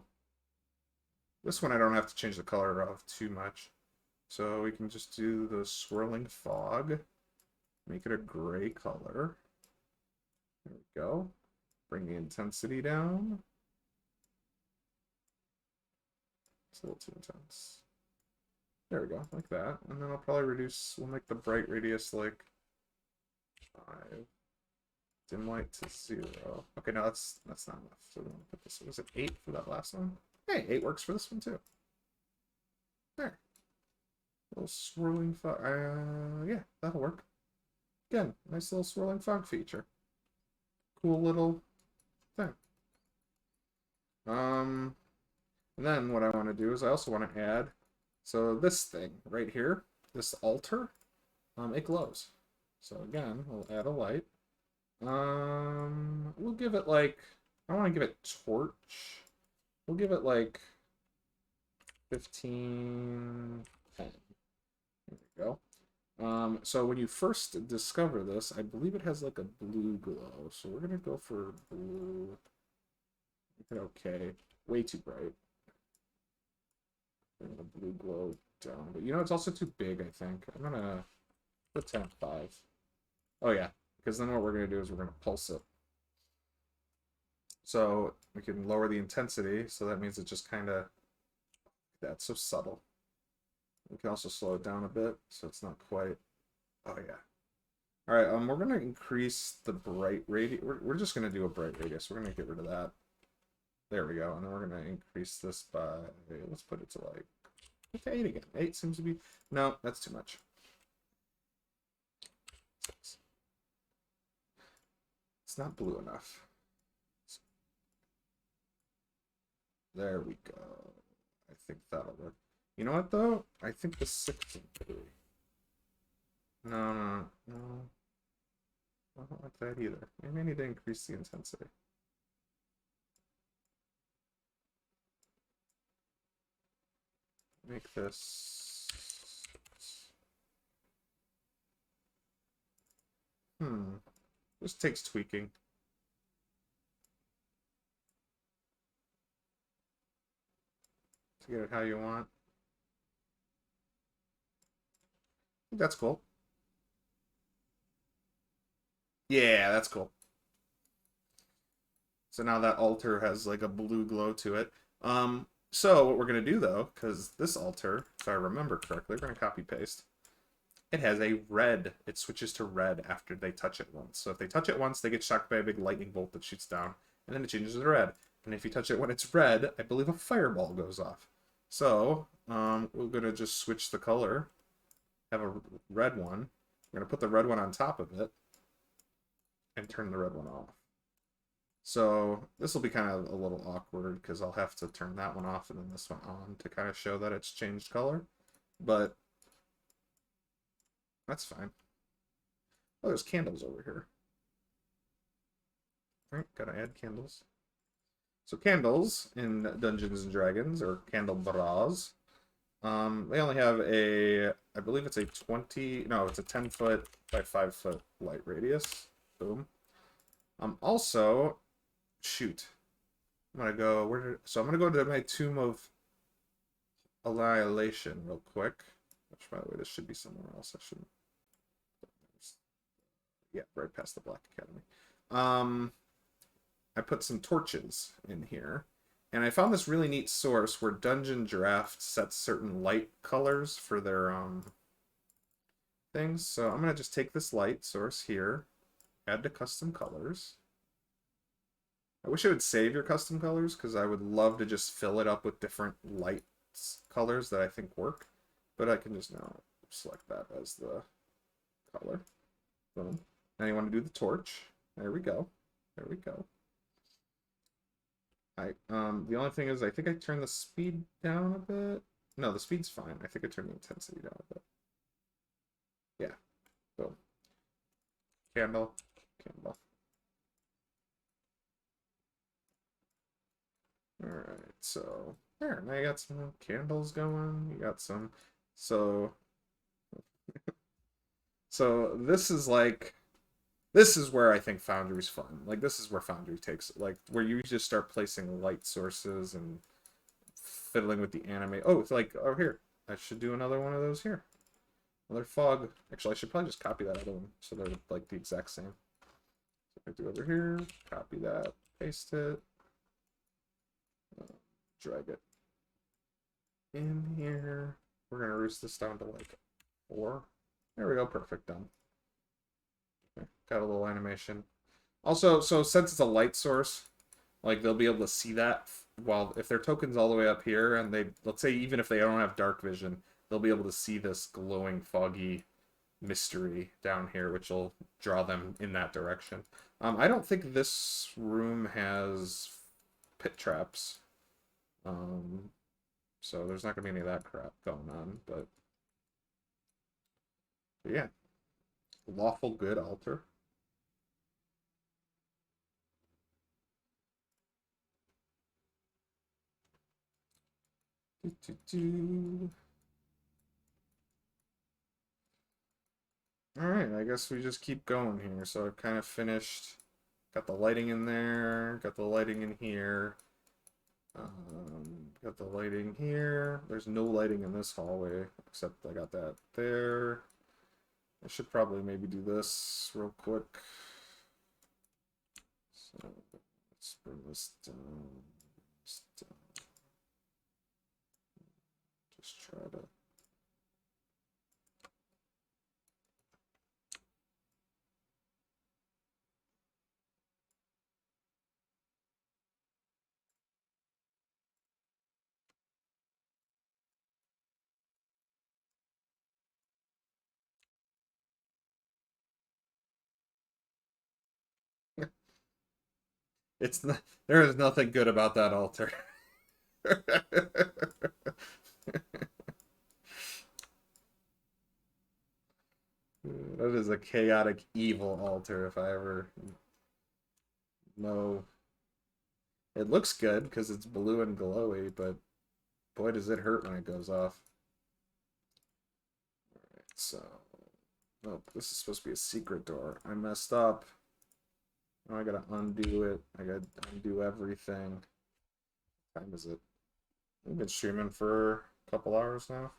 This one I don't have to change the color of too much. So we can just do the swirling fog. Make it a gray color. There we go. Bring the intensity down. It's a little too intense. There we go, like that. And then I'll probably we'll make the bright radius like 5. Dim light to 0. Okay, no, that's not enough. So we're gonna put this, was it 8 for that last one? Hey, 8 works for this one too. There. A little swirling fog. Yeah, that'll work. Again, nice little swirling fog feature. Cool little thing. And then what I want to do is I also want to add, so this thing right here, this altar, it glows. So again, we'll add a light. We'll give it like, I want to give it torch. We'll give it like 15, 10. There we go. So when you first discover this, I believe it has like a blue glow. So we're gonna go for blue. Okay, way too bright. Bring the blue glow down, but you know it's also too big. I think I'm gonna put 10 at 5. Oh yeah, because then what we're gonna do is we're gonna pulse it. So we can lower the intensity. So that means it just kind of, that's so subtle. We can also slow it down a bit, so it's not quite. Oh yeah. All right. We're gonna increase the bright radius. We're just gonna do a bright radius. We're gonna get rid of that. There we go. And then we're gonna increase this by. Let's put it to like 8 again. 8 seems to be. No, that's too much. It's not blue enough. There we go. I think that'll work. You know what though? I think the 6 and 3. No. I don't like that either. Maybe I need to increase the intensity. Make this. This takes tweaking. To get it how you want. I think that's cool. Yeah, that's cool. So now that altar has like a blue glow to it. So what we're gonna do though, because this altar, if I remember correctly, we're gonna copy paste. It has a red. It switches to red after they touch it once. So if they touch it once, they get shocked by a big lightning bolt that shoots down, and then it changes to red. And if you touch it when it's red, I believe a fireball goes off. So we're gonna just switch the color. Have a red one. We're gonna put the red one on top of it, and turn the red one off. So this will be kind of a little awkward because I'll have to turn that one off and then this one on to kind of show that it's changed color. But that's fine. Oh, there's candles over here. All right, gotta add candles. So candles in Dungeons and Dragons, or candelabras, they only have a, I believe it's a 10 foot by 5 foot light radius. Boom. Also, shoot. I'm gonna go, so I'm gonna go to my Tomb of Annihilation real quick. Which, by the way, this should be somewhere else. I shouldn't. Yeah, right past the Black Academy. I put some torches in here. And I found this really neat source where Dungeon Draft sets certain light colors for their things. So I'm going to just take this light source here, add to custom colors. I wish it would save your custom colors because I would love to just fill it up with different light colors that I think work. But I can just now select that as the color. Boom. Now you want to do the torch. There we go. There we go. The only thing is I think I turned the speed down a bit. No, the speed's fine. I think I turned the intensity down a bit. Yeah. Boom. Candle. Candle. Alright, so there, now you got some candles going, you got some, so this is like, this is where I think Foundry's fun. Like, this is where Foundry takes, like, where you just start placing light sources and fiddling with the anime. Oh, it's like, oh, here, I should do another one of those here. Another fog. Actually, I should probably just copy that other one so they're, like, the exact same. So I do over here, copy that, paste it. Drag it in here. We're gonna reduce this down to like 4. There we go, perfect, done. Okay, got a little animation. Also, so since it's a light source, like they'll be able to see that while if their token's all the way up here and they, let's say even if they don't have dark vision, they'll be able to see this glowing foggy mystery down here, which will draw them in that direction. I don't think this room has pit traps. So there's not gonna be any of that crap going on, but yeah. Lawful good altar. Alright, I guess we just keep going here. So I've kind of finished. Got the lighting in there, got the lighting in here. Got the lighting here. There's no lighting in this hallway, except I got that there. I should probably maybe do this real quick. So let's bring this down. Just try to. It's not, there is nothing good about that altar. That is a chaotic evil altar if I ever know. It looks good because it's blue and glowy, but boy does it hurt when it goes off. Alright, so oh, this is supposed to be a secret door. I messed up. Now I gotta undo it. I gotta undo everything. What time is it? We've been streaming for a couple hours now.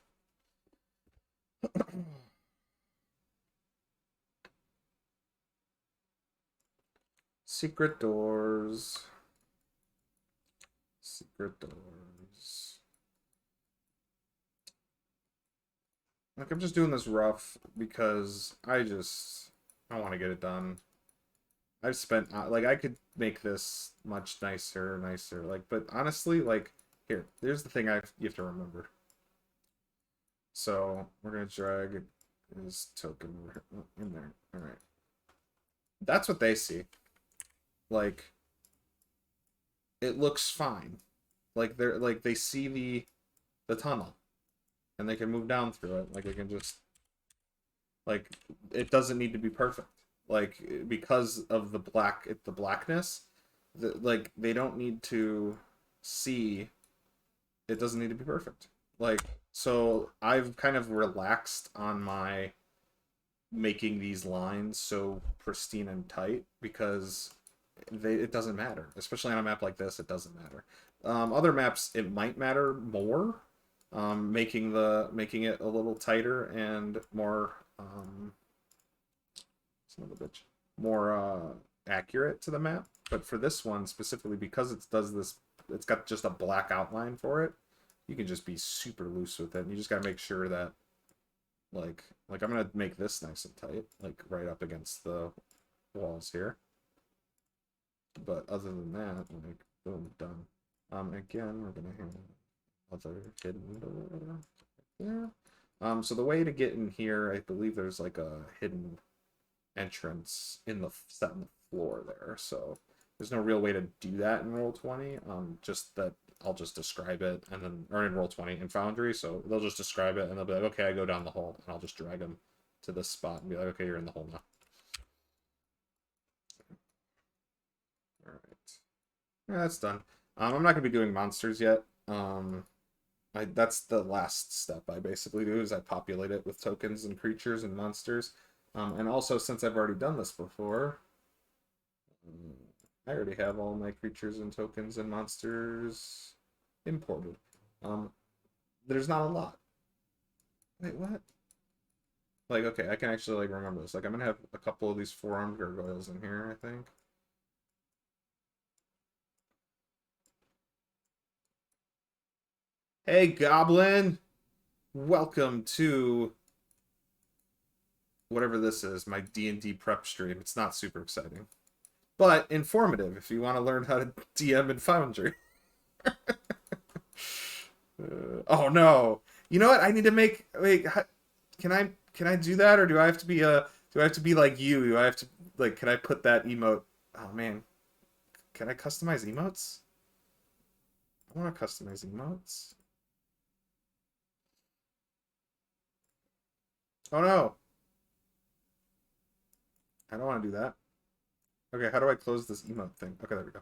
Secret doors. Secret doors. Like, I'm just doing this rough because I want to get it done. I've spent, like, I could make this much nicer, like, but honestly, like, here's the thing you have to remember. So, we're gonna drag his token in there. Alright. That's what they see. Like, it looks fine. Like, they see the tunnel. And they can move down through it. Like, they can just, like, it doesn't need to be perfect. Like, because of the blackness, like, they don't need to see, it doesn't need to be perfect. Like, so I've kind of relaxed on my making these lines so pristine and tight because it doesn't matter. Especially on a map like this, it doesn't matter. Other maps, it might matter more, making it a little tighter and more son of a bitch, more accurate to the map. But for this one specifically, because it does this, it's got just a black outline for it. You can just be super loose with it. And you just gotta make sure that like I'm gonna make this nice and tight, like right up against the walls here. But other than that, like boom, done. Again, we're gonna have other hidden door there. So the way to get in here, I believe there's like a hidden entrance in the set in the floor there. So there's no real way to do that in Roll20. Just that I'll just describe it and then, or in Roll20 in Foundry. So they'll just describe it and they'll be like, okay, I go down the hole, and I'll just drag them to this spot and be like, okay, you're in the hole now. All right, yeah, that's done. I'm not gonna be doing monsters yet. That's the last step I basically do is I populate it with tokens and creatures and monsters. And also, since I've already done this before, I already have all my creatures and tokens and monsters imported. Um, there's not a lot. Wait, what? Like, okay, I can actually like remember this. Like, I'm gonna have a couple of these four-armed gargoyles in here, I think. Hey, Goblin! Welcome to whatever this is, my D&D prep stream. It's not super exciting, but informative if you want to learn how to DM in Foundry. Oh no! You know what? I need to make. Wait, can I do that, or do I have to be do I have to be like you? Do I have to like? Can I put that emote? Oh man, can I customize emotes? I want to customize emotes. Oh no, I don't want to do that. Okay, how do I close this emote thing? Okay, there we go.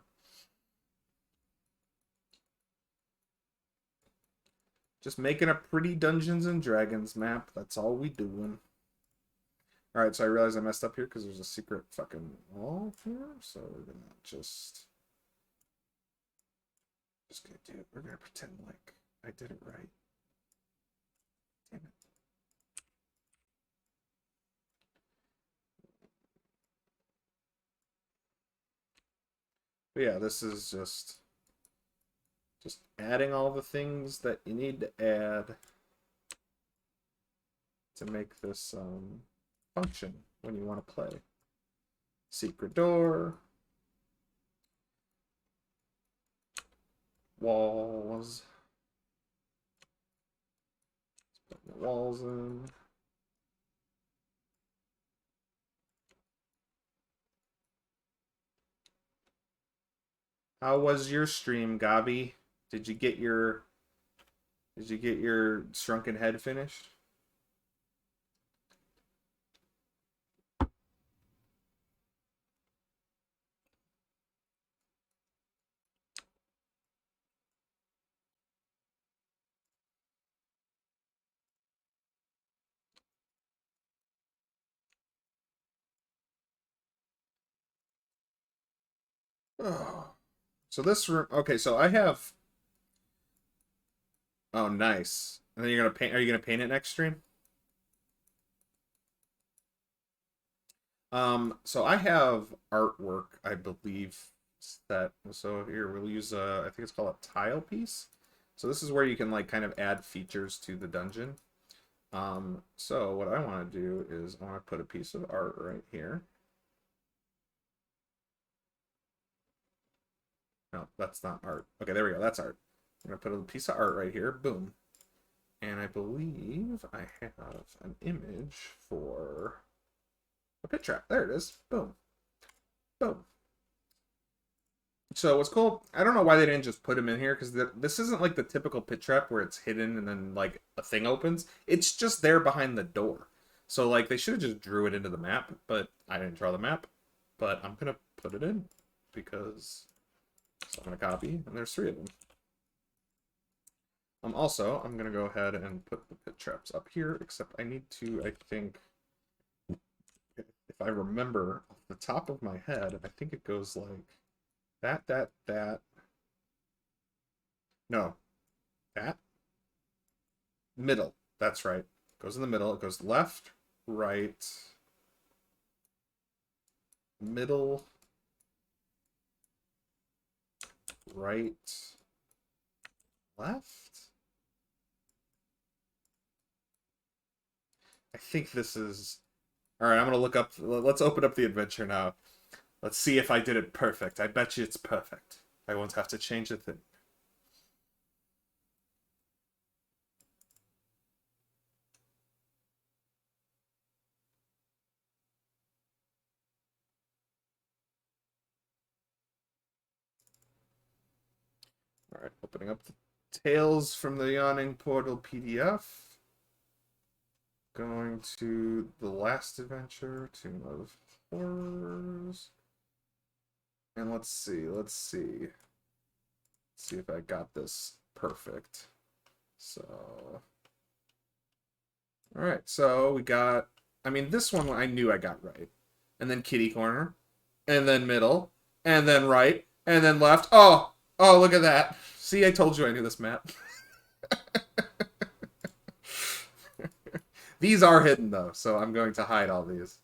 Just making a pretty Dungeons and Dragons map. That's all we doing. All right, so I realize I messed up here because there's a secret fucking wall here. So we're gonna just gonna do it. We're gonna pretend like I did it right. Damn it. But yeah, this is just adding all the things that you need to add to make this function when you want to play. Secret door, walls. Let's put the walls in. How was your stream, Gabi? Did you get your shrunken head finished? Oh. So this room, okay, so I have, oh nice. And then you're gonna paint, are you gonna paint it next stream? So I have artwork, I believe, that, so here we'll use I think it's called a tile piece. So this is where you can like kind of add features to the dungeon. So what I want to do is I want to put a piece of art right here. No, that's not art. Okay, there we go. That's art. I'm gonna put a piece of art right here. Boom. And I believe I have an image for a pit trap. There it is. Boom. Boom. So what's cool, I don't know why they didn't just put him in here, because this isn't like the typical pit trap where it's hidden and then like a thing opens. It's just there behind the door. So like they should have just drew it into the map, but I didn't draw the map. But I'm gonna put it in because so I'm gonna copy, and there's three of them. Also, I'm gonna go ahead and put the pit traps up here, except I need to, I think, if I remember off the top of my head, I think it goes like that. No, that. Middle. That's right. Goes in the middle. It goes left, right, middle, right, left. I think this is... All right, I'm going to look up... Let's open up the adventure now. Let's see if I did it perfect. I bet you it's perfect. I won't have to change a thing. All right, opening up the Tales from the Yawning Portal PDF. Going to the last adventure, Tomb of Horrors. And let's see. Let's see if I got this perfect. So, all right. So we got, I mean, this one I knew I got right. And then kitty corner, and then middle, and then right, and then left. Oh, look at that. See, I told you I knew this map. These are hidden, though, so I'm going to hide all these.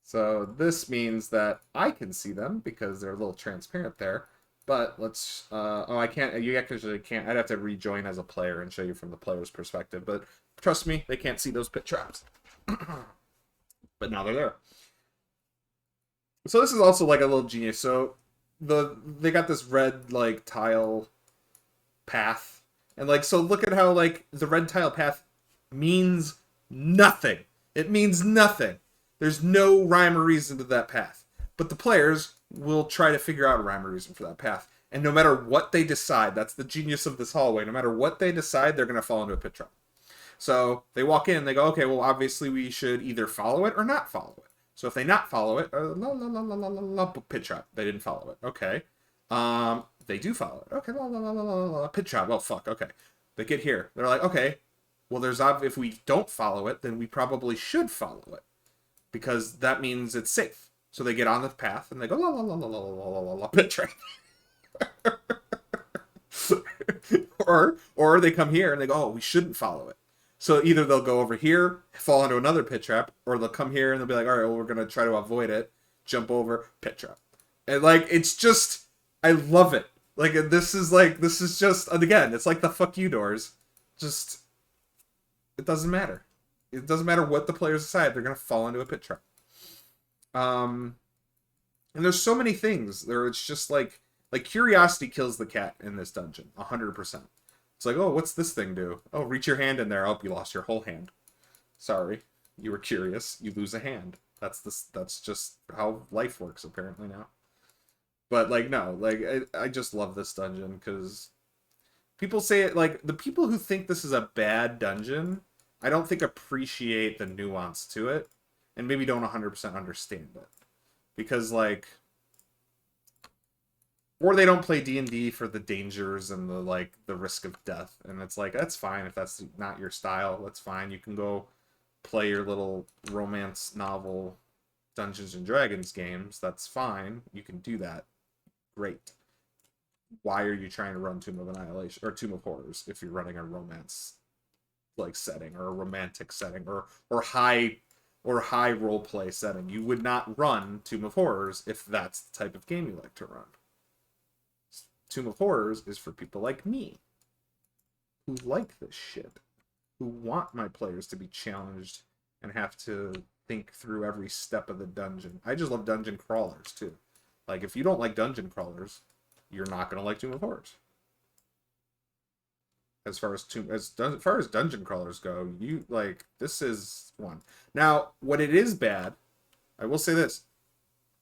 So this means that I can see them because they're a little transparent there. But let's... oh, I can't... You actually can't... I'd have to rejoin as a player and show you from the player's perspective. But trust me, they can't see those pit traps. But now they're there. So this is also like a little genius. So they got this red, like, tile path. And, like, so look at how, like, the red tile path means nothing. It means nothing. There's no rhyme or reason to that path. But the players will try to figure out a rhyme or reason for that path. And no matter what they decide, that's the genius of this hallway, no matter what they decide, they're going to fall into a pit trap. So they walk in, they go, okay, well, obviously we should either follow it or not follow it. So if they not follow it, pit trap. They didn't follow it. Okay. They do follow it. Okay, pit trap. Oh, fuck. Okay. They get here. They're like, okay, well, if we don't follow it, then we probably should follow it. Because that means it's safe. So they get on the path and they go, pit trap. or they come here and they go, oh, we shouldn't follow it. So either they'll go over here, fall into another pit trap, or they'll come here and they'll be like, all right, well, we're going to try to avoid it, jump over, pit trap. And, like, it's just, I love it. Like, this is just, and again, it's like the fuck you doors. Just, it doesn't matter. It doesn't matter what the players decide, they're going to fall into a pit trap. And there's so many things there. It's just like curiosity kills the cat in this dungeon, 100%. It's like, oh, what's this thing do? Oh, reach your hand in there. Oh, you lost your whole hand. Sorry, you were curious. You lose a hand. That's just how life works apparently now. But, like, no, like, I just love this dungeon because people say it, like, the people who think this is a bad dungeon, I don't think appreciate the nuance to it and maybe don't 100% understand it. Because, like, or they don't play D&D for the dangers and the risk of death. And it's like, that's fine if that's not your style. That's fine. You can go play your little romance novel Dungeons and Dragons games. That's fine. You can do that. Great. Why are you trying to run Tomb of Annihilation or Tomb of Horrors if you're running a romance like setting or a romantic setting or high role play setting? You would not run Tomb of Horrors if that's the type of game you like to run. Tomb of Horrors is for people like me who like this shit, who want my players to be challenged and have to think through every step of the dungeon. I just love dungeon crawlers too. Like, if you don't like dungeon crawlers, you're not gonna like Tomb of Horrors. As far as dungeon crawlers go, you like, this is one. Now, what it is bad, I will say this: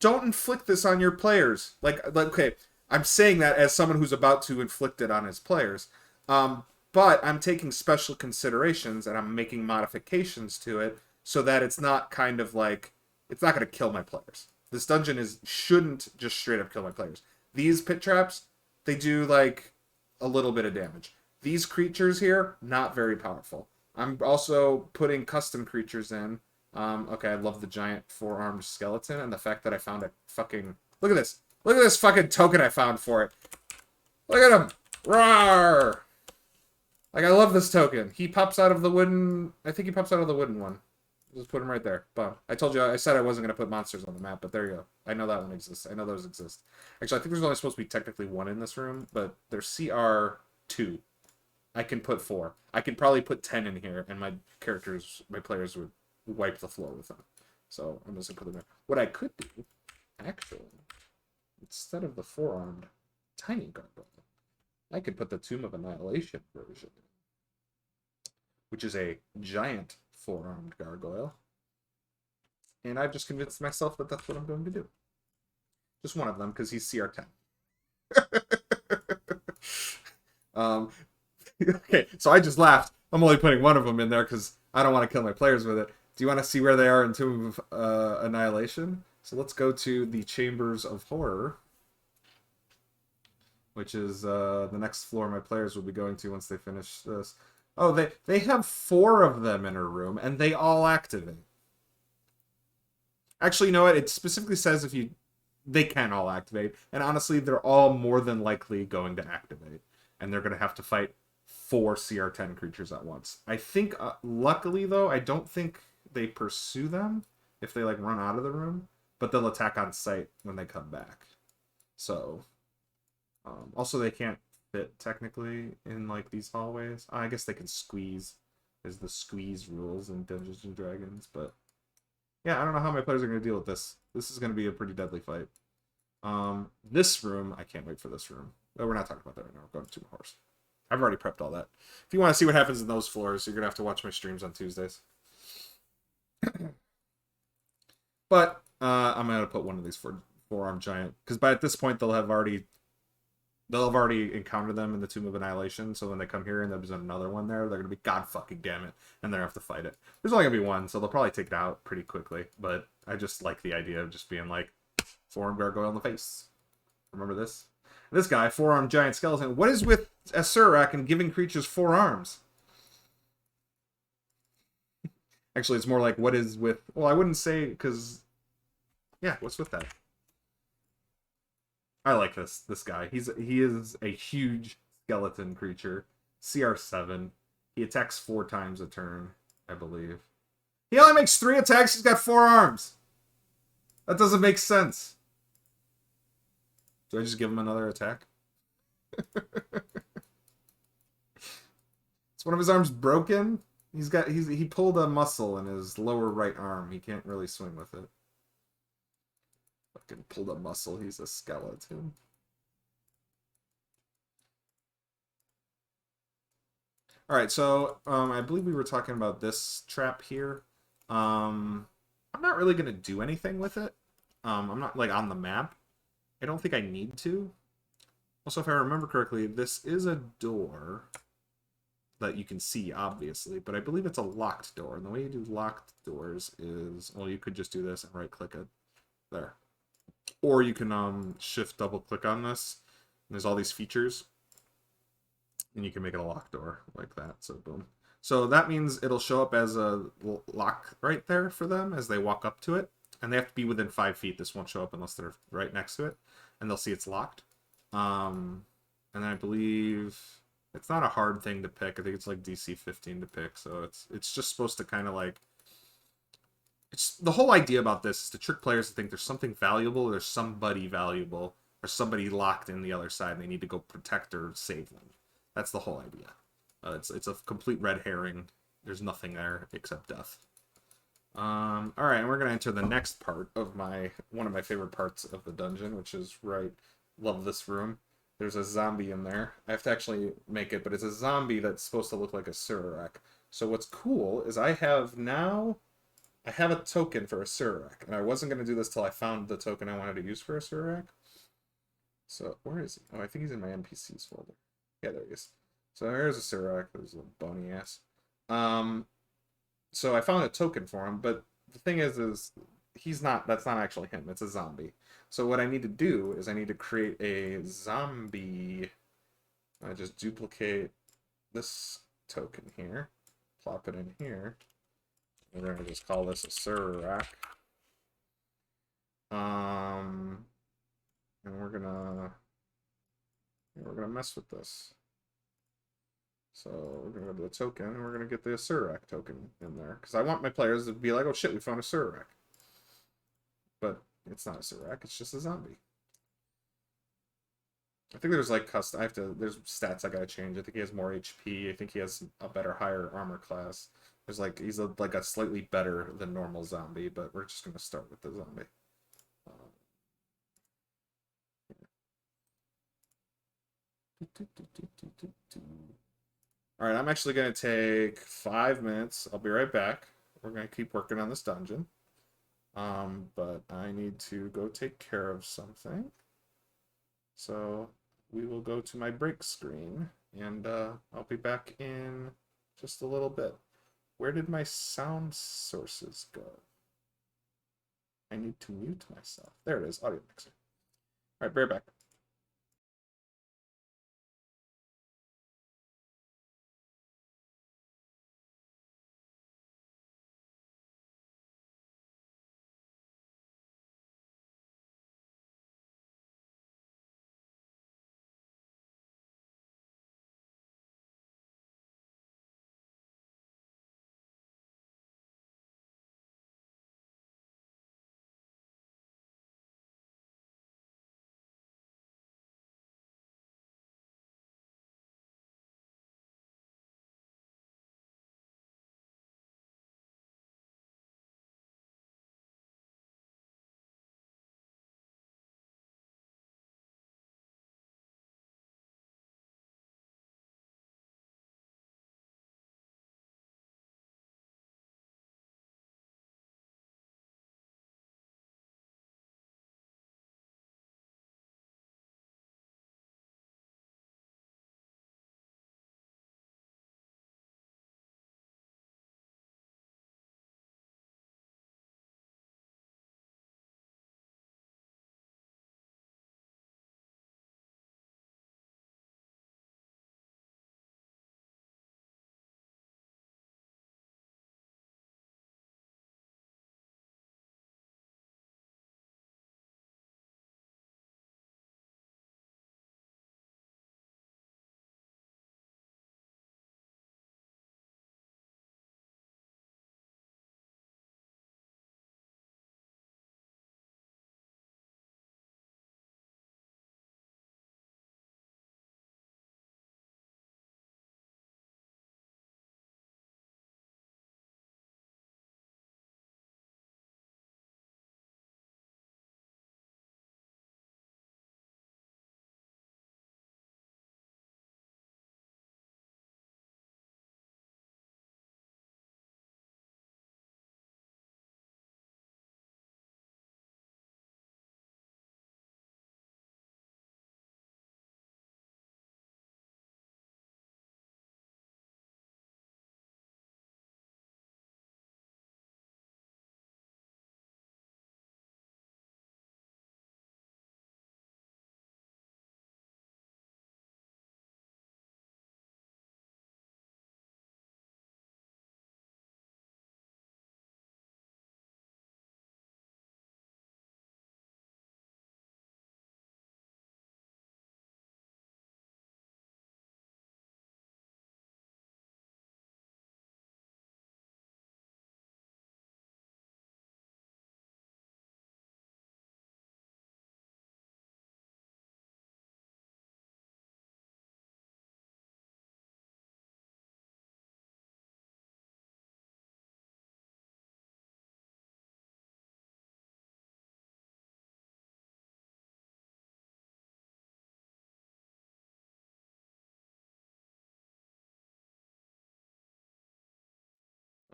don't inflict this on your players. Like okay, I'm saying that as someone who's about to inflict it on his players, but I'm taking special considerations and I'm making modifications to it so that it's not kind of like, it's not going to kill my players. This dungeon shouldn't just straight up kill my players. These pit traps, they do like a little bit of damage. These creatures here, not very powerful. I'm also putting custom creatures in. Okay, I love the giant four-armed skeleton and the fact that I found a fucking... Look at this. Look at this fucking token I found for it. Look at him. Roar! Like, I love this token. He pops out of the wooden... I think he pops out of the wooden one. Just put him right there. Boom. I told you, I said I wasn't going to put monsters on the map, but there you go. I know that one exists. I know those exist. Actually, I think there's only supposed to be technically one in this room, but there's CR2. I can put 4. I can probably put 10 in here, and my players would wipe the floor with them. So I'm just going to put them there. What I could do, actually, instead of the 4-armed tiny gargoyle, I could put the Tomb of Annihilation version, which is a giant 4-armed gargoyle. And I've just convinced myself that that's what I'm going to do. Just one of them, because he's CR10. Okay, so I just laughed. I'm only putting one of them in there because I don't want to kill my players with it. Do you want to see where they are in Tomb of Annihilation? So let's go to the Chambers of Horror, which is the next floor my players will be going to once they finish this. Oh, they have 4 of them in a room, and they all activate. Actually, you know what? It specifically says they can all activate, and honestly, they're all more than likely going to activate, and they're going to have to fight 4 CR10 creatures at once. I think, luckily though, I don't think they pursue them if they like run out of the room, but they'll attack on sight when they come back. So, also they can't fit technically in like these hallways. I guess they can squeeze. There's the squeeze rules in Dungeons and Dragons, but yeah, I don't know how my players are going to deal with this. This is going to be a pretty deadly fight. This room, I can't wait for this room. Oh, we're not talking about that right now. We're going to Horse. I've already prepped all that. If you want to see what happens in those floors, you're going to have to watch my streams on Tuesdays. But I'm going to put one of these 4-armed giant, because by this point they'll have already encountered them in the Tomb of Annihilation, so when they come here and there's another one there, they're going to be, God fucking damn it, and they're going to have to fight it. There's only going to be one, so they'll probably take it out pretty quickly, but I just like the idea of just being like, 4-armed gargoyle in the face. Remember this? This guy, 4-armed giant skeleton. What is with a Surak and giving creatures 4 arms? Actually, it's more like, what is with... Well, I wouldn't say, because... Yeah, what's with that? I like this guy. He is a huge skeleton creature. CR7. He attacks 4 times a turn, I believe. He only makes 3 attacks. He's got 4 arms. That doesn't make sense. Do I just give him another attack? Is one of his arms broken? He pulled a muscle in his lower right arm. He can't really swing with it. Fucking pulled a muscle. He's a skeleton. Alright, so I believe we were talking about this trap here. I'm not really going to do anything with it. I'm not like on the map. I don't think I need to. Also, if I remember correctly, this is a door that you can see, obviously, but I believe it's a locked door. And the way you do locked doors is, well, you could just do this and right-click it. There. Or you can shift double-click on this. And there's all these features. And you can make it a locked door like that. So, boom. So that means it'll show up as a lock right there for them as they walk up to it. And they have to be within 5 feet. This won't show up unless they're right next to it. And they'll see it's locked. And I believe it's not a hard thing to pick. I think it's like DC 15 to pick. So it's just supposed to kind of like... It's the whole idea about this is to trick players to think there's something valuable, there's somebody valuable, or somebody locked in the other side and they need to go protect or save them. That's the whole idea. It's a complete red herring. There's nothing there except death. Alright, and we're going to enter the next part of one of my favorite parts of the dungeon, which is love this room. There's a zombie in there. I have to actually make it, but it's a zombie that's supposed to look like a Surak. So what's cool is I have a token for a Surak, and I wasn't going to do this till I found the token I wanted to use for a Surak. So, where is he? Oh, I think he's in my NPCs folder. Yeah, there he is. So there's a Surak. There's a little bony ass. So I found a token for him, but the thing is that's not actually him. It's a zombie. So what I need to do is I need to create a zombie. I just duplicate this token here, plop it in here. We're going to just call this a Surak. And we're gonna mess with this. So we're gonna go to the token and we're gonna get the Surak token in there. Because I want my players to be like, oh shit, we found a Surak. But it's not a Surak, it's just a zombie. I think there's like custom. There's stats I gotta change. I think he has more HP. I think he has a better, higher armor class. There's like like a slightly better than normal zombie, but we're just gonna start with the zombie. All right, I'm actually gonna take 5 minutes. I'll be right back. We're gonna keep working on this dungeon. But I need to go take care of something. So we will go to my break screen, and I'll be back in just a little bit. Where did my sound sources go? I need to mute myself. There it is, audio mixer. All right, be right back.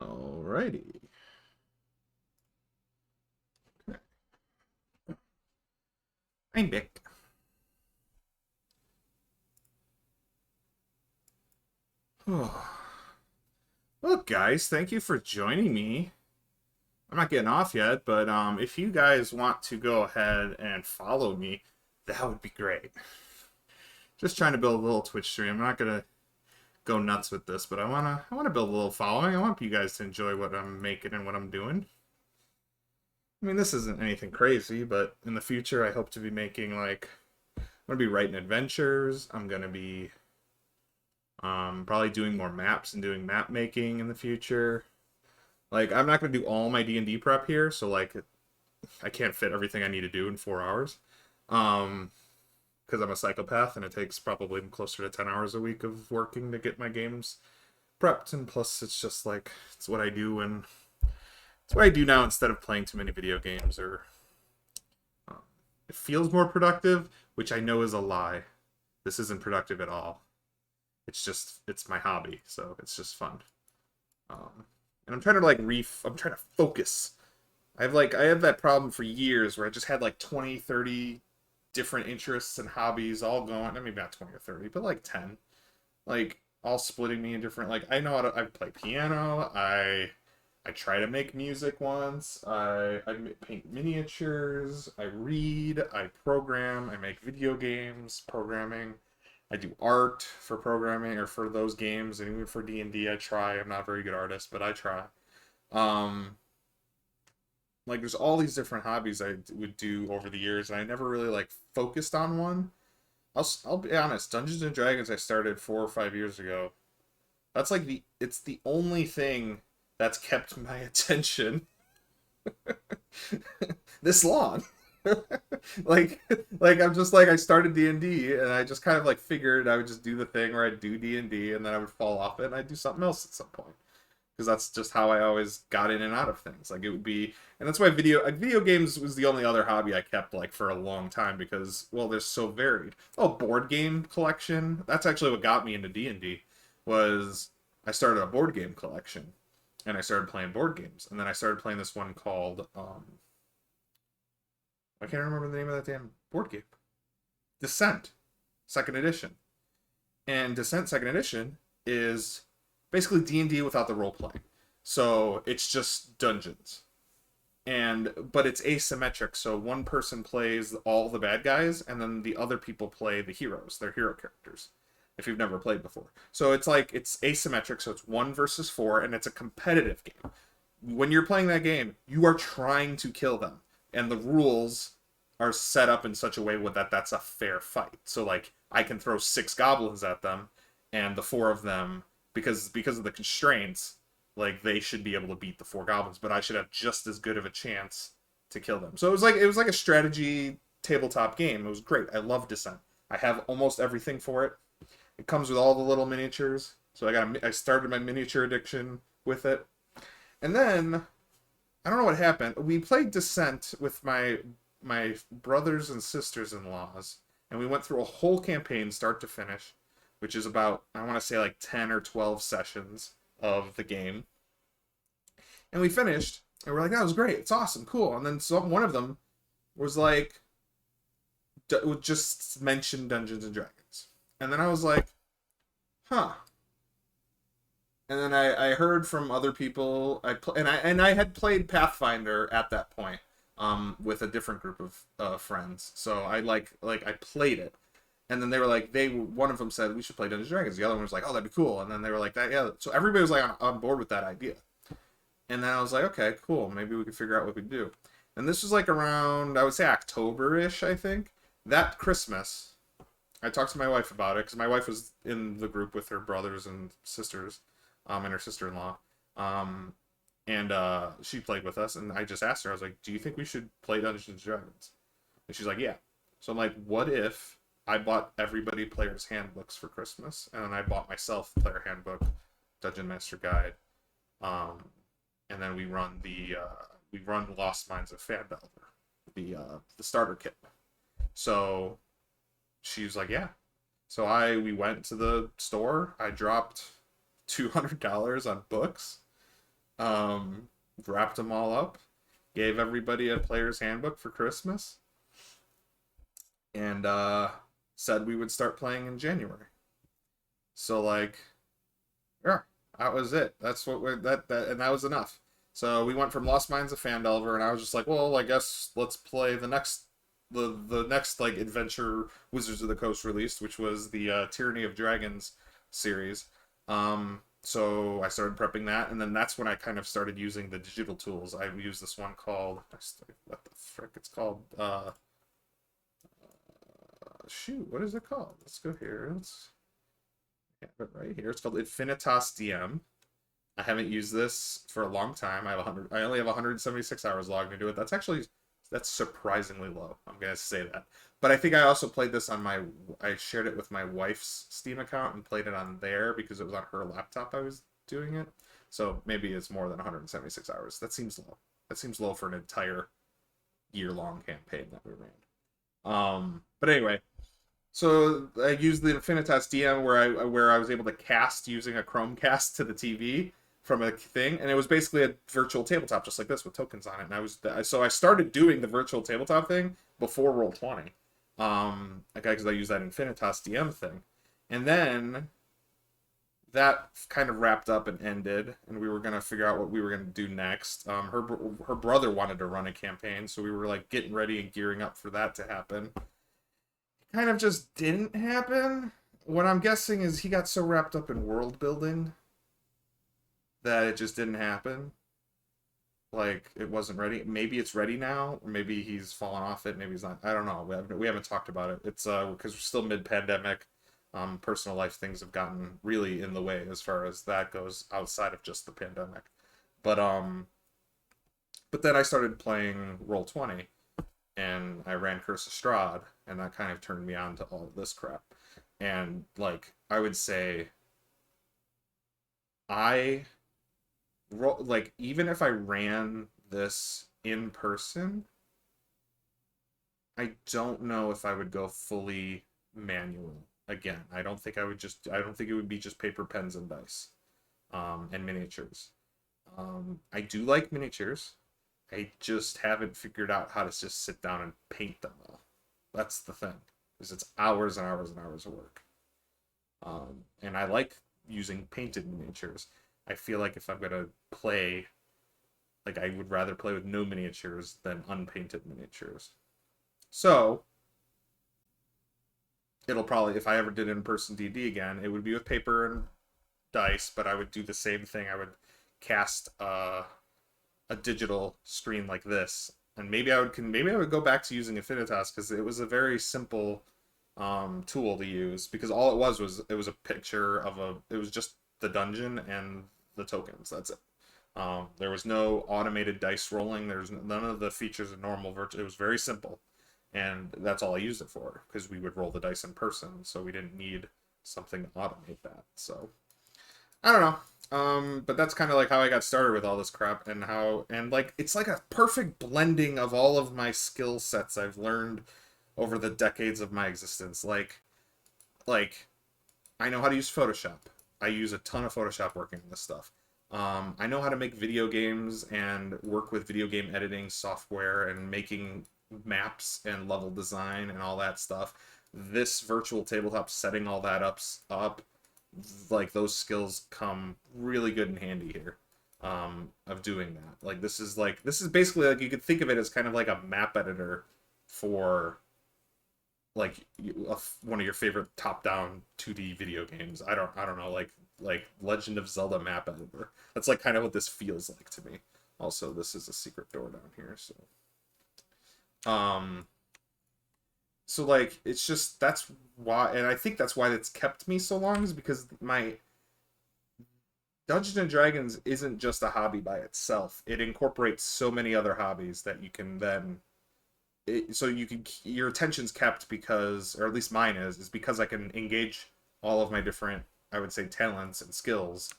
Alrighty. I'm back. Well, guys, thank you for joining me. I'm not getting off yet, but if you guys want to go ahead and follow me, that would be great. Just trying to build a little Twitch stream. I'm not gonna go nuts with this, but I wanna build a little following. I want you guys to enjoy what I'm making and what I'm doing. I mean, this isn't anything crazy, but in the future, I hope to be making like I'm gonna be writing adventures. I'm gonna be Probably doing more maps and doing map making in the future. Like, I'm not gonna do all my D&D prep here, so like I can't fit everything I need to do in 4 hours. Um, because I'm a psychopath and it takes probably closer to 10 hours a week of working to get my games prepped, and plus it's just like it's what I do, and it's what I do now instead of playing too many video games, or um, it feels more productive, which I know is a lie. This isn't productive at all. It's my hobby, so it's just fun. And I'm trying to I'm trying to focus. I have that problem for years where I just had like 20, 30 different interests and hobbies all going, maybe not 20 or 30, but like 10. Like all splitting me in different, like I know how to I play piano, I try to make music once, I paint miniatures, I read, I program, I make video games, programming. I do art for programming or for those games, and even for D&D I try. I'm not a very good artist, but I try. Um like there's all these different hobbies I would do over the years, and I never really like focused on one. I'll be honest, Dungeons and Dragons I started 4 or 5 years ago. That's like it's the only thing that's kept my attention this long. like like I'm just like I started D&D, and I just kind of like figured I would just do the thing where I'd do D&D and then I would fall off it and I'd do something else at some point, because that's just how I always got in and out of things. Like it would be, and that's why video games was the only other hobby I kept like for a long time, because well, they're so varied. Oh, board game collection. That's actually what got me into D&D. Was I started a board game collection, and I started playing board games, and then I started playing this one called I can't remember the name of that damn board game. Descent, second edition. And Descent Second Edition is basically D&D without the role playing. So it's just dungeons. But it's asymmetric, so one person plays all the bad guys and then the other people play the heroes, their hero characters. If you've never played before. So it's like it's asymmetric, so it's 1 versus 4, and it's a competitive game. When you're playing that game, you are trying to kill them. And the rules are set up in such a way that that's a fair fight. So like I can throw 6 goblins at them, and the 4 of them, because of the constraints, like they should be able to beat the 4 goblins, but I should have just as good of a chance to kill them. So it was like a strategy tabletop game. It was great. I love Descent. I have almost everything for it. It comes with all the little miniatures. So I started my miniature addiction with it. And then I don't know what happened. We played Descent with my brothers and sisters-in-laws, and we went through a whole campaign start to finish, which is about, I want to say, like 10 or 12 sessions of the game. And we finished, and we're like, that was great. It's awesome, cool. And then one of them was like, would just mention Dungeons and Dragons. And then I was like, huh. And then I heard from other people, and I had played Pathfinder at that point, with a different group of friends. So I I played it, and then they were like, one of them said we should play Dungeons and Dragons. The other one was like, oh, that'd be cool. And then they were like, that, yeah. So everybody was like on board with that idea. And then I was like, okay, cool. Maybe we could figure out what we do. And this was like around, I would say October-ish, I think. That Christmas, I talked to my wife about it, because my wife was in the group with her brothers and sisters, and her sister-in-law. And she played with us, and I just asked her, I was like, do you think we should play Dungeons and Dragons? And she's like, yeah. So I'm like, what if I bought everybody players handbooks for Christmas, and then I bought myself player handbook, Dungeon Master Guide, and then we run Lost Mines of Fandelver, the starter kit. So she was like, yeah. So we went to the store. I dropped $200 on books, wrapped them all up, gave everybody a player's handbook for Christmas, and said we would start playing in January. So like, yeah, that was it. That's what and that was enough. So we went from Lost Mines of Fandelver, and I was just like, well, I guess let's play the next like adventure Wizards of the Coast released, which was the Tyranny of Dragons series. So I started prepping that, and then that's when I kind of started using the digital tools. I used this one called, what the frick it's called? Shoot, what is it called? Let's go here. I have it right here. It's called Infinitas DM. I haven't used this for a long time. I only have 176 hours logged into it. That's surprisingly low. I'm gonna say that. But I think I also played this on my I shared it with my wife's Steam account and played it on there because it was on her laptop I was doing it. So maybe it's more than 176 hours. That seems low. That seems low for an entire year-long campaign that we ran. But anyway, so I used the Infinitas DM where I was able to cast using a Chromecast to the TV from a thing, and it was basically a virtual tabletop just like this with tokens on it. And I started doing the virtual tabletop thing before Roll20, because I used that Infinitas DM thing, and then that kind of wrapped up and ended, and we were gonna figure out what we were gonna do next. Her brother wanted to run a campaign, so we were like getting ready and gearing up for that to happen. Kind of just didn't happen. What I'm guessing is he got so wrapped up in world building that it just didn't happen. Like it wasn't ready. Maybe it's ready now, or maybe he's fallen off it. Maybe he's not. I don't know. We haven't talked about it. It's because we're still mid-pandemic. Personal life things have gotten really in the way as far as that goes outside of just the pandemic. But but then I started playing Roll20, and I ran Curse of Strahd, and that kind of turned me on to all of this crap. And like I would say, I like even if I ran this in person, I don't know if I would go fully manual again. I don't think it would be just paper, pens, and dice, and miniatures. I do like miniatures. I just haven't figured out how to just sit down and paint them all. That's the thing, is it's hours and hours and hours of work. And I like using painted miniatures. I feel like if I'm gonna play, like I would rather play with no miniatures than unpainted miniatures. So it'll probably, if I ever did in-person DD again, it would be with paper and dice, but I would do the same thing. I would cast a digital screen like this, and maybe I would go back to using Affinitas because it was a very simple tool to use, because all it was a picture of it was just the dungeon and the tokens. That's it. There was no automated dice rolling. There's none of the features of normal virtual. It was very simple, and that's all I used it for, because we would roll the dice in person, so we didn't need something to automate that. So I don't know. But that's kind of like how I got started with all this crap, and like it's like a perfect blending of all of my skill sets I've learned over the decades of my existence. Like I know how to use Photoshop. I use a ton of Photoshop working on this stuff. I know how to make video games and work with video game editing software and making maps and level design and all that stuff. This virtual tabletop, setting all that up, like those skills come really good in handy here, of doing that. This is basically, like, you could think of it as kind of like a map editor for like one of your favorite top-down 2D video games. I don't know, like Legend of Zelda map editor. That's like kind of what this feels like to me. Also, this is a secret door down here, um so like it's just, that's why, and I think that's why it's kept me so long, is because my Dungeons and Dragons isn't just a hobby by itself. It incorporates so many other hobbies that you can then so you can, your attention's kept because, or at least mine is because I can engage all of my different, I would say, talents and skills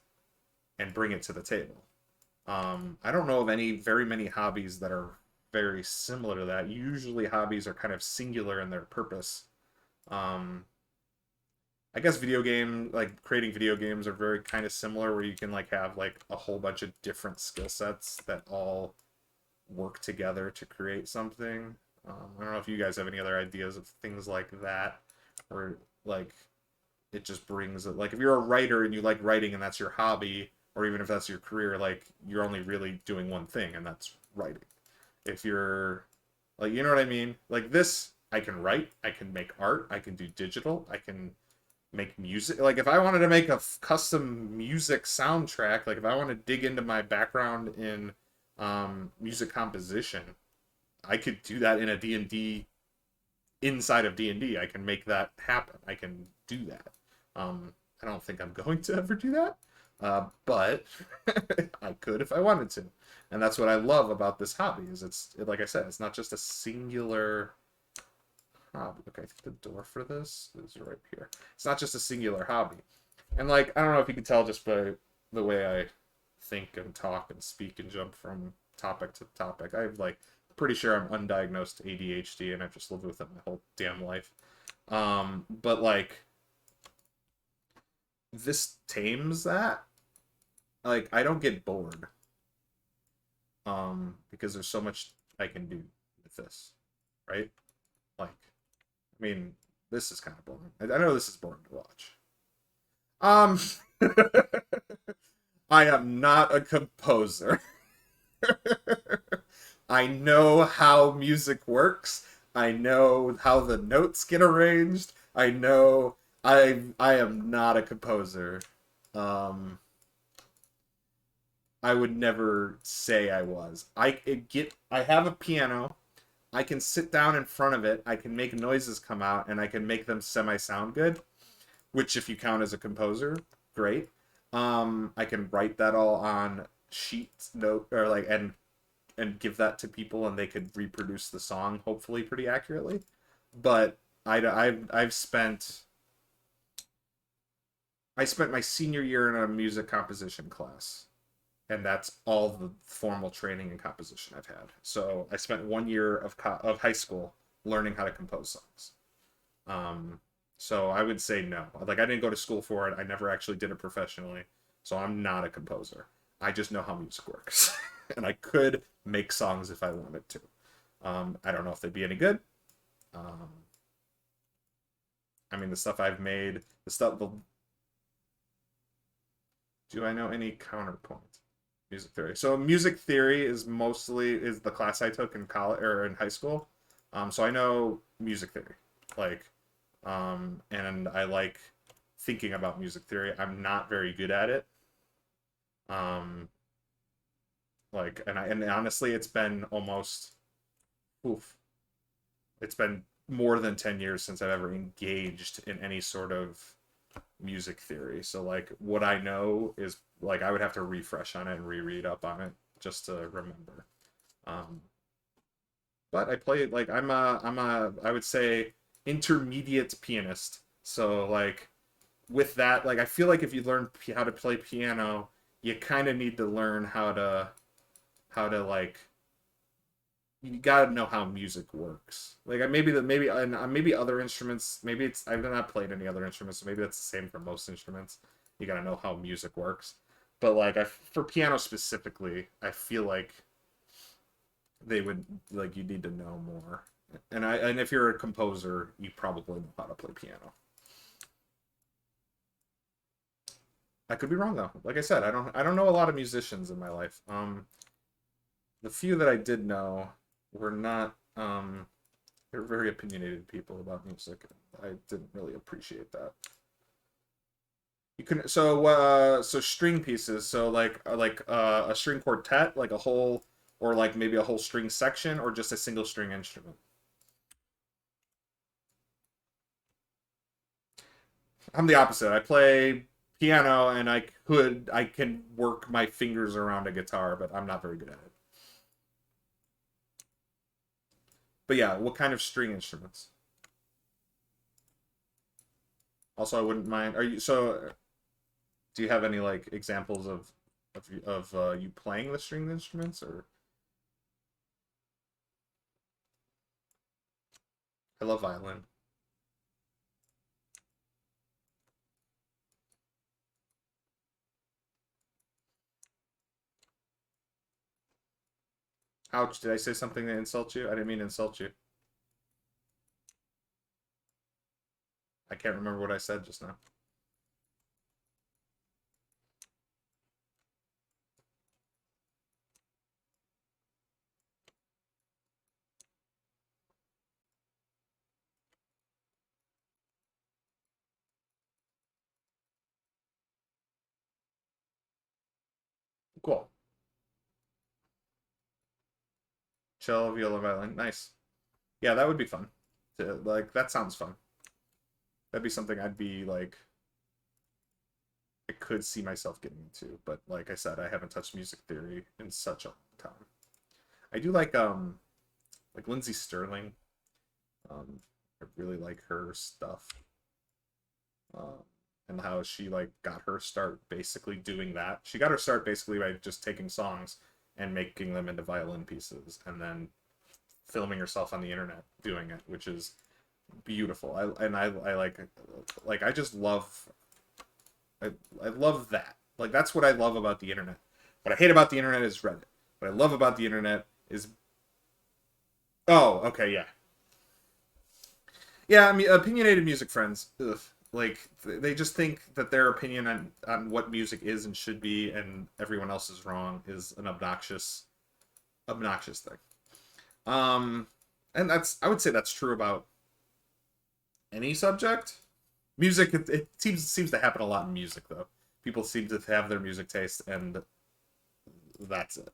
and bring it to the table. I don't know of very many hobbies that are very similar to that. Usually hobbies are kind of singular in their purpose. Um, I guess like creating video games are very kind of similar, where you can like have like a whole bunch of different skill sets that all work together to create something. I don't know if you guys have any other ideas of things like that, where like it just brings it. Like if you're a writer and you like writing and that's your hobby, or even if that's your career, like you're only really doing one thing, and that's writing. If you're like, you know what I mean? Like this, I can write, I can make art, I can do digital, I can make music. Like if I wanted to make a custom music soundtrack, like if I want to dig into my background in music composition, I could do that in a D&D, inside of D&D. I can make that happen. I can do that. I don't think I'm going to ever do that, but I could if I wanted to, and that's what I love about this hobby. Is like I said, it's not just a singular hobby. Okay, I think the door for this is right here. It's not just a singular hobby, and like I don't know if you can tell just by the way I think and talk and speak and jump from topic to topic. I'm like pretty sure I'm undiagnosed ADHD, and I've just lived with it my whole damn life. But like this tames that. Like I don't get bored. Because there's so much I can do with this, right? Like, I mean, this is kind of boring. I know this is boring to watch. Um, I am not a composer. I know how music works. I know how the notes get arranged. I know I am not a composer. Um, I would never say I was. I have a piano. I can sit down in front of it. I can make noises come out and I can make them semi sound good, which if you count as a composer, great. I can write that all on sheets note or like and give that to people and they could reproduce the song hopefully pretty accurately. But I spent my senior year in a music composition class, and that's all the formal training in composition I've had. So I spent 1 year of high school learning how to compose songs. Um, so I would say no. Like I didn't go to school for it. I never actually did it professionally. So I'm not a composer. I just know how music works, and I could make songs if I wanted to. I don't know if they'd be any good. Um, I mean, the stuff I've made, the stuff. Do I know any counterpoint? Music theory. So music theory is the class I took in college or in high school. So I know music theory, like, and I like thinking about music theory. I'm not very good at it. Um, and honestly, it's been almost, oof, it's been more than 10 years since I've ever engaged in any sort of music theory. So like what I know is like I would have to refresh on it and reread up on it just to remember. Um, but I play like I'm a I would say intermediate pianist. So like with that, like I feel like if you learn how to play piano, you kind of need to learn how to like you gotta know how music works. Like maybe other instruments. Maybe it's I've not played any other instruments, so maybe that's the same for most instruments. You gotta know how music works. But like for piano specifically, I feel like they would like you need to know more. And if you're a composer, you probably know how to play piano. I could be wrong though. Like I said, I don't know a lot of musicians in my life. The few that I did know were not they're very opinionated people about music. I didn't really appreciate that. You can so string pieces. So a string quartet, like a whole or like maybe a whole string section or just a single string instrument. I'm the opposite. I play piano and I can work my fingers around a guitar, but I'm not very good at it. But yeah, what kind of string instruments? Also, I wouldn't mind. Are you so? Do you have any like examples of you playing the string instruments or? I love violin. Ouch! Did I say something that insult you? I didn't mean to insult you. I can't remember what I said just now. Cool. Cello, viola, violin. Nice. Yeah, that would be fun. Like that sounds fun. That'd be something I'd be like. I could see myself getting into, but like I said, I haven't touched music theory in such a long time. I do like Lindsay Sterling. I really like her stuff. Um, and how she like got her start basically doing that. She got her start basically by just taking songs and making them into violin pieces and then filming herself on the internet doing it, which is beautiful. I like I just love I I love that. Like that's what I love about the internet. What I hate about the internet is Reddit. What I love about the internet is oh, okay, yeah. Yeah, I mean opinionated music friends. Ugh. Like they just think that their opinion on what music is and should be and everyone else is wrong is an obnoxious thing. Um and that's I would say that's true about any subject. Music it seems to happen a lot in music though. People seem to have their music taste and that's it.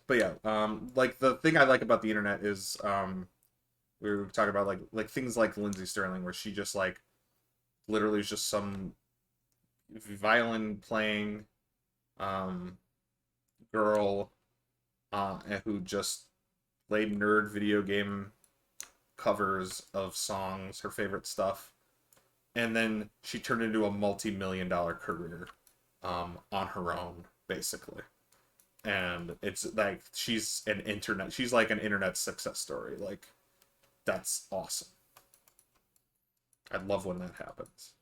But yeah, like the thing I like about the internet is we were talking about like things like Lindsay Sterling where she just like literally is just some violin playing um girl who just played nerd video game covers of songs, her favorite stuff, and then she turned into a multi-million-dollar career on her own, basically. And it's like she's like an internet success story. Like that's awesome. I love when that happens.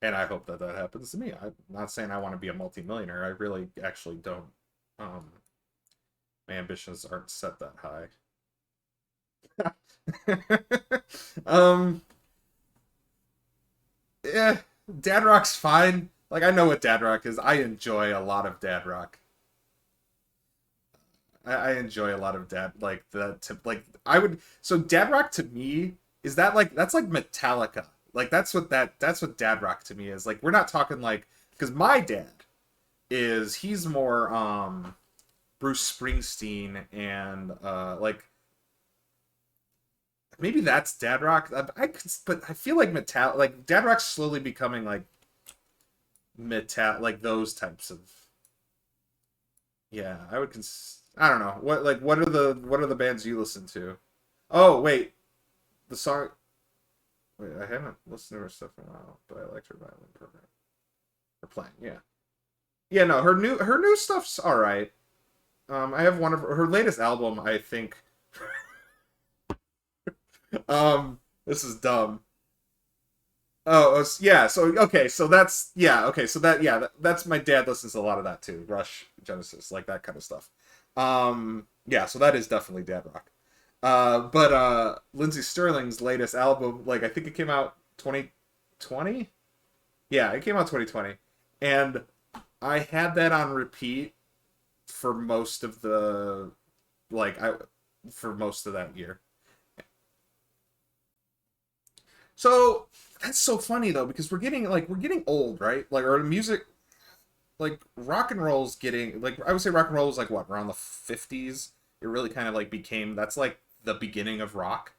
And I hope that that happens to me. I'm not saying I want to be a multimillionaire. I really actually don't. Um, my ambitions aren't set that high. um, yeah, dad rock's fine. Like I know what dad rock is. I enjoy a lot of dad rock. I enjoy a lot of dad like like I would so dad rock to me is that like that's like Metallica. Like that's what dad rock to me is. Like we're not talking like because my dad is he's more Bruce Springsteen and like maybe that's dad rock. But I feel like metal like dad rock's slowly becoming like metal like those types of yeah. I don't know what are the bands you listen to? Oh wait, the song. Wait, I haven't listened to her stuff in a while, but I liked her violin program. Her playing, yeah, yeah. No, her new stuff's all right. I have one of her latest album. I think. This is dumb. Yeah. So okay, so that's yeah. Okay, so that's my dad listens to a lot of that too. Rush, Genesis, like that kind of stuff. Yeah. So that is definitely dad rock. But Lindsey Sterling's latest album, like I think it came out 2020. Yeah, it came out 2020, and I had that on repeat for most of the like I for most of that year. So that's so funny though because we're getting old, right? Like our music, like rock and roll's getting like I would say rock and roll was like what around the 50s. It really kind of like became that's like the beginning of rock,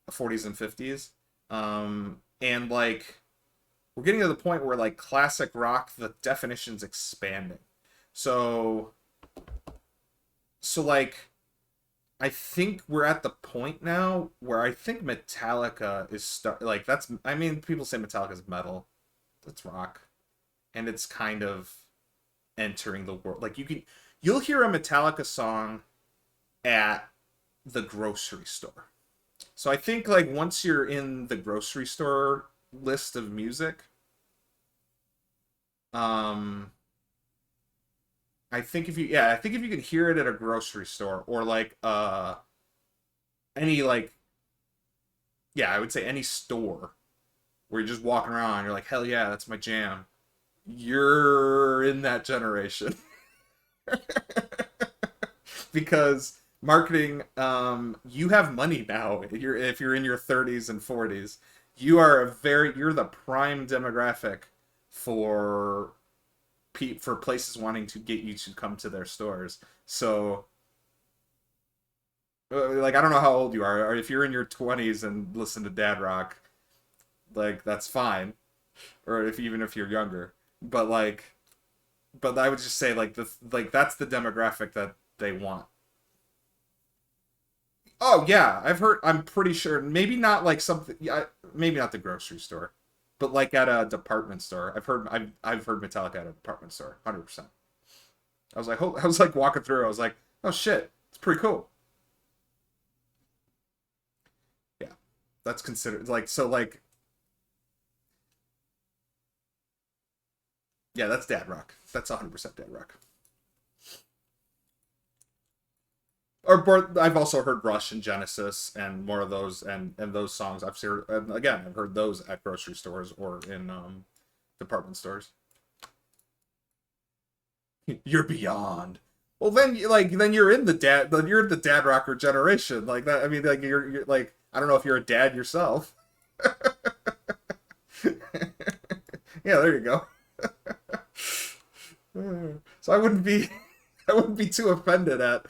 the 40s and 50s. And like we're getting to the point where like classic rock, the definition's expanding. So like I think we're at the point now where I think Metallica is start like that's I mean people say Metallica's metal, that's rock, and it's kind of entering the world. Like you'll hear a Metallica song at the grocery store. So I think like once you're in the grocery store list of music, um I think if you can hear it at a grocery store or like any like yeah, I would say any store where you're just walking around, you're like, hell yeah, that's my jam. You're in that generation. Because marketing, you have money now. If you're in your 30s and 40s, you're the prime demographic for for places wanting to get you to come to their stores So, like, I don't know how old you are, or if you're in your 20s and listen to dad rock, like that's fine, or if even if you're younger. But like, but I would just say like that's the demographic that they want. Oh yeah, I've heard. I'm pretty sure. Maybe not like something. Yeah, maybe not the grocery store, but like at a department store. I've heard Metallica at a department store. 100%. I was like walking through. I was like, oh shit, it's pretty cool. Yeah, that's considered like so like yeah, that's dad rock. That's 100% dad rock. Or I've also heard Rush and Genesis and more of those and those songs. I've seen and again I've heard those at grocery stores or in department stores. You're beyond. Well, then you're in the dad rocker generation like that. I mean, like you're like I don't know if you're a dad yourself. Yeah, there you go. So I wouldn't be too offended at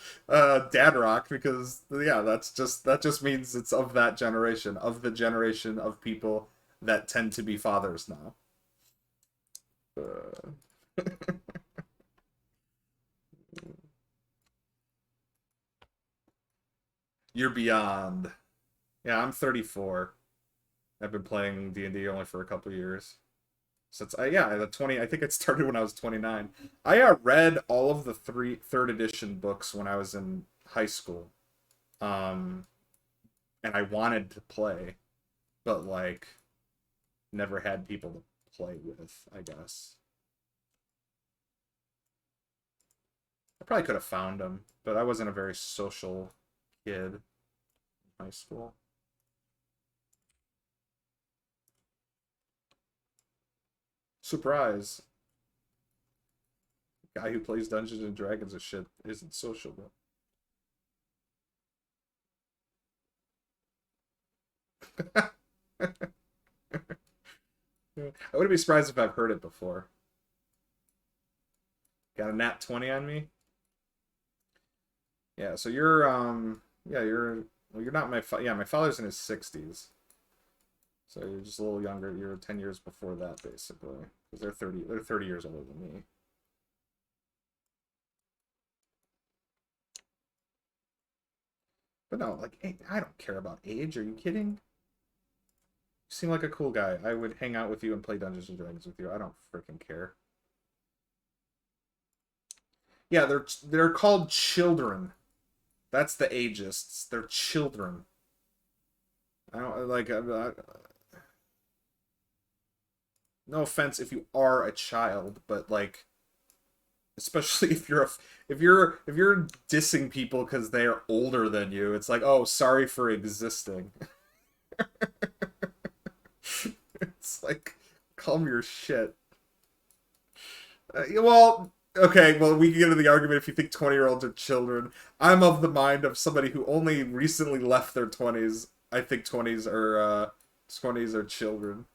dad rock because yeah, that just means it's of that generation, of the generation of people that tend to be fathers now. Uh, you're beyond. Yeah, I'm 34. I've been playing D&D only for a couple years. So it's yeah, the 20. I think it started when I was 29. I read all of the third edition books when I was in high school, um, and I wanted to play, but like never had people to play with. I guess I probably could have found them, but I wasn't a very social kid in high school. Surprise! Guy who plays Dungeons and Dragons and shit isn't social, but I wouldn't be surprised if I've heard it before. Got a nat 20 on me. Yeah, so you're yeah, you're not yeah, my father's in his 60s. So you're just a little younger. You're 10 years before that basically because they're 30 years older than me. But no, like I don't care about age. Are you kidding? You seem like a cool guy. I would hang out with you and play Dungeons and Dragons with you. I don't freaking care. Yeah, they're called children. That's the ageists. They're children. I don't like. No offense if you are a child, but like, especially if you're if you're dissing people because they are older than you, it's like, oh, sorry for existing. It's like, calm your shit. Well, okay, well, we can get into the argument if you think 20-year-olds are children. I'm of the mind of somebody who only recently left their 20s. I think 20s are children.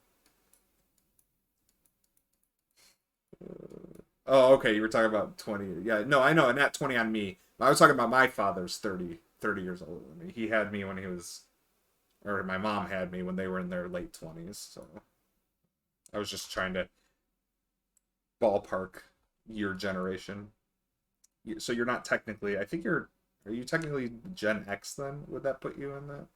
Oh, okay, you were talking about 20. Yeah, no, I know, and not 20 on me. I was talking about my father's 30 years older than me. He had me when he was, or my mom had me when they were in their late 20s. So I was just trying to ballpark your generation. So you're not technically, I think are you technically Gen X then? Would that put you in that?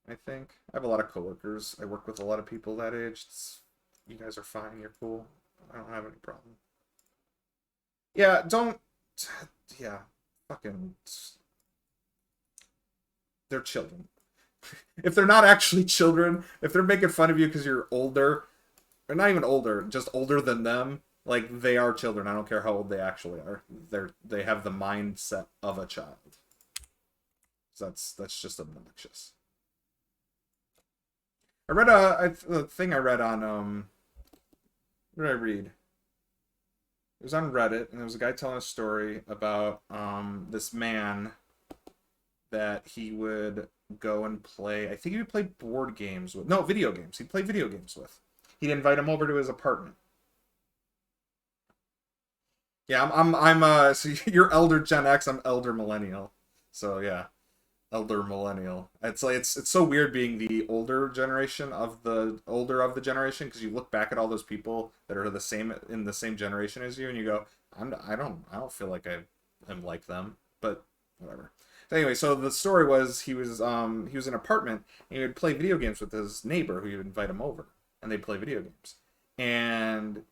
I think. I have a lot of coworkers. I work with a lot of people that age. You guys are fine. You're cool. I don't have any problem. Yeah, don't. Yeah, fucking. They're children. If they're not actually children, if they're making fun of you because you're older, or not even older, just older than them, like they are children. I don't care how old they actually are. They have the mindset of a child. That's just obnoxious. I read a thing I read on what did I read? It was on Reddit, and there was a guy telling a story about this man that he would go and play. I think he would play board games with. No, video games. He'd play video games with. He'd invite him over to his apartment. Yeah, so you're elder Gen X, I'm elder millennial. So yeah, elder millennial. It's like it's so weird being the older of the generation, because you look back at all those people that are the same in the same generation as you, and you go, I don't feel like I am like them, but whatever. So anyway, so the story was he was in an apartment, and he would play video games with his neighbor who would invite him over, and they'd play video games. And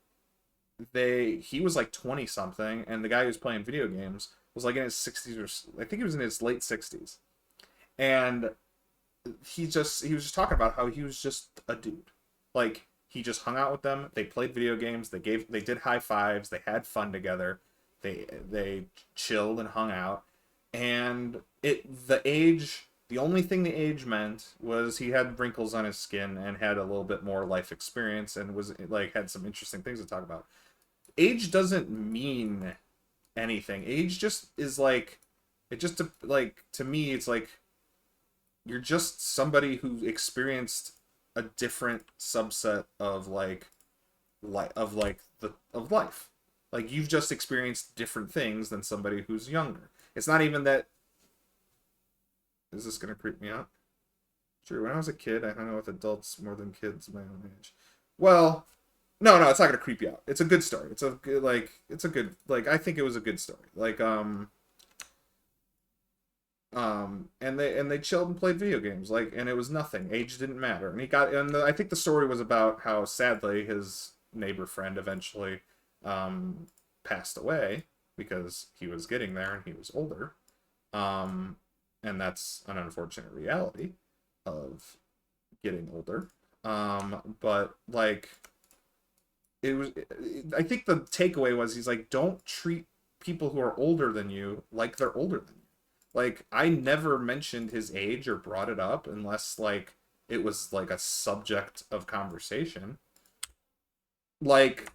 he was like 20 something, and the guy who was playing video games was like in his 60s, or I think he was in his late 60s. And he was just talking about how he was just a dude. Like, he just hung out with them, they played video games, they did high fives, they had fun together, they chilled and hung out. And the only thing the age meant was he had wrinkles on his skin and had a little bit more life experience and was like had some interesting things to talk about. Age doesn't mean anything. Age just is like, it just, like, to me it's like you're just somebody who experienced a different subset of of life. Like, you've just experienced different things than somebody who's younger. It's not even that. Is this gonna creep me out? Sure, when I was a kid, I hung out with adults more than kids my own age. Well, no, it's not gonna creep you out. It's a good story. It's a good, it's a good, I think it was a good story. And they chilled and played video games, and it was nothing. Age didn't matter. And I think the story was about how sadly his neighbor friend eventually passed away because he was getting there and he was older. Um, and that's an unfortunate reality of getting older. But like, it was, I think the takeaway was, he's like, don't treat people who are older than you like they're older than you. Like, I never mentioned his age or brought it up unless like it was like a subject of conversation. Like,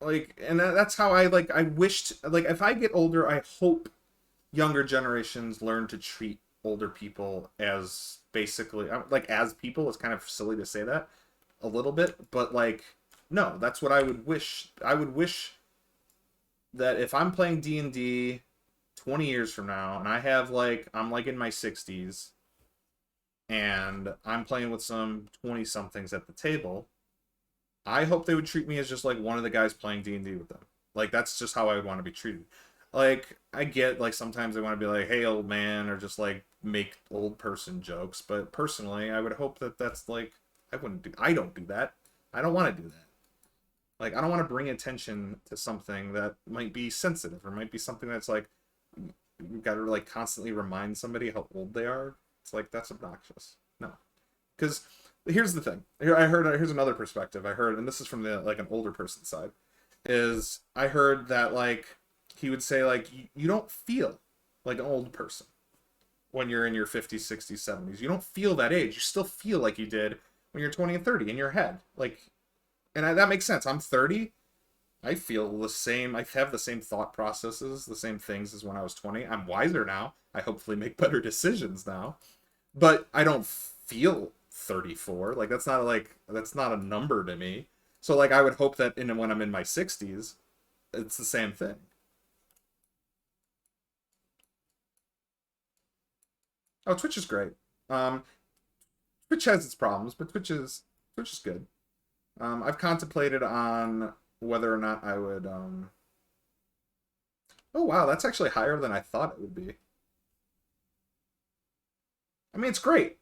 and that's how I wished, like, if I get older, I hope younger generations learn to treat older people as basically, like, as people. It's kind of silly to say that a little bit, but like, no, that's what I would wish. I would wish that if I'm playing D&D 20 years from now, and I'm like in my 60s, and I'm playing with some 20 somethings at the table, I hope they would treat me as just like one of the guys playing D&D with them. Like, that's just how I would want to be treated. Like, I get, like, sometimes they want to be like, hey old man, or just like make old person jokes, but personally I would hope that that's like, I don't do that. I don't want to do that. Like, I don't want to bring attention to something that might be sensitive, or might be something that's like, you've got to like constantly remind somebody how old they are. It's like, that's obnoxious. No. Because here's the thing. Here's another perspective I heard, and this is from the like an older person side. Is I heard that like he would say like, you don't feel like an old person when you're in your 50s, 60s, 70s. You don't feel that age. You still feel like you did when you're 20 and 30 in your head. Like, that makes sense. I'm 30. I feel the same. I have the same thought processes, the same things as when I was 20. I'm wiser now. I hopefully make better decisions now. But I don't feel 34. Like, that's not a number to me. So like, I would hope that when I'm in my 60s, it's the same thing. Oh, Twitch is great. Um, Twitch has its problems, but Twitch is good. I've contemplated on whether or not I would. Oh wow, that's actually higher than I thought it would be. I mean, it's great.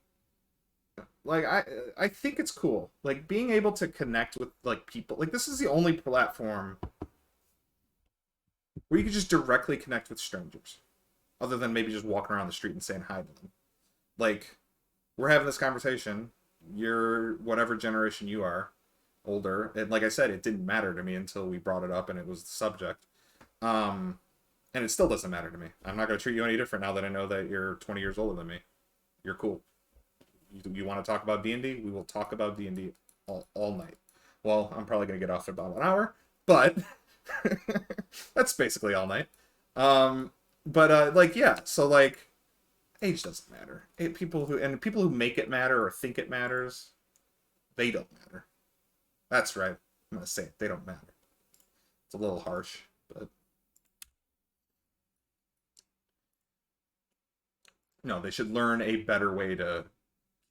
Like, I think it's cool. Like, being able to connect with like people. Like, this is the only platform where you can just directly connect with strangers, other than maybe just walking around the street and saying hi to them. Like, we're having this conversation. You're whatever generation you are, older, and like I said, it didn't matter to me until we brought it up and it was the subject. Um, and it still doesn't matter to me. I'm not going to treat you any different now that I know that you're 20 years older than me. You're cool. You want to talk about D&D? We will talk about D&D all night. Well, I'm probably going to get off in about an hour, but that's basically all night. But like, yeah, so like, age doesn't matter. People who make it matter or think it matters, they don't matter. That's right. I'm gonna say it. They don't matter. It's a little harsh, but no, they should learn a better way to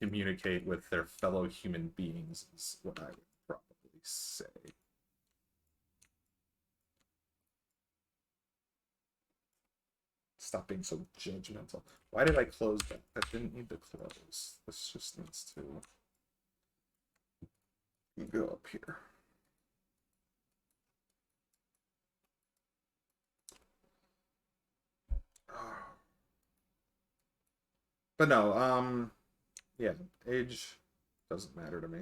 communicate with their fellow human beings, is what I would probably say. Stop being so judgmental. Why did I close that? That didn't need to close. This just needs to go up here. But no, yeah, age doesn't matter to me.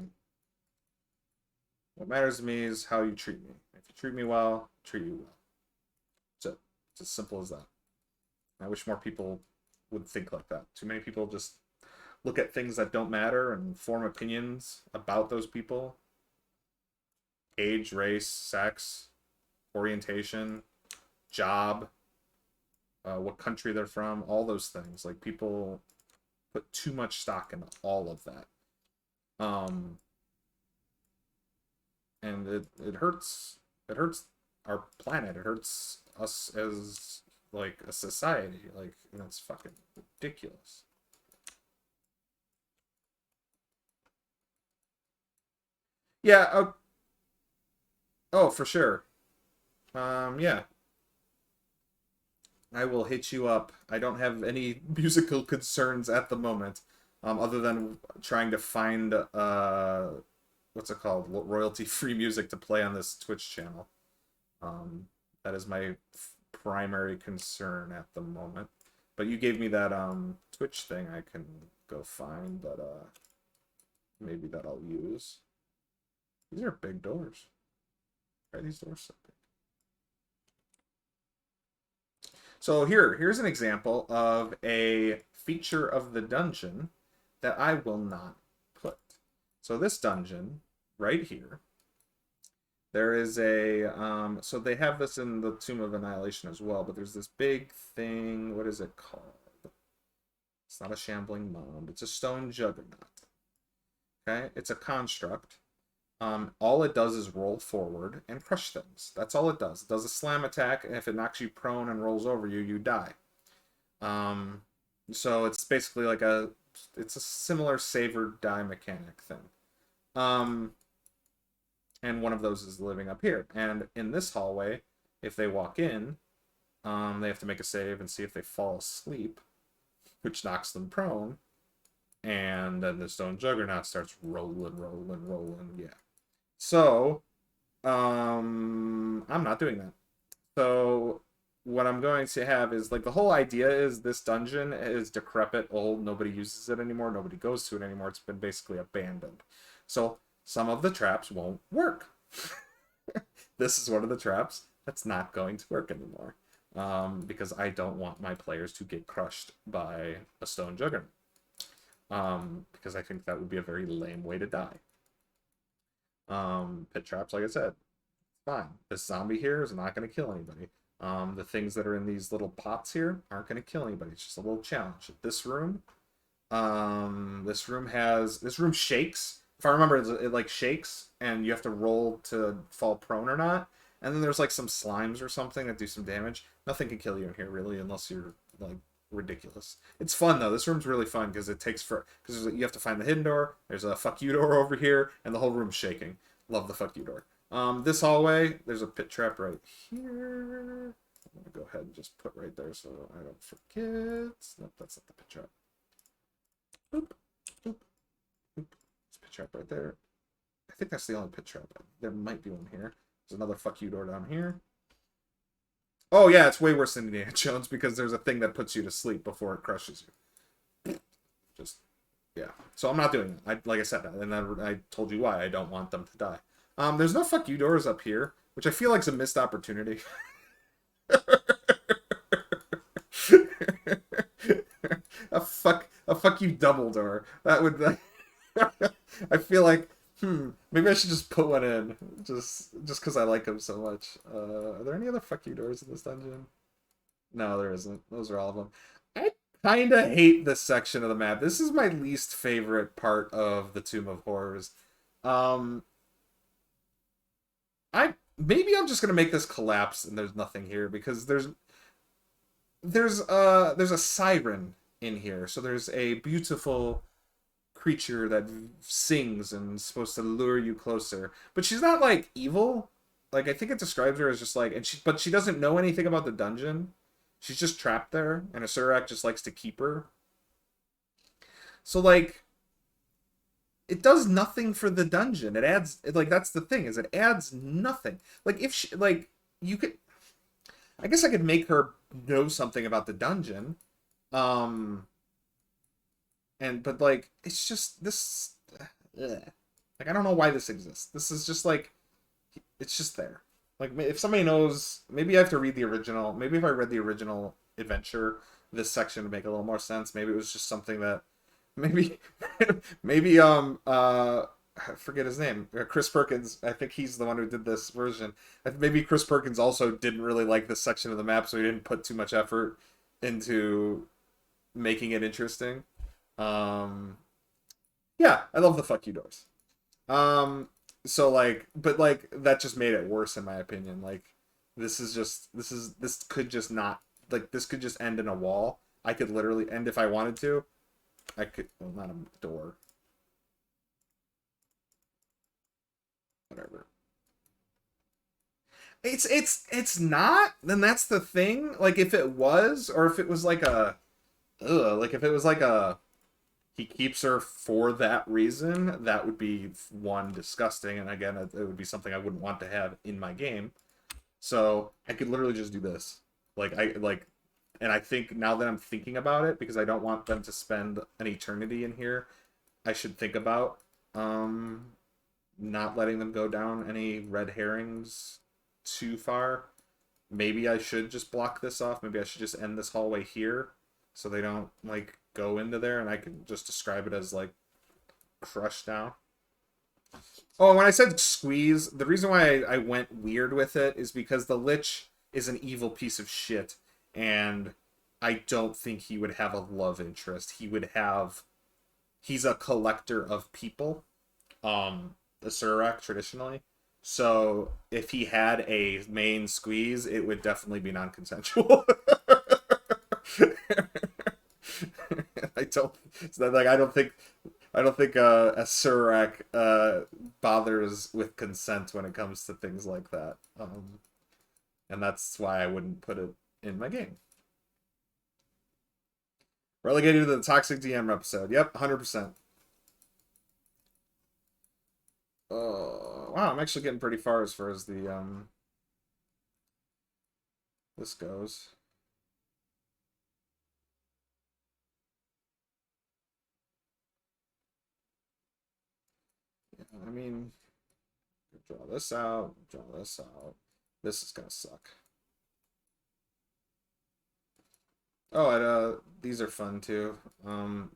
What matters to me is how you treat me. If you treat me well, I treat you well. So it's as simple as that. I wish more people would think like that. Too many people just look at things that don't matter and form opinions about those people. Age, race, sex, orientation, job, what country they're from, all those things. Like, people put too much stock into all of that. And it hurts our planet. It hurts us as like a society. Like, that's fucking ridiculous. Yeah, oh, for sure. Yeah. I will hit you up. I don't have any musical concerns at the moment, other than trying to find what's it called, royalty-free music to play on this Twitch channel. That is my primary concern at the moment. But you gave me that Twitch thing I can go find that maybe that I'll use. These are big doors. Why are these doors so big? So here's an example of a feature of the dungeon that I will not put. So this dungeon right here, there is a so they have this in the Tomb of Annihilation as well, but there's this big thing. What is it called? It's not a shambling mound. It's a stone juggernaut. Okay, it's a construct. All it does is roll forward and crush things. That's all it does. It does a slam attack, and if it knocks you prone and rolls over you, you die. So it's basically like it's a similar save or die mechanic thing. And one of those is living up here. And in this hallway, if they walk in, they have to make a save and see if they fall asleep, which knocks them prone. And then the stone juggernaut starts rolling. Yeah. So, I'm not doing that. So, what I'm going to have is, like, the whole idea is this dungeon is decrepit, old, nobody uses it anymore, nobody goes to it anymore, it's been basically abandoned. So, some of the traps won't work. This is one of the traps that's not going to work anymore. Because I don't want my players to get crushed by a stone juggernaut. Because I think that would be a very lame way to die. Pit traps, like I said, fine. This zombie here is not going to kill anybody. The things that are in these little pots here aren't going to kill anybody. It's just a little challenge. This room shakes. If I remember, it like shakes, and you have to roll to fall prone or not. And then there's like some slimes or something that do some damage. Nothing can kill you in here really, unless you're like ridiculous. It's fun though. This room's really fun because because you have to find the hidden door. There's a fuck you door over here, and the whole room's shaking. Love the fuck you door. This hallway, there's a pit trap right here. I'm gonna go ahead and just put right there so I don't forget. Nope, that's not the pit trap. Boop, boop, boop. There's a pit trap right there. I think that's the only pit trap. There might be one here. There's another fuck you door down here. Oh yeah, it's way worse than Indiana Jones because there's a thing that puts you to sleep before it crushes you. Just, yeah. So I'm not doing it. Like I said, and I told you why I don't want them to die. There's no fuck you doors up here, which I feel like is a missed opportunity. a fuck you double door. That would. I feel like maybe I should just put one in, just because I like them so much. Are there any other fuck you doors in this dungeon? No, there isn't. Those are all of them. I kind of hate this section of the map. This is my least favorite part of the Tomb of Horrors. I maybe I'm just gonna make this collapse and there's nothing here because there's a siren in here. So there's a beautiful creature that sings and is supposed to lure you closer. But she's not like evil. Like I think it describes her as just like but she doesn't know anything about the dungeon. She's just trapped there and a Surak just likes to keep her. So like it does nothing for the dungeon. It adds like that's the thing is it adds nothing. Like if she like you could I guess I could make her know something about the dungeon. Um and but like it's just this ugh. Like I don't know why this exists. This is just like it's just there. Like if somebody knows, maybe I have to read the original. Maybe if I read the original adventure, this section would make a little more sense. Maybe it was just something that maybe maybe I forget his name. Chris Perkins. I think he's the one who did this version. Maybe Chris Perkins also didn't really like this section of the map, so he didn't put too much effort into making it interesting. Um, yeah, I love the fuck you doors. Um, so like, but like that just made it worse in my opinion. Like, this could just not like this could just end in a wall. I could literally end if I wanted to. I could well, not a door. Whatever. It's not. Then that's the thing. Like if it was, or if it was like a, like if it was like a he keeps her for that reason, that would be one disgusting, and again, it would be something I wouldn't want to have in my game. So I could literally just do this, and I think now that I'm thinking about it, because I don't want them to spend an eternity in here, I should think about um not letting them go down any red herrings too far. Maybe I should just block this off. Maybe I should just end this hallway here so they don't like go into there and I can just describe it as like crushed down. Oh, and when I said squeeze, the reason why I went weird with it is because the Lich is an evil piece of shit and I don't think he would have a love interest. He's a collector of people. The Surak traditionally. So if he had a main squeeze, it would definitely be non-consensual. I don't so like I don't think a Surak bothers with consent when it comes to things like that. And that's why I wouldn't put it in my game. Relegated to the toxic DM episode. Yep, 100%. Wow, I'm actually getting pretty far as the this goes. Yeah, I mean, draw this out, draw this out. This is gonna suck. Oh, and these are fun too.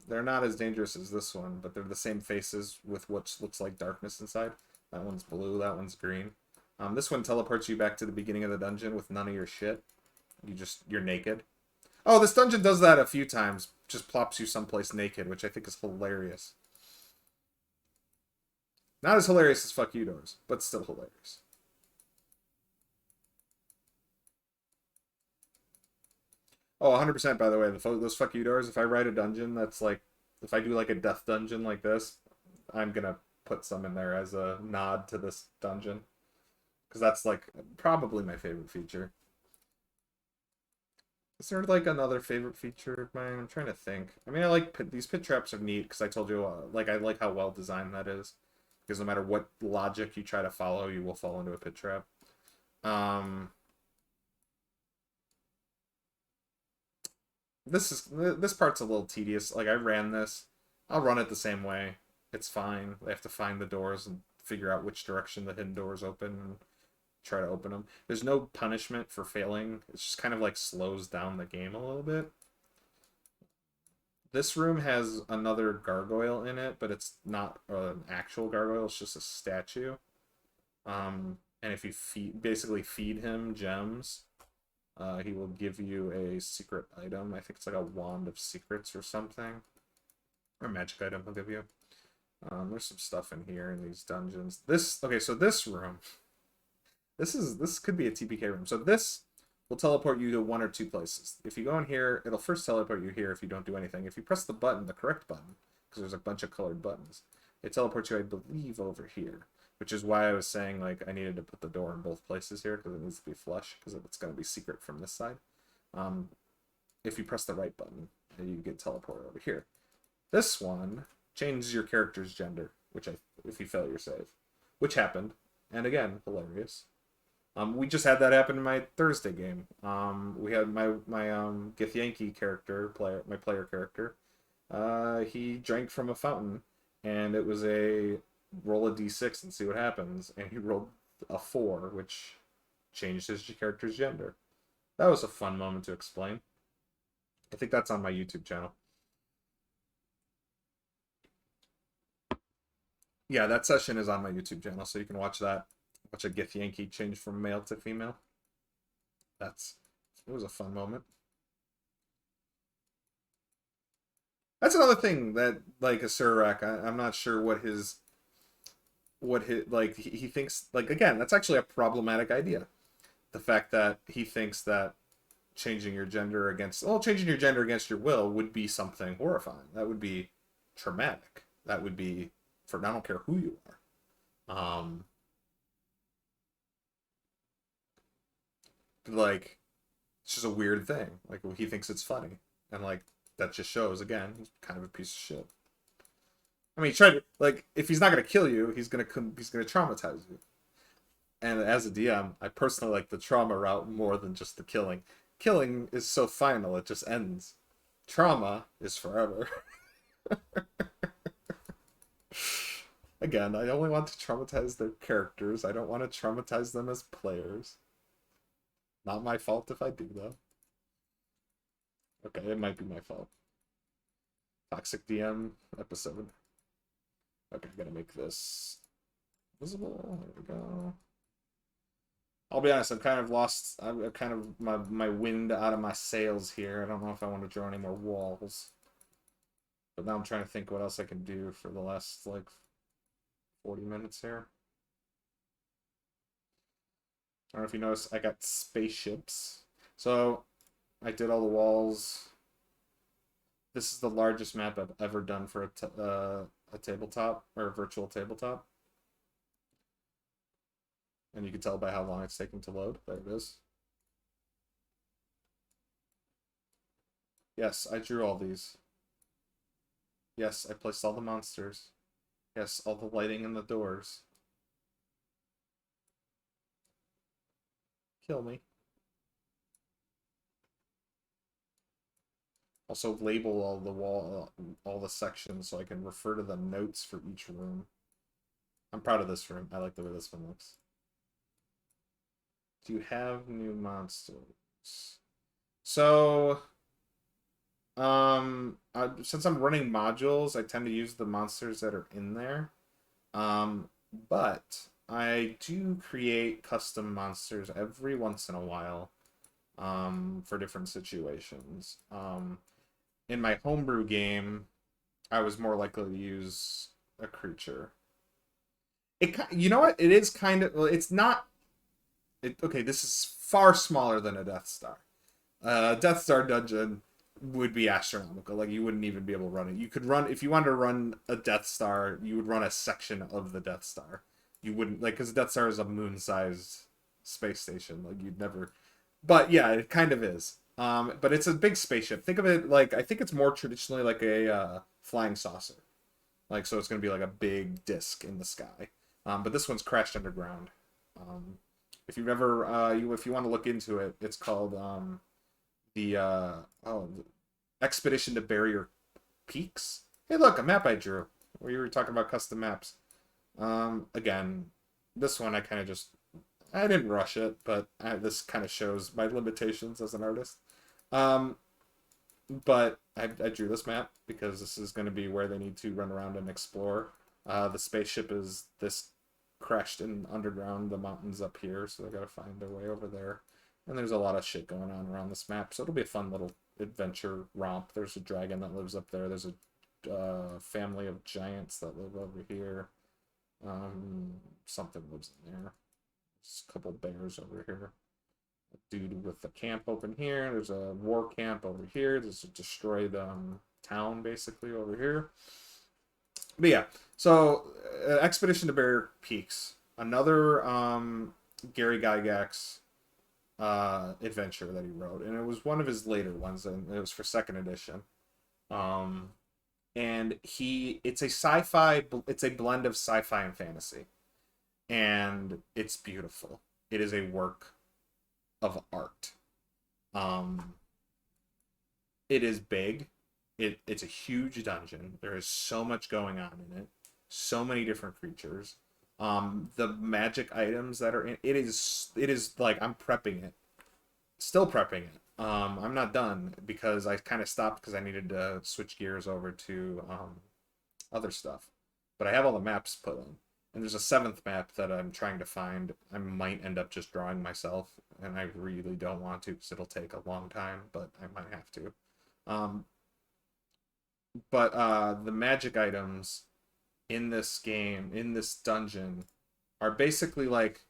They're not as dangerous as this one, but they're the same faces with what looks like darkness inside. That one's blue, that one's green. This one teleports you back to the beginning of the dungeon with none of your shit. You're naked. Oh, this dungeon does that a few times. Just plops you someplace naked, which I think is hilarious. Not as hilarious as Fuck You Doors, but still hilarious. Oh, 100% by the way, those Fuck You Doors, if I write a dungeon that's like, if I do like a death dungeon like this, I'm gonna put some in there as a nod to this dungeon. Because that's like probably my favorite feature. Is there like another favorite feature of mine? I'm trying to think. I mean, I like these pit traps are neat because I told you, like, I like how well designed that is. Because no matter what logic you try to follow, you will fall into a pit trap. Um, this part's a little tedious. Like I ran this, I'll run it the same way. It's fine. They have to find the doors and figure out which direction the hidden doors open and try to open them. There's no punishment for failing. It's just kind of like slows down the game a little bit. This room has another gargoyle in it, but it's not an actual gargoyle. It's just a statue. And if you basically feed him gems, he will give you a secret item. I think it's like a wand of secrets or something. Or magic item he'll give you. There's some stuff in here in these dungeons. Okay, so this room. This could be a TPK room. So this will teleport you to one or two places. If you go in here, it'll first teleport you here if you don't do anything. If you press the button, the correct button, because there's a bunch of colored buttons, it teleports you, I believe, over here. Which is why I was saying, like, I needed to put the door in both places here, because it needs to be flush, because it's going to be secret from this side. If you press the right button, you get teleported over here. This one changes your character's gender, if you fail your save, which happened, and again, hilarious. We just had that happen in my Thursday game. We had my Githyanki character, my player character. He drank from a fountain, and it was a roll a d6 and see what happens, and he rolled a 4, which changed his character's gender. That was a fun moment to explain. I think that's on my YouTube channel. Yeah, that session is on my YouTube channel, so you can watch that. Watch a Githyanki change from male to female. It was a fun moment. That's another thing that, like, a Surak, I'm not sure what his like, he thinks, like, again, that's actually a problematic idea. The fact that he thinks that changing your gender against your will would be something horrifying. That would be traumatic. That would be, for I don't care who you are. Like, it's just a weird thing. Like, he thinks it's funny, and, like, that just shows, again, he's kind of a piece of shit. I mean, he tried to, like, if he's not gonna kill you, he's gonna traumatize you. And as a DM, I personally like the trauma route more than just the killing. Killing is so final, it just ends. Trauma is forever. Again, I only want to traumatize their characters. I don't want to traumatize them as players. Not my fault if I do, though. Okay, it might be my fault. Toxic DM episode. Okay, I gotta make this visible. There we go. I'll be honest, I'm kind of lost. I've kind of my wind out of my sails here. I don't know if I want to draw any more walls. But now I'm trying to think what else I can do for the last, like, 40 minutes here. I don't know if you noticed, I got spaceships. So, I did all the walls. This is the largest map I've ever done for a tabletop, or a virtual tabletop. And you can tell by how long it's taking to load. There it is. Yes, I drew all these. Yes, I placed all the monsters. Yes, all the lighting in the doors. Kill me. Also label all the sections so I can refer to the notes for each room. I'm proud of this room. I like the way this one looks. Do you have new monsters? So, since I'm running modules, I tend to use the monsters that are in there. But I do create custom monsters every once in a while, for different situations. In my homebrew game, I was more likely to use a creature. You know what? It is kind of, well, it's not, okay, this is far smaller than a Death Star. Death Star dungeon would be astronomical. Like, you wouldn't even be able to run it. You could run, if you wanted to run a Death Star, you would run a section of the Death Star. You wouldn't, like, because the Death Star is a moon-sized space station. Like, you'd never, but yeah, it kind of is. But it's a big spaceship. Think of it like, I think it's more traditionally like a flying saucer. Like, so it's going to be like a big disc in the sky. But this one's crashed underground. If you've ever, if you want to look into it, it's called the Expedition to Barrier Peaks. Hey, look, a map I drew. We were talking about custom maps. Again, this one I kind of just, I didn't rush it, but this kind of shows my limitations as an artist. But I drew this map because this is going to be where they need to run around and explore. The spaceship is this crashed in underground, the mountains up here, so they got to find their way over there. And there's a lot of shit going on around this map, so it'll be a fun little adventure romp. There's a dragon that lives up there. There's a family of giants that live over here. Something lives in there. There's a couple bears over here. A dude with the camp over here. There's a war camp over here. There's a destroyed town basically over here. But yeah, so Expedition to Bear Peaks, another Gary Gygax adventure that he wrote, and it was one of his later ones, and it was for second edition. Um, and it's a sci-fi, it's a blend of sci-fi and fantasy, and it's beautiful. It is a work of art. Um, it is big. It's a huge dungeon. There is so much going on in it. So many different creatures. The magic items that are in it is like I'm prepping it. Still prepping it. I'm not done because I kind of stopped because I needed to switch gears over to other stuff. But I have all the maps put in. And there's a seventh map that I'm trying to find. I might end up just drawing myself, and I really don't want to because it'll take a long time, but I might have to. Um, but the magic items in this game, in this dungeon, are basically like,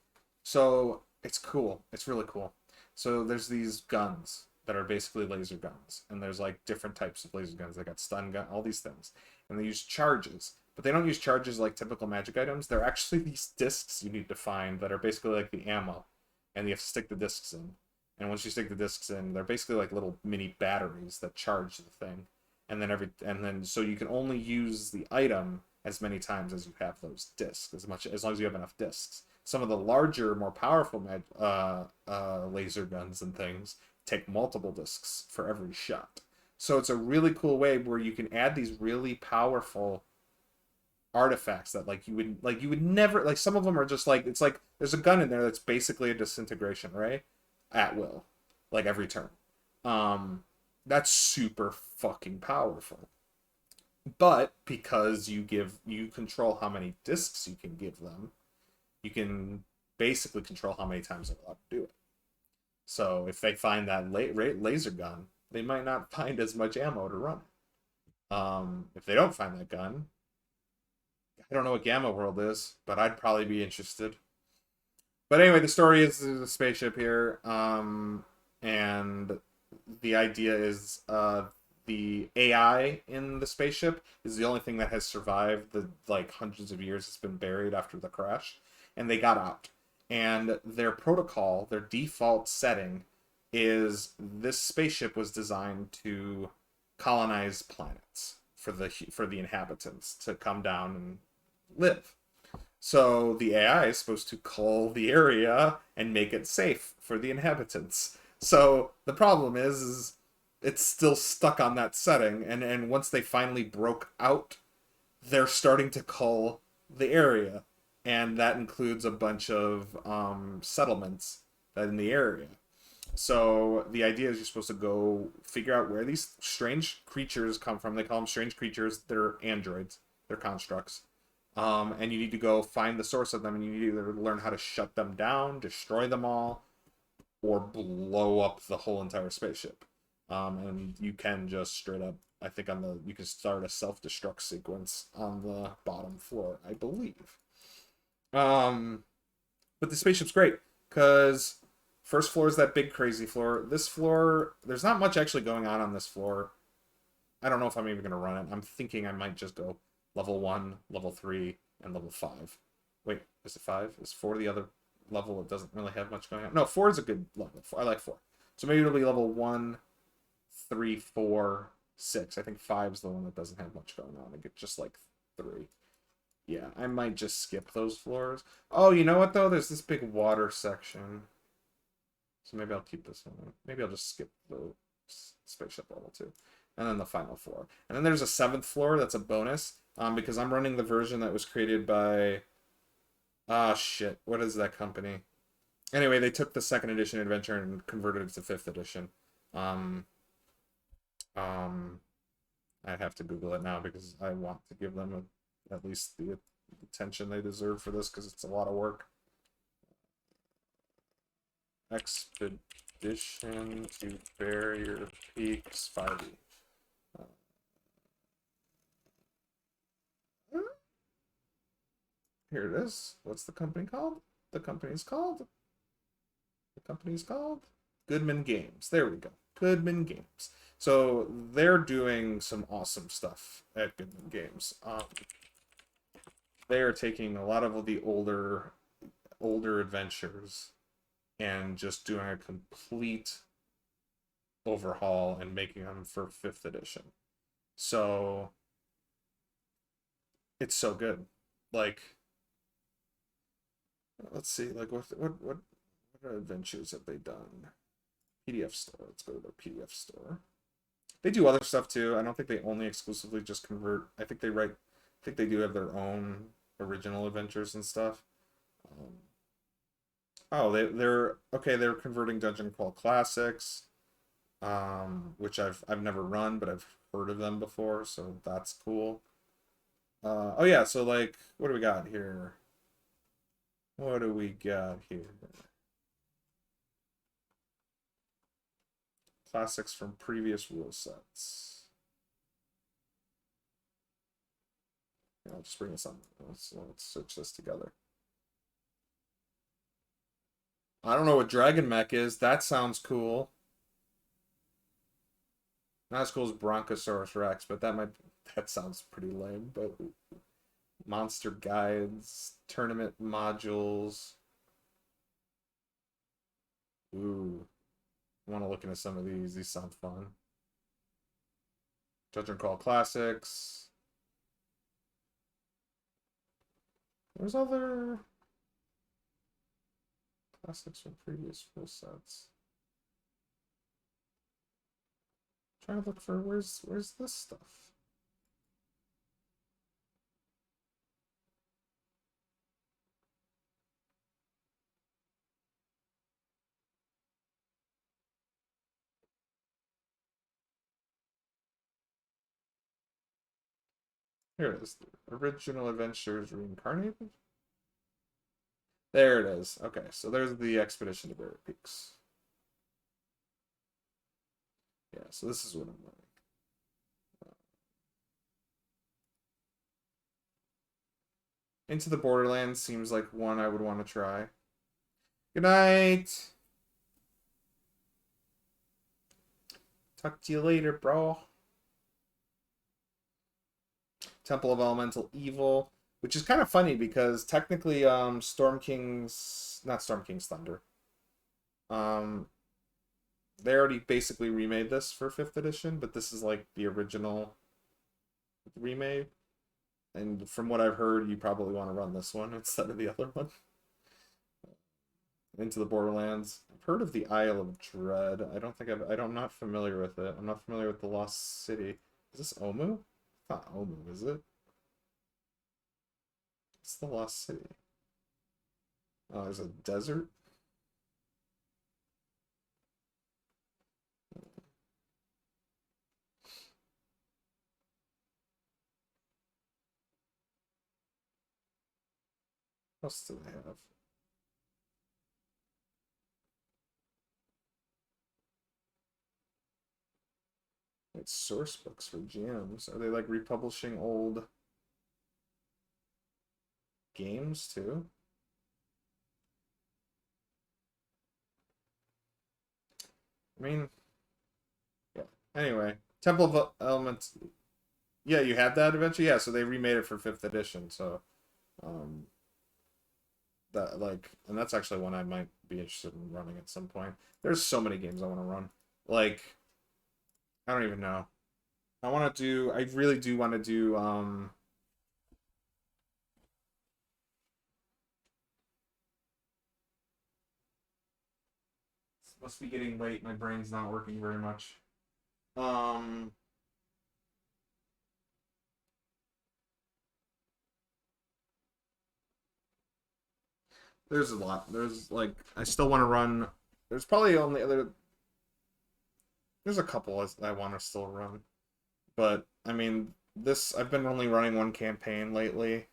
so it's cool. It's really cool. So there's these guns that are basically laser guns, and there's like different types of laser guns. They got stun gun, all these things, and they use charges. But they don't use charges like typical magic items. They're actually these discs you need to find that are basically like the ammo, and you have to stick the discs in. And once you stick the discs in, they're basically like little mini batteries that charge the thing. And then so you can only use the item as many times as you have those discs, as long as you have enough discs. Some of the larger, more powerful laser guns and things take multiple discs for every shot. So it's a really cool way where you can add these really powerful artifacts that you would never, like, some of them are just like, it's like there's a gun in there that's basically a disintegration ray at will, like every turn. That's super fucking powerful. But because you control how many discs you can give them, you can basically control how many times they're allowed to do it. So if they find that laser gun, they might not find as much ammo to run it. If they don't find that gun, I don't know what Gamma World is, but I'd probably be interested. But anyway, the story is there's a spaceship here, and the idea is the AI in the spaceship is the only thing that has survived the like hundreds of years it's been buried after the crash, and they got out. And their protocol, their default setting, is this spaceship was designed to colonize planets for the inhabitants to come down and live. So the AI is supposed to cull the area and make it safe for the inhabitants. So the problem is it's still stuck on that setting, and once they finally broke out, they're starting to cull the area, and that includes a bunch of settlements that in the area. So the idea is you're supposed to go figure out where these strange creatures come from. They call them strange creatures. They're androids. They're constructs. And you need to go find the source of them, and you need to either learn how to shut them down, destroy them all, or blow up the whole entire spaceship. And you can just straight up, I think you can start a self-destruct sequence on the bottom floor, I believe. But the spaceship's great because first floor is that big crazy floor. This floor, there's not much actually going on this floor. I don't know if I'm even gonna run it. I'm thinking I might just go level 1, level 3, and level 5. Wait, is it 5? Is 4 the other level? It doesn't really have much going on. No, 4 is a good level. I like 4. So maybe it'll be level 1, 3, 4, 6. I think 5 is the one that doesn't have much going on. I get just like 3. Yeah, I might just skip those floors. Oh, you know what though? There's this big water section. So maybe I'll keep this one. Maybe I'll just skip the spaceship level 2. And then the final floor. And then there's a 7th floor that's a bonus. Because I'm running the version that was created by... Ah, shit. What is that company? Anyway, they took the 2nd edition adventure and converted it to 5th edition. I'd have to Google it now because I want to give them at least the attention they deserve for this because it's a lot of work. Expedition to Barrier Peaks 5e. Here it is. What's the company called? the company's called? The company's called Goodman Games. There we go. Goodman Games. So they're doing some awesome stuff at Goodman Games. They are taking a lot of the older adventures and just doing a complete overhaul and making them for fifth edition. So it's so good. Like, let's see, like what adventures have they done? PDF store. Let's go to their PDF store. They do other stuff too. I don't think they only exclusively just convert. I think they write. I think they do have their own original adventures and stuff. Um, oh, they're okay. They're converting Dungeon Crawl Classics, which I've never run, but I've heard of them before, so that's cool. Oh yeah, so like, what do we got here? What do we got here? Classics from previous rule sets. Yeah, I'll just bring this up. Let's search this together. I don't know what Dragon Mech is. That sounds cool. Not as cool as Bronchosaurus Rex, but that sounds pretty lame. But monster guides, tournament modules. Ooh, I want to look into some of these. These sound fun. Dungeon Crawl Classics. There's other classics from previous full sets. Trying to look for where's this stuff. Here it is. Original Adventures Reincarnated. There it is. Okay, so there's the Expedition to Barrier Peaks. Yeah, so this is what I'm running. Into the Borderlands seems like one I would want to try. Good night. Talk to you later, bro. Temple of Elemental Evil, which is kind of funny because technically Storm King's not Storm King's Thunder. Um they already basically remade this for 5th edition, but this is like the original remade. And from what I've heard, you probably want to run this one instead of the other one. Into the Borderlands. I've heard of the Isle of Dread. I'm not familiar with it. I'm not familiar with the Lost City. Is this Omu? It's not Omu, is it? It's the Lost City. Oh, there's a desert? What else do they have? It's source books for GMs. Are they like republishing old games too? I mean, yeah. Anyway, Temple of Elements. Yeah, you had that adventure. Yeah, so they remade it for 5th edition. So, um, that like, and that's actually one I might be interested in running at some point. There's so many games I want to run. Like, I don't even know. I want to do. I really do want to do. It must be getting late. My brain's not working very much. Um, there's a lot. There's like I still want to run. There's probably only other. There's a couple I want to still run, but I mean this. I've been only running one campaign lately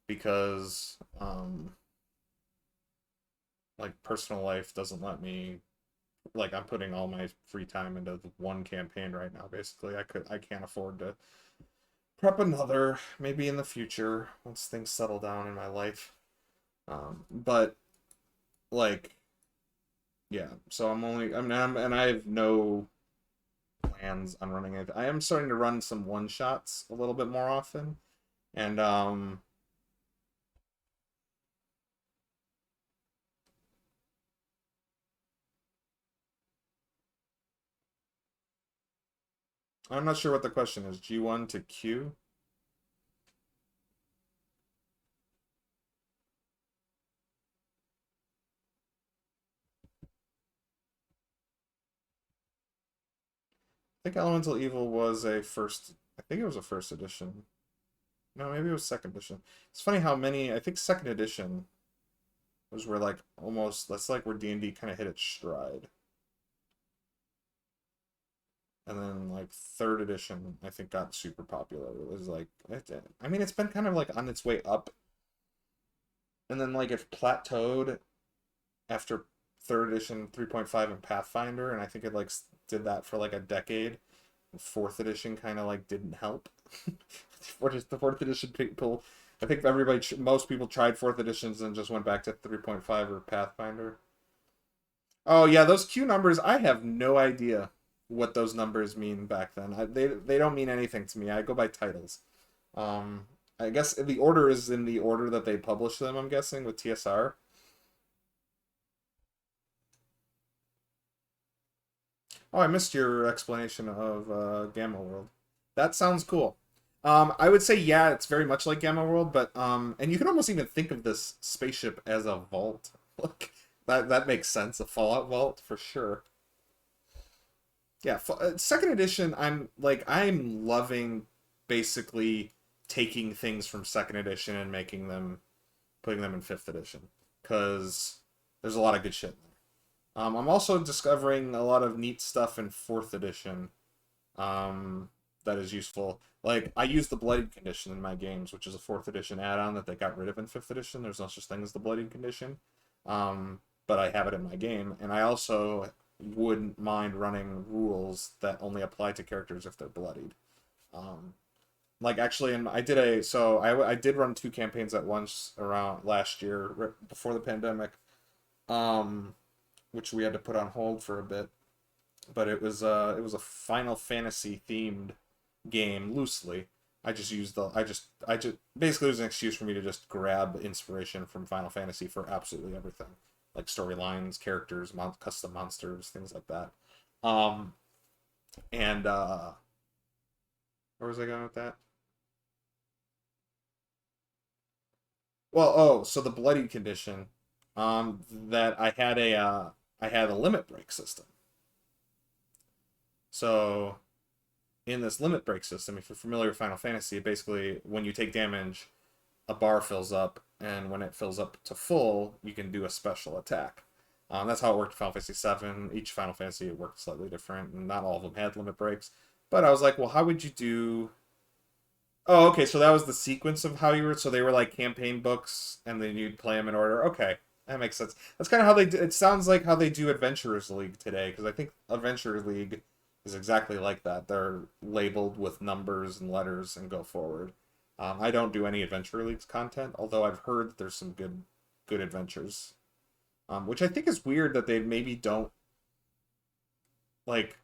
because like personal life doesn't let me. Like I'm putting all my free time into one campaign right now. Basically, I can't afford to prep another. Maybe in the future once things settle down in my life. But like, yeah. So and I have no plans on running it. I am starting to run some one shots a little bit more often, and I'm not sure what the question is. G1 to Q. I think Elemental Evil was a first. I think it was a first edition. No, maybe it was second edition. It's funny how many. I think second edition was where like almost that's like where D&D kind of hit its stride. And then like third edition, I think got super popular. It was like, I mean, it's been kind of like on its way up, and then like it plateaued after third edition 3.5 and Pathfinder, and I think it like did that for like a decade. Fourth edition kind of like didn't help. The fourth edition people, I think most people tried fourth editions and just went back to 3.5 or Pathfinder. Oh yeah, those Q numbers, I have no idea what those numbers mean back then. They don't mean anything to me. I go by titles. Um, I guess the order is in the order that they publish them, I'm guessing, with TSR. Oh, I missed your explanation of Gamma World. That sounds cool. I would say yeah, it's very much like Gamma World, but and you can almost even think of this spaceship as a vault. Look, that makes sense. A Fallout vault for sure. Yeah, second edition. I'm loving basically taking things from second edition and putting them in fifth edition because there's a lot of good shit in there. I'm also discovering a lot of neat stuff in fourth edition that is useful. Like I use the bloodied condition in my games, which is a fourth edition add-on that they got rid of in fifth edition. There's no such thing as the bloodied condition, but I have it in my game, and I also wouldn't mind running rules that only apply to characters if they're bloodied. Um, like actually, and I did run two campaigns at once around last year before the pandemic, um, which we had to put on hold for a bit. But it was a Final Fantasy themed game loosely. I just basically it was an excuse for me to just grab inspiration from Final Fantasy for absolutely everything, like storylines, characters, custom monsters, things like that. Um, and where was I going with that? Well, oh, so the bloodied condition, that I had a limit break system. So in this limit break system, if you're familiar with Final Fantasy, basically when you take damage, a bar fills up, and when it fills up to full, you can do a special attack. That's how it worked in Final Fantasy VII. Each Final Fantasy it worked slightly different, and not all of them had limit breaks. But I was like, well, how would you do? Oh, okay. So that was the sequence of how you were. So they were like campaign books, and then you'd play them in order. Okay, that makes sense. That's kind of how they. It sounds like how they do Adventurers League today, because I think Adventure League is exactly like that. They're labeled with numbers and letters and go forward. I don't do any Adventure Leagues content, although I've heard that there's some good adventures. Which I think is weird that they maybe don't like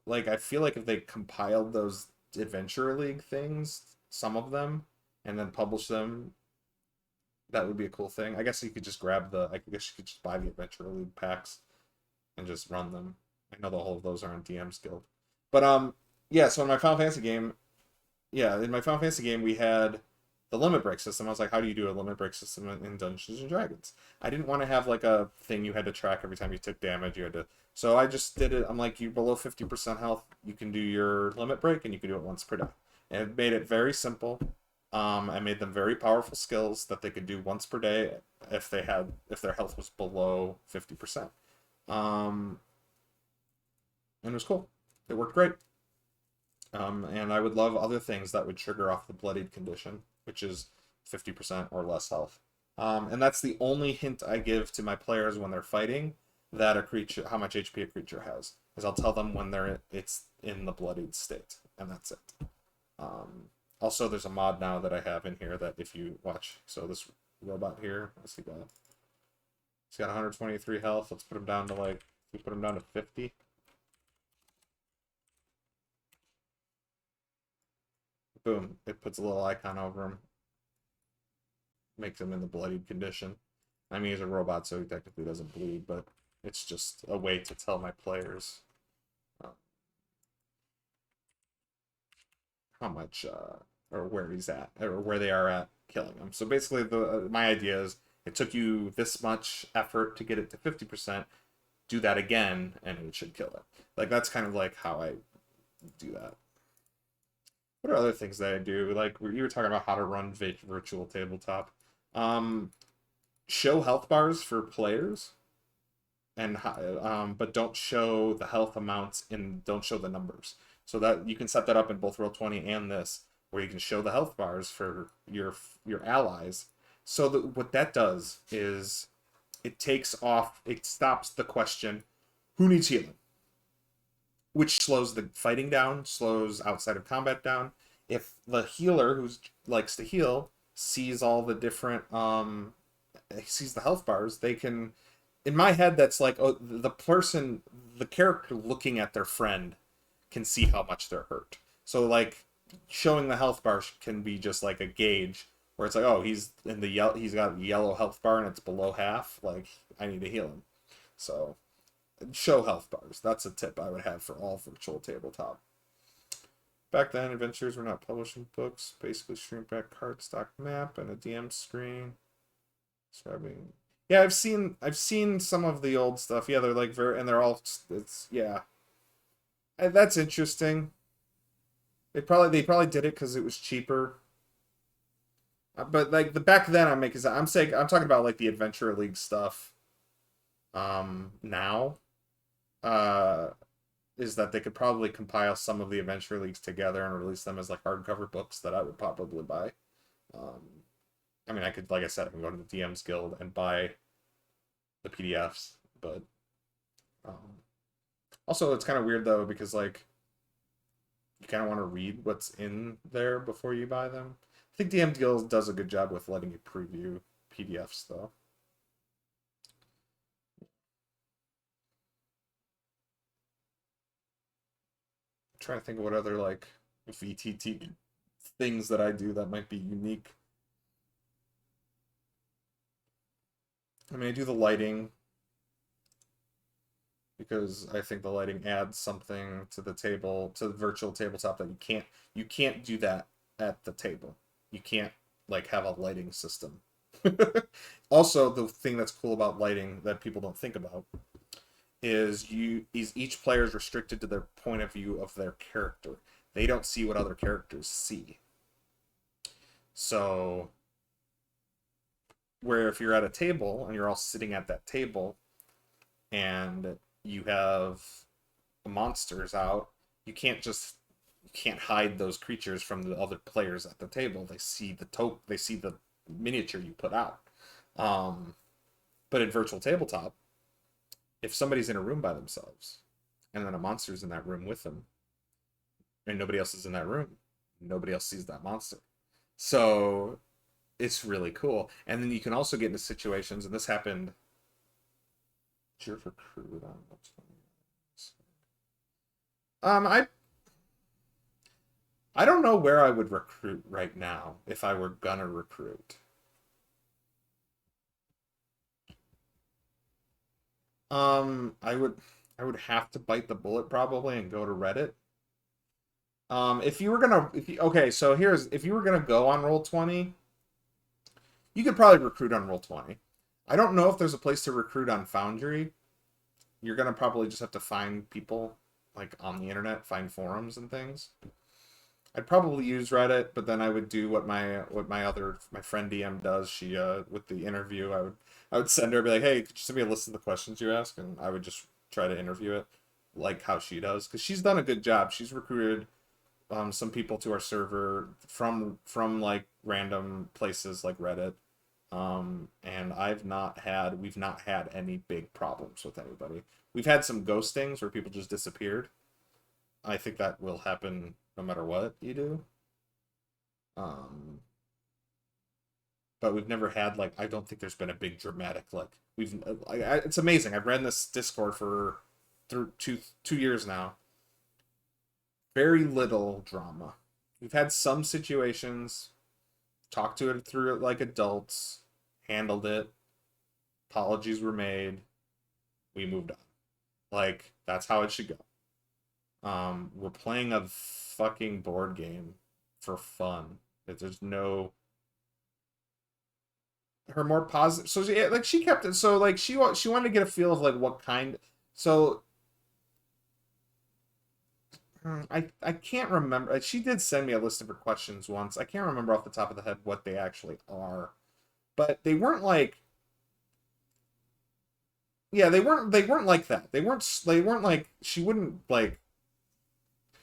I feel like if they compiled those Adventure League things, some of them, and then publish them, that would be a cool thing. I guess you could just I guess you could just buy the Adventure League packs and just run them. I know the whole of those are on DM's Guild. But yeah, so in my Final Fantasy game, yeah, in my Final Fantasy game we had the limit break system. I was like, how do you do a limit break system in Dungeons and Dragons? I didn't want to have like a thing you had to track every time you took damage. You had to, so I just did it. I'm like, you below 50% health, you can do your limit break, and you can do it once per day. And it made it very simple. I made them very powerful skills that they could do once per day if their health was below 50%. Um, and it was cool. It worked great. And I would love other things that would trigger off the bloodied condition, which is 50% or less health. And that's the only hint I give to my players when they're fighting that a creature, how much HP a creature has, is I'll tell them when it's in the bloodied state, and that's it. Also, there's a mod now that I have in here that if you watch, so this robot here. Let's see that. He's got 123 health. Let's put him down to like, we put him down to 50. Boom. It puts a little icon over him. Makes him in the bloodied condition. I mean, he's a robot, so he technically doesn't bleed, but it's just a way to tell my players how much, or where he's at, or where they are at killing him. So basically, my idea is, it took you this much effort to get it to 50%, do that again, and it should kill it. Like, that's kind of like how I do that. What are other things that I do? Like, you were talking about how to run virtual tabletop. Show health bars for players, and but don't show the health amounts don't show the numbers. So that you can set that up in both Roll20 and this, where you can show the health bars for your allies. So what that does is it stops the question, who needs healing? Which slows the fighting down, slows outside of combat down. If the healer who likes to heal sees all the different sees the health bars, they can, in my head, that's like, oh, the character looking at their friend can see how much they're hurt. So like showing the health bar can be just like a gauge where it's like, oh, he's got a yellow health bar and it's below half, like I need to heal him. So show health bars. That's a tip I would have for all virtual tabletop. Back then, adventures were not publishing books. Basically, shrink back cardstock map and a DM screen. Describing. Yeah, I've seen some of the old stuff. Yeah, they're like and they're all. Yeah. That's interesting. They probably did it because it was cheaper. But like back then, I'm talking about like the Adventure League stuff. Now, is that they could probably compile some of the Adventure Leagues together and release them as like hardcover books that I would probably buy. I mean, I could, like I said, I can go to the DM's Guild and buy the PDFs, but also it's kind of weird though, because you kind of want to read what's in there before you buy them. I think DM's Guild does a good job with letting you preview PDFs though. I'm trying to think of what other like VTT things that I do that might be unique. I mean, I do the lighting because I think the lighting adds something to the virtual tabletop that you can't do that at the table. You can't like have a lighting system. Also, the thing that's cool about lighting that people don't think about is each player is restricted to their point of view of their character. They don't see what other characters see. So where if you're at a table and you're all sitting at that table and you have monsters out, you can't hide those creatures from the other players at the table. They see the miniature you put out. But in virtual tabletop, if somebody's in a room by themselves and then a monster's in that room with them and nobody else is in that room, nobody else sees that monster. So it's really cool. And then you can also get into situations, and this happened. Did you ever recruit on what's I don't know where I would recruit right now if I were gonna recruit. I would have to bite the bullet probably and go to Reddit. If you were gonna okay, so if you were gonna go on Roll20, you could probably recruit on Roll20. I don't know if there's a place to recruit on Foundry. You're gonna probably just have to find people like on the internet, find forums and things. I'd probably use Reddit, but then I would do what my friend DM does. She with the interview, I would send her, be like, hey, could you send me a list of the questions you ask, and I would just try to interview it like how she does, because she's done a good job. She's recruited some people to our server from like random places like Reddit, and we've not had any big problems with anybody. We've had some ghostings where people just disappeared. I think that will happen no matter what you do. but we've never had like I don't think there's been a big dramatic like it's amazing. I've read this Discord for through 2 years now. Very little drama. We've had some situations, talked to it through it like adults, handled it, apologies were made, we moved on. Like that's how it should go. We're playing a fucking board game for fun. There's no her more positive. So yeah, like she kept it. So like she wanted to get a feel of like what kind. So I can't remember. She did send me a list of her questions once. I can't remember off the top of the head what they actually are, but they weren't like. Yeah, they weren't like that. They weren't like she wouldn't like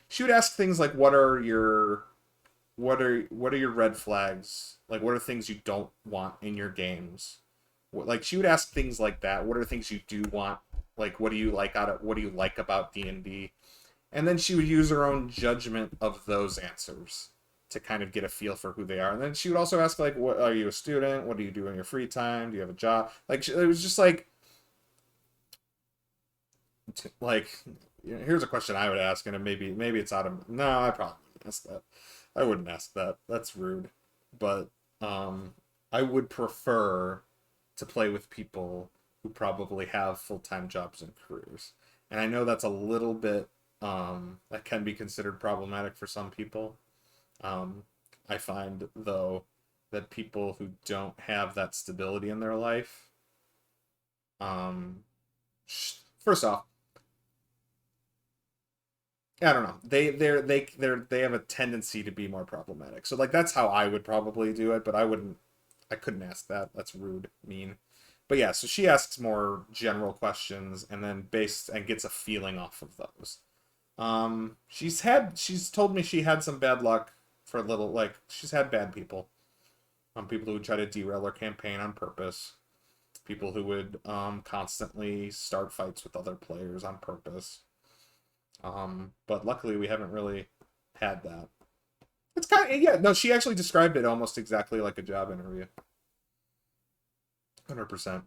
she would ask things like what are your red flags? Like what are things you don't want in your games? Like she would ask things like that. What are things you do want? Like what do you like about D&D? And then she would use her own judgment of those answers to kind of get a feel for who they are. And then she would also ask like what are you a student? What do you do in your free time? Do you have a job? Like it was just like here's a question I would ask, and maybe it's out of no, I probably wouldn't ask that. I wouldn't ask that. That's rude. But I would prefer to play with people who probably have full-time jobs and careers. And I know that's a little bit that can be considered problematic for some people. I find though that people who don't have that stability in their life, um, first off, I don't know. They have a tendency to be more problematic. So like that's how I would probably do it, but I couldn't ask that. That's rude, mean. But yeah, so she asks more general questions and then based and gets a feeling off of those. She's told me she had some bad luck for a little like she's had bad people. People who would try to derail her campaign on purpose. People who would constantly start fights with other players on purpose. But luckily we haven't really had that. It's kind of yeah. No, she actually described it almost exactly like a job interview. 100%.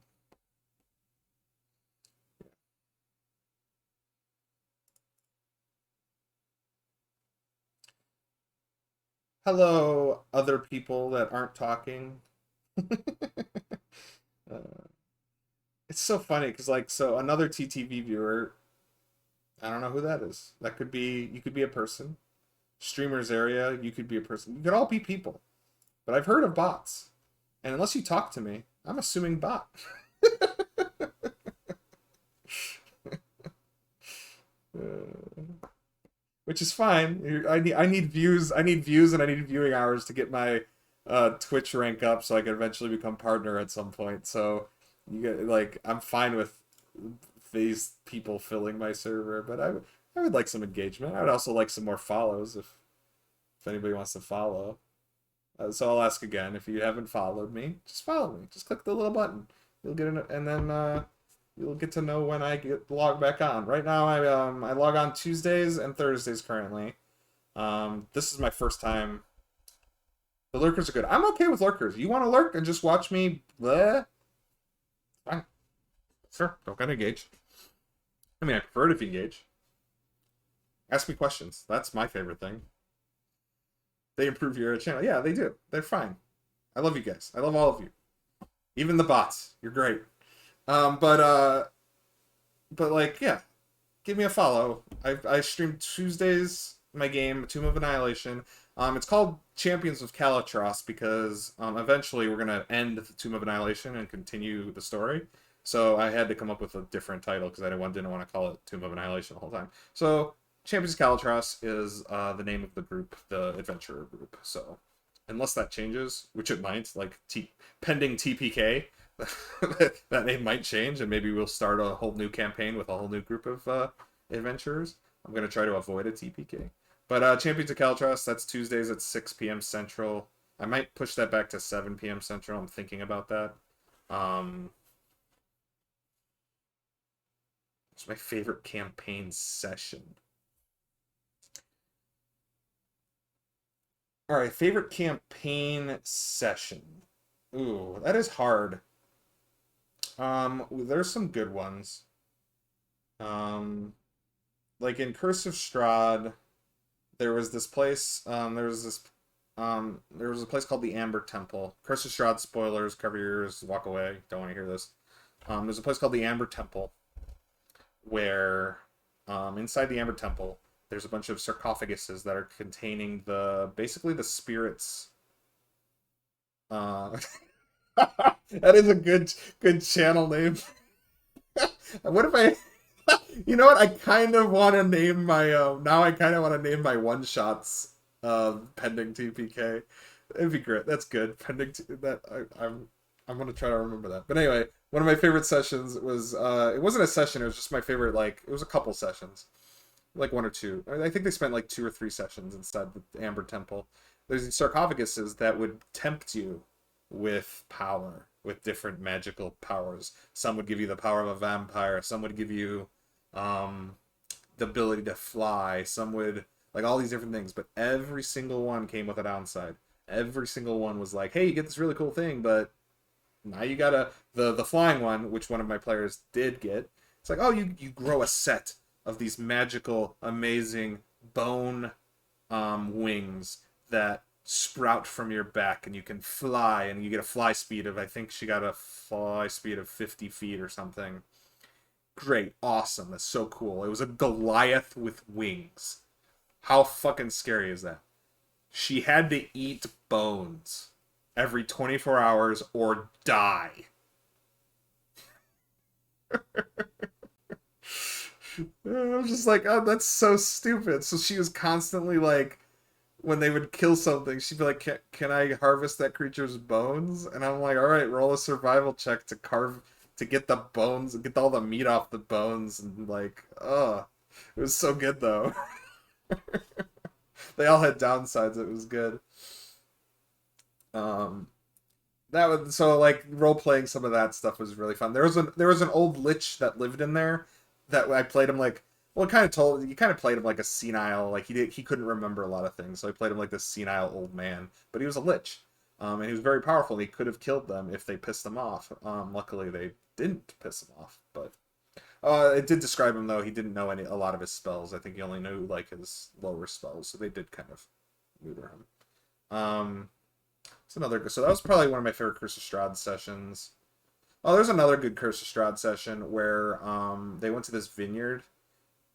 Hello, other people that aren't talking. uh, it's so funny because like so another TTV viewer. I don't know who that is. That could be you could be a person. Streamers area, you could be a person. You could all be people. But I've heard of bots. And unless you talk to me, I'm assuming bot. Which is fine. I need views. I need views and I need viewing hours to get my Twitch rank up so I can eventually become partner at some point. So you get like I'm fine with these people filling my server, but I would like some engagement. I would also like some more follows if anybody wants to follow. So I'll ask again. If you haven't followed me, just follow me. Just click the little button. You'll get it, and then you'll get to know when I get log back on. Right now, I log on Tuesdays and Thursdays currently. This is my first time. The lurkers are good. I'm okay with lurkers. You want to lurk and just watch me? Bleh? Fine. Sure. Don't get engaged. I mean, I prefer it if you engage. Ask me questions. That's my favorite thing. They improve your channel. Yeah, they do. They're fine. I love you guys. I love all of you. Even the bots. You're great. But like, yeah, give me a follow. I stream Tuesdays. My game Tomb of Annihilation. It's called Champions of Calitros because eventually we're gonna end the Tomb of Annihilation and continue the story. So I had to come up with a different title because I didn't want to call it Tomb of Annihilation the whole time. So Champions of Calitros is the name of the group, the adventurer group. So unless that changes, which it might, like pending TPK, that name might change, and maybe we'll start a whole new campaign with a whole new group of adventurers. I'm gonna try to avoid a TPK. But Champions of Calitros, that's Tuesdays at 6 p.m. Central. I might push that back to 7 p.m. Central. I'm thinking about that. It's my favorite campaign session. All right, favorite campaign session. Ooh, that is hard. There's some good ones. Um, like in Curse of Strahd, there was this place. There was a place called the Amber Temple. Curse of Strahd spoilers. Cover your ears. Walk away. Don't want to hear this. There's a place called the Amber Temple where, inside the Amber Temple, there's a bunch of sarcophaguses that are containing the basically the spirits. Uh, that is a good channel name. What if I? You know what? I kind of want to name my now. I kind of want to name my one shots pending TPK. It'd be great. That's good. I'm gonna try to remember that. But anyway, one of my favorite sessions was it wasn't a session. It was just my favorite. Like it was a couple sessions, like one or two. I think they spent like 2 or 3 sessions inside the Amber Temple. There's these sarcophaguses that would tempt you with power, with different magical powers. Some would give you the power of a vampire. Some would give you um, the ability to fly. Some would like all these different things, but every single one came with a downside. Every single one was like, "Hey, you get this really cool thing, but now you gotta the flying one, which one of my players did get. It's like, oh, you grow a set of these magical, amazing bone wings that sprout from your back, and you can fly, and you get a fly speed of I think she got a fly speed of 50 feet or something. Great, awesome, that's so cool. It was a Goliath with wings. How fucking scary is that? She had to eat bones every 24 hours or die. I was just like, oh, that's so stupid. So she was constantly like, when they would kill something, she'd be like, can I harvest that creature's bones? And I'm like, all right, roll a survival check to carve, to get the bones, get all the meat off the bones. And like, oh, it was so good though. They all had downsides. It was good. Um, that was so like role playing some of that stuff was really fun. There was an old lich that lived in there that I played him like well kind of told you kind of played him like a senile like he couldn't remember a lot of things so I played him like this senile old man but he was a lich and he was very powerful and he could have killed them if they pissed him off. Luckily they didn't piss him off but it did describe him though he didn't know a lot of his spells. I think he only knew like his lower spells so they did kind of neuter him. It's another so that was probably one of my favorite Curse of Strahd sessions. Oh, there's another good Curse of Strahd session where they went to this vineyard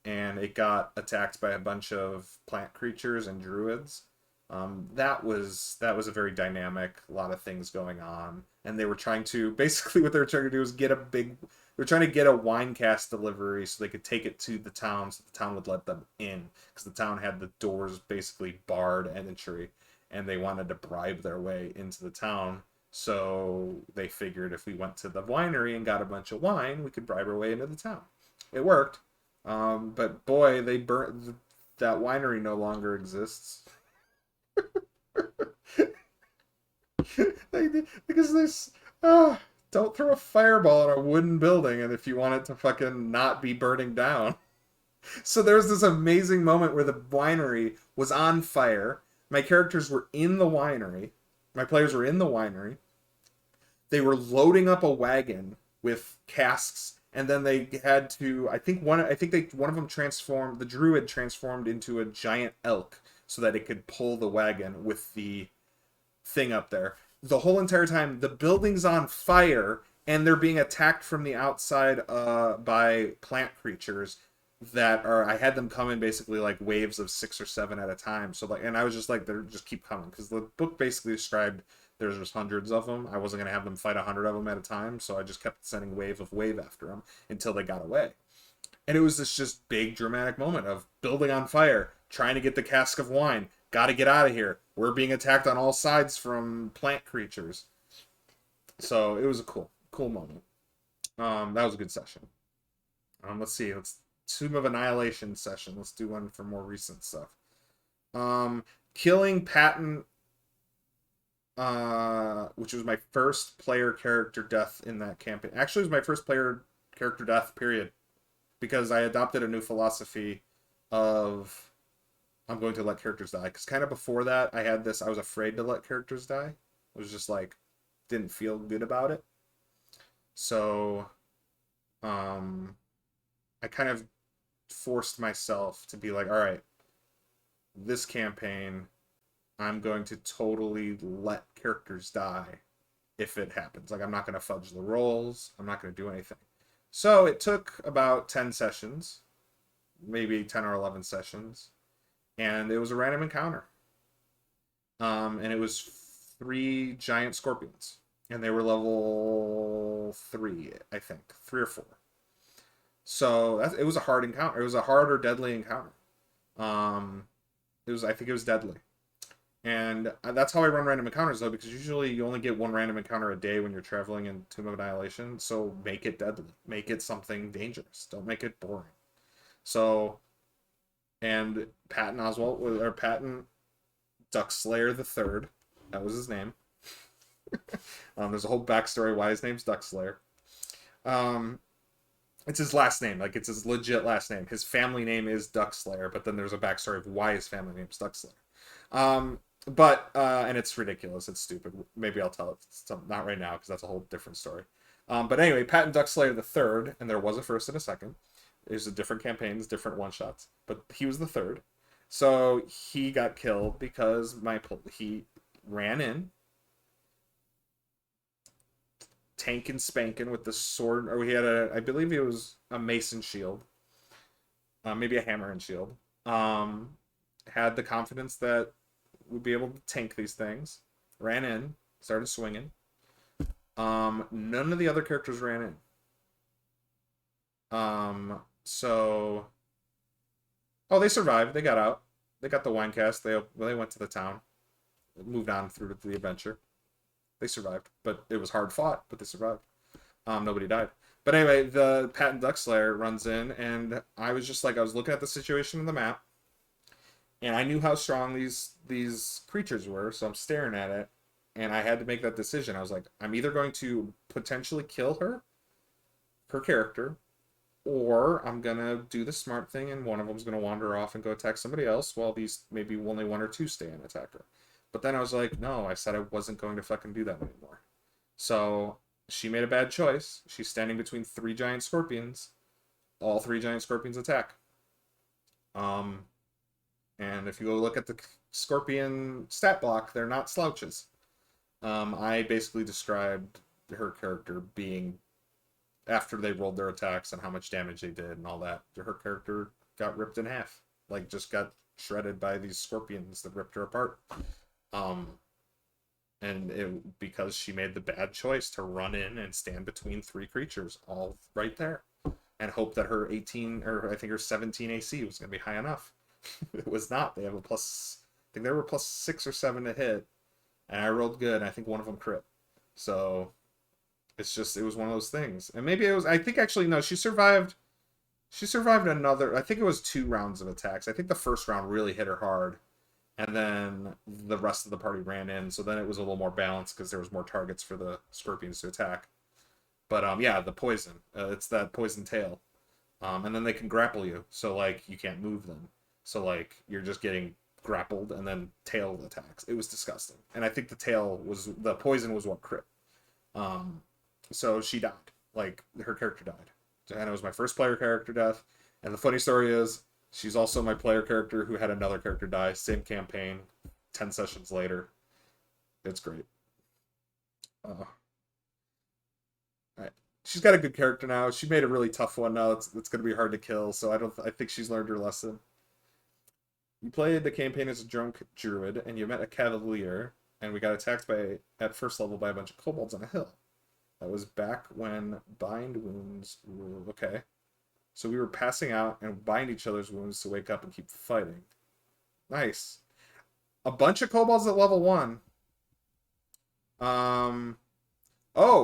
and it got attacked by a bunch of plant creatures and druids. That was a very dynamic, a lot of things going on, and they were trying to basically what they were trying to do is get a big. They were trying to get a wine cask delivery so they could take it to the town, so the town would let them in because the town had the doors basically barred entry, and they wanted to bribe their way into the town. So they figured if we went to the winery and got a bunch of wine, we could bribe our way into the town. It worked, but boy, they burnt that winery no longer exists. Because this don't throw a fireball at a wooden building and if you want it to fucking not be burning down. So there was this amazing moment where the winery was on fire. My characters were in the winery. My players were in the winery. They were loading up a wagon with casks and then they had to one of them transformed the druid transformed into a giant elk so that it could pull the wagon with the thing up there. The whole entire time, the building's on fire and they're being attacked from the outside by plant creatures that are. I had them come in basically like waves of 6 or 7 at a time. So like, and I was just like, they're just keep coming because the book basically described there's just hundreds of them. I wasn't gonna have them fight 100 of them at a time, so I just kept sending wave after them until they got away. And it was this just big dramatic moment of building on fire, trying to get the cask of wine. Got to get out of here. We're being attacked on all sides from plant creatures. So it was a cool moment. That was a good session. Let's see. Let's Tomb of Annihilation session. Let's do one for more recent stuff. Killing Patton, which was my first player character death in that campaign. Actually, it was my first player character death. Period. Because I adopted a new philosophy of I'm going to let characters die. Because kind of before that, I was afraid to let characters die. It was just like, didn't feel good about it. So I kind of forced myself to be like, all right, this campaign, I'm going to totally let characters die if it happens. Like, I'm not going to fudge the rolls. I'm not going to do anything. So it took about 10 sessions, maybe 10 or 11 sessions, and it was a random encounter. And it was 3 giant scorpions, and they were level 3, I think, 3 or 4. So it was a hard encounter. It was a hard or deadly encounter. I think it was deadly. And that's how I run random encounters, though, because usually you only get 1 random encounter a day when you're traveling in Tomb of Annihilation. So make it deadly. Make it something dangerous. Don't make it boring. So, and Patton Duckslayer the Third, that was his name. There's a whole backstory why his name's Duckslayer. It's his last name, like it's his legit last name. His family name is Duckslayer, but then there's a backstory of why his family name's Duckslayer. And it's ridiculous. It's stupid. Maybe I'll tell it. Not right now, because that's a whole different story. But anyway, Patton Duckslayer the Third, and there was a first and a second. There's a different campaigns, different one-shots, but he was the third. So he got killed because he ran in, tanking spanking with the sword, or he had I believe it was a mason shield, maybe a hammer and shield. Had the confidence that would be able to tank these things. Ran in, started swinging. None of the other characters ran in. They survived. They got out. They got the wine cask. They went to the town, moved on through the adventure. They survived, but it was hard fought, but they survived. Nobody died. But anyway, the Patton Duckslayer runs in, and I was just like, I was looking at the situation on the map, and I knew how strong these creatures were, so I'm staring at it, and I had to make that decision. I was like, I'm either going to potentially kill her character, or I'm going to do the smart thing, and one of them's going to wander off and go attack somebody else, while these maybe only 1 or 2 stay and attack her. But then I was like, no, I said I wasn't going to fucking do that anymore. So she made a bad choice. She's standing between 3 giant scorpions. All 3 giant scorpions attack. And if you go look at the scorpion stat block, they're not slouches. I basically described her character being, after they rolled their attacks and how much damage they did and all that, her character got ripped in half. Like, just got shredded by these scorpions that ripped her apart. Because she made the bad choice to run in and stand between 3 creatures, all right there, and hope that her 18, or I think her 17 AC was going to be high enough. It was not. They have a plus, I think they were plus 6 or 7 to hit, and I rolled good, and I think one of them crit. So it was one of those things. And maybe it was, I think actually, no, she survived another, I think it was 2 rounds of attacks. I think the first round really hit her hard, and then the rest of the party ran in, so then it was a little more balanced because there was more targets for the scorpions to attack. But yeah, the poison, it's that poison tail. And then they can grapple you, so like you can't move them. So like you're just getting grappled and then tail attacks. It was disgusting. And I think the poison was what crit. So she died. Like, her character died. And it was my first player character death. And the funny story is, she's also my player character who had another character die. Same campaign, 10 sessions later. It's great. Alright. She's got a good character now. She made a really tough one now. It's going to be hard to kill, so I think she's learned her lesson. You played the campaign as a drunk druid, and you met a cavalier, and we got attacked at first level by a bunch of kobolds on a hill. That was back when bind wounds were okay. So we were passing out and bind each other's wounds to wake up and keep fighting. Nice. A bunch of kobolds at level 1.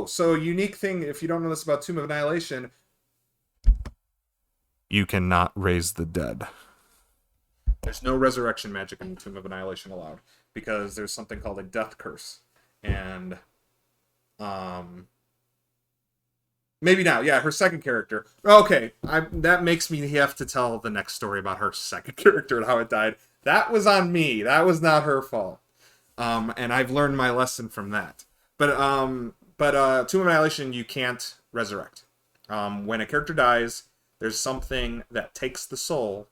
So unique thing, if you don't know this about Tomb of Annihilation, you cannot raise the dead. There's no resurrection magic in Tomb of Annihilation allowed, because there's something called a death curse. And maybe now, yeah, her second character. Okay, that makes me have to tell the next story about her second character and how it died. That was on me. That was not her fault. And I've learned my lesson from that. Tomb of Annihilation you can't resurrect. When a character dies, there's something that takes the soul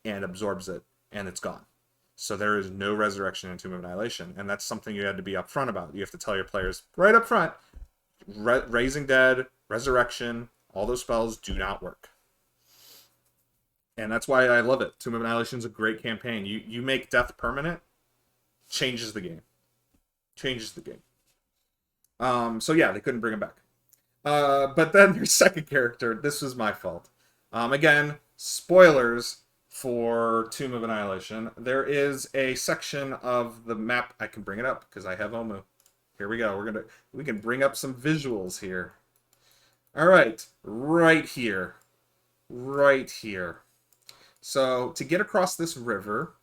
and absorbs it, and it's gone. So there is no resurrection in Tomb of Annihilation, and that's something you had to be upfront about. You have to tell your players right up front, raising dead, resurrection, all those spells do not work. And that's why I love it. Tomb of Annihilation is a great campaign. You make death permanent, changes the game. Changes the game. So yeah, they couldn't bring him back. But then their second character, this was my fault. Again, spoilers for Tomb of Annihilation. There is a section of the map. I can bring it up because I have Omu. Here we go. We can bring up some visuals here. All right, right here, right here. So to get across this river,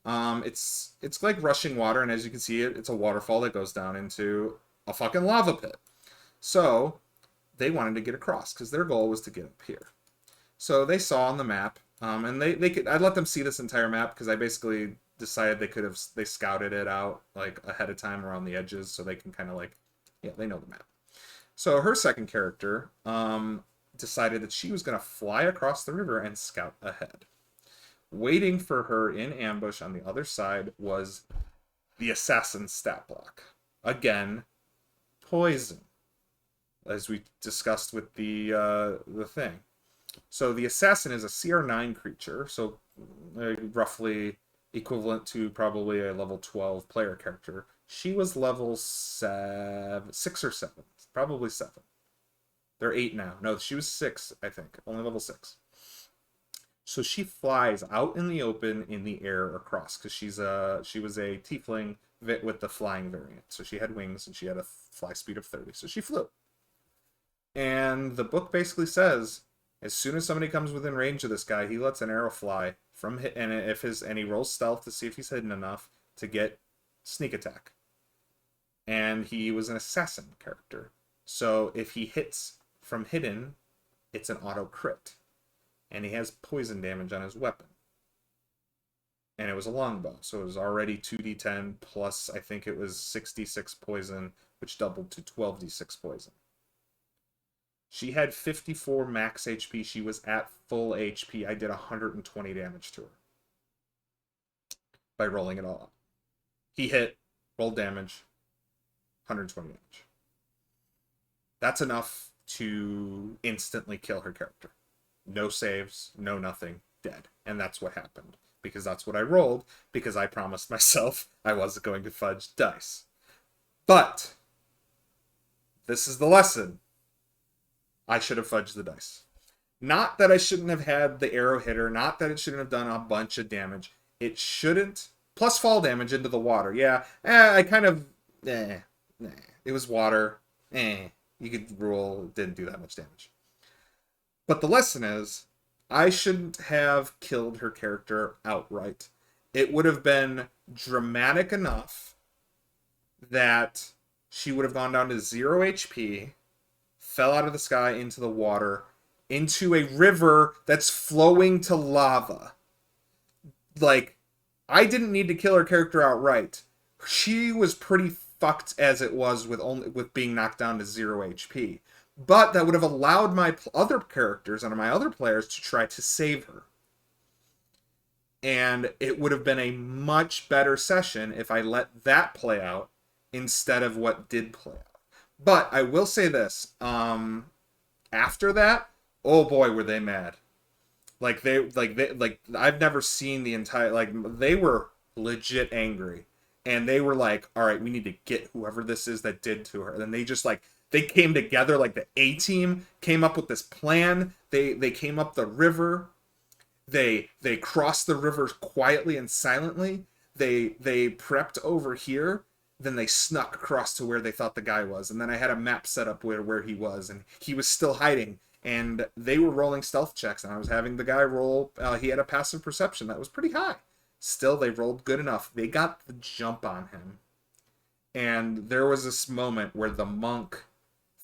it's like rushing water, and as you can see, it's a waterfall that goes down into a fucking lava pit. So they wanted to get across because their goal was to get up here. So they saw on the map, and they could. I let them see this entire map because I basically decided they scouted it out like ahead of time around the edges, so they can kind of like, yeah, they know the map. So her second character decided that she was going to fly across the river and scout ahead. Waiting for her in ambush on the other side was the assassin stat block. Again, poison, as we discussed with the thing. So the assassin is a CR9 creature, so roughly equivalent to probably a level 12 player character. She was level 6 or 7, probably 7. They're 8 now. No, she was 6, I think, only level 6. So she flies out in the open in the air across because she was a tiefling with the flying variant. So she had wings and she had a fly speed of 30. So she flew. And the book basically says, as soon as somebody comes within range of this guy, he lets an arrow fly from hit, and he rolls stealth to see if he's hidden enough to get sneak attack. And he was an assassin character. So if he hits from hidden, it's an auto crit. And he has poison damage on his weapon. And it was a longbow, so it was already 2d10 plus, I think it was 66 poison, which doubled to 12d6 poison. She had 54 max HP. She was at full HP. I did 120 damage to her by rolling it all up. He hit, rolled damage, 120 damage. That's enough to instantly kill her character. No saves, no nothing, dead. And that's what happened. Because that's what I rolled, because I promised myself I wasn't going to fudge dice. But this is the lesson. I should have fudged the dice. Not that I shouldn't have had the arrow hitter, not that it shouldn't have done a bunch of damage. It shouldn't. Plus fall damage into the water. Yeah, I kind of... It was water. You could rule it didn't do that much damage. But the lesson is, I shouldn't have killed her character outright. It would have been dramatic enough that she would have gone down to 0 HP, fell out of the sky into the water, into a river that's flowing to lava. Like, I didn't need to kill her character outright. She was pretty fucked as it was with being knocked down to 0 HP. But that would have allowed my other characters and my other players to try to save her. And it would have been a much better session if I let that play out instead of what did play out. But I will say this. After that, oh boy, were they mad. I've never seen the entire, they were legit angry. And they were like, all right, we need to get whoever this is that did to her. And they just they came together, like the A-team came up with this plan. They came up the river. They crossed the river quietly and silently. They prepped over here. Then they snuck across to where they thought the guy was. And then I had a map set up where he was. And he was still hiding. And they were rolling stealth checks. And I was having the guy roll. He had a passive perception that was pretty high. Still, they rolled good enough. They got the jump on him. And there was this moment where the monk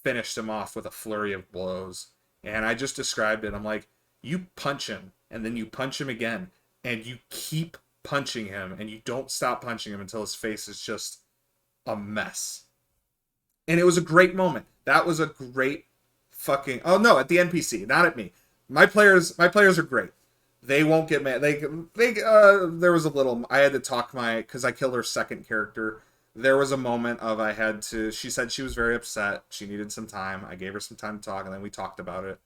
finished him off with a flurry of blows. And I just described it. I'm like, you punch him, and then you punch him again, and you keep punching him, and you don't stop punching him until his face is just a mess. And it was a great moment. That was a great fucking. Oh no, at the NPC, not at me. My players are great. They won't get mad. There was a little. I had to talk my because I killed her second character. There was a moment of I had to. She said she was very upset. She needed some time. I gave her some time to talk, and then we talked about it.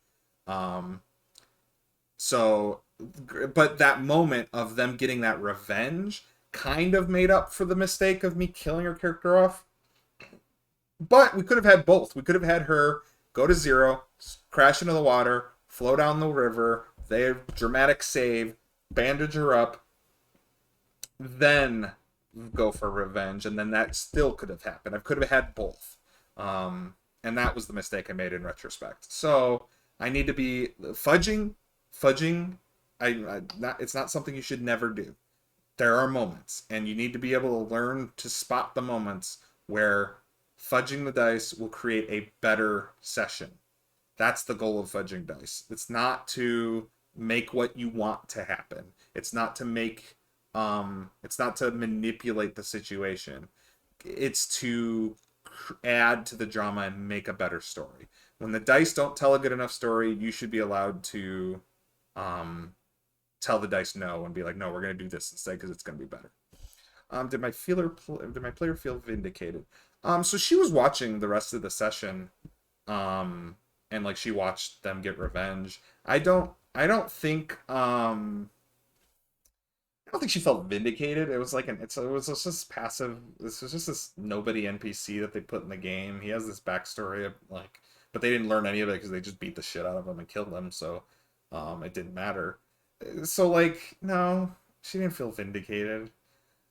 Um, so, but that moment of them getting that revenge kind of made up for the mistake of me killing her character off. But we could have had both. We could have had her go to zero, crash into the water, flow down the river. They have dramatic save, bandage her up, then go for revenge, and then that still could have happened. I could have had both, and that was the mistake I made in retrospect. So I need to be fudging. Not. It's not something you should never do. There are moments, and you need to be able to learn to spot the moments where fudging the dice will create a better session. That's the goal of fudging dice. It's not to make what you want to happen. It's not to make it's not to manipulate the situation. It's to add to the drama and make a better story. When the dice don't tell a good enough story, you should be allowed to um tell the dice no and be like, no, we're gonna do this instead because it's gonna be better. Did my player feel vindicated? So she was watching the rest of the session, and like she watched them get revenge. I don't think she felt vindicated. It was like it was just this passive. This was just this nobody NPC that they put in the game. He has this backstory of like, but they didn't learn any of it because they just beat the shit out of him and killed him. So, it didn't matter. So like, no, she didn't feel vindicated.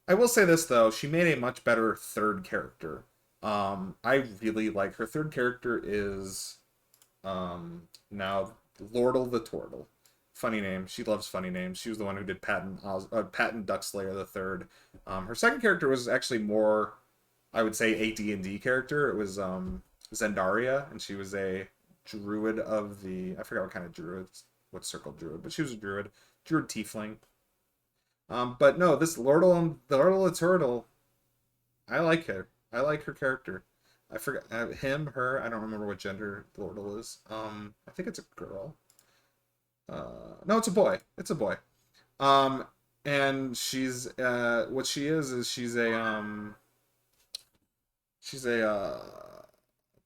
I will say this though, she made a much better third character. I really like her third character is now Lordle the Tortle. Funny name. She loves funny names. She was the one who did Patton Duckslayer the third. Her second character was actually more, I would say, a D&D character. It was Zendaria, and she was a druid of the I forgot what kind of druid, what circle druid, but she was a druid tiefling. But no, this Lordle the Turtle, I like her. I like her character. I forgot him, her. I don't remember what gender Lordle is. I think it's a girl. No, it's a boy. It's a boy. Um, and she's what she is she's a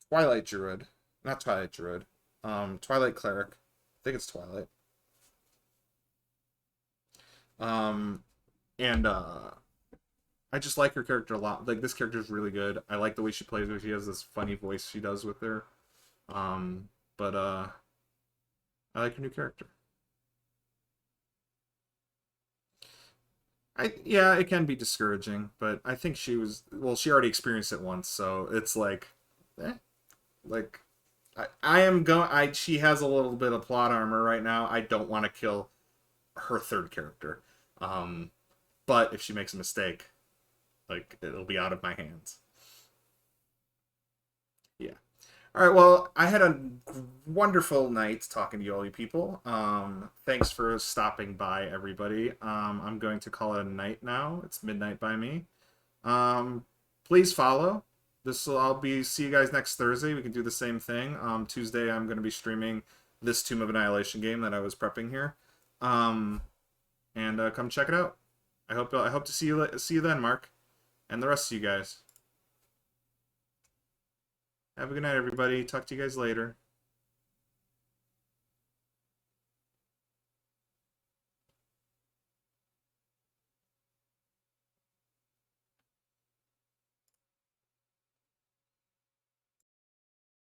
Twilight Druid, not Twilight Druid. Twilight Cleric. I think it's Twilight. Um, and I just like her character a lot. Like this character is really good. I like the way she plays her. She has this funny voice she does with her. But I like her new character. Yeah, it can be discouraging, but I think she already experienced it once, so it's like eh, like I am going I she has a little bit of plot armor right now. I don't want to kill her third character. Um but if she makes a mistake, like it'll be out of my hands. Yeah. All right, well, I had a wonderful night talking to you all you people. Thanks for stopping by, everybody. I'm going to call it a night now. It's midnight by me. Please follow. This will I'll be see you guys next Thursday. We can do the same thing. Tuesday I'm going to be streaming this Tomb of Annihilation game that I was prepping here. Um, and come check it out. I hope to see you then, Mark, and the rest of you guys. Have a good night, everybody. Talk to you guys later.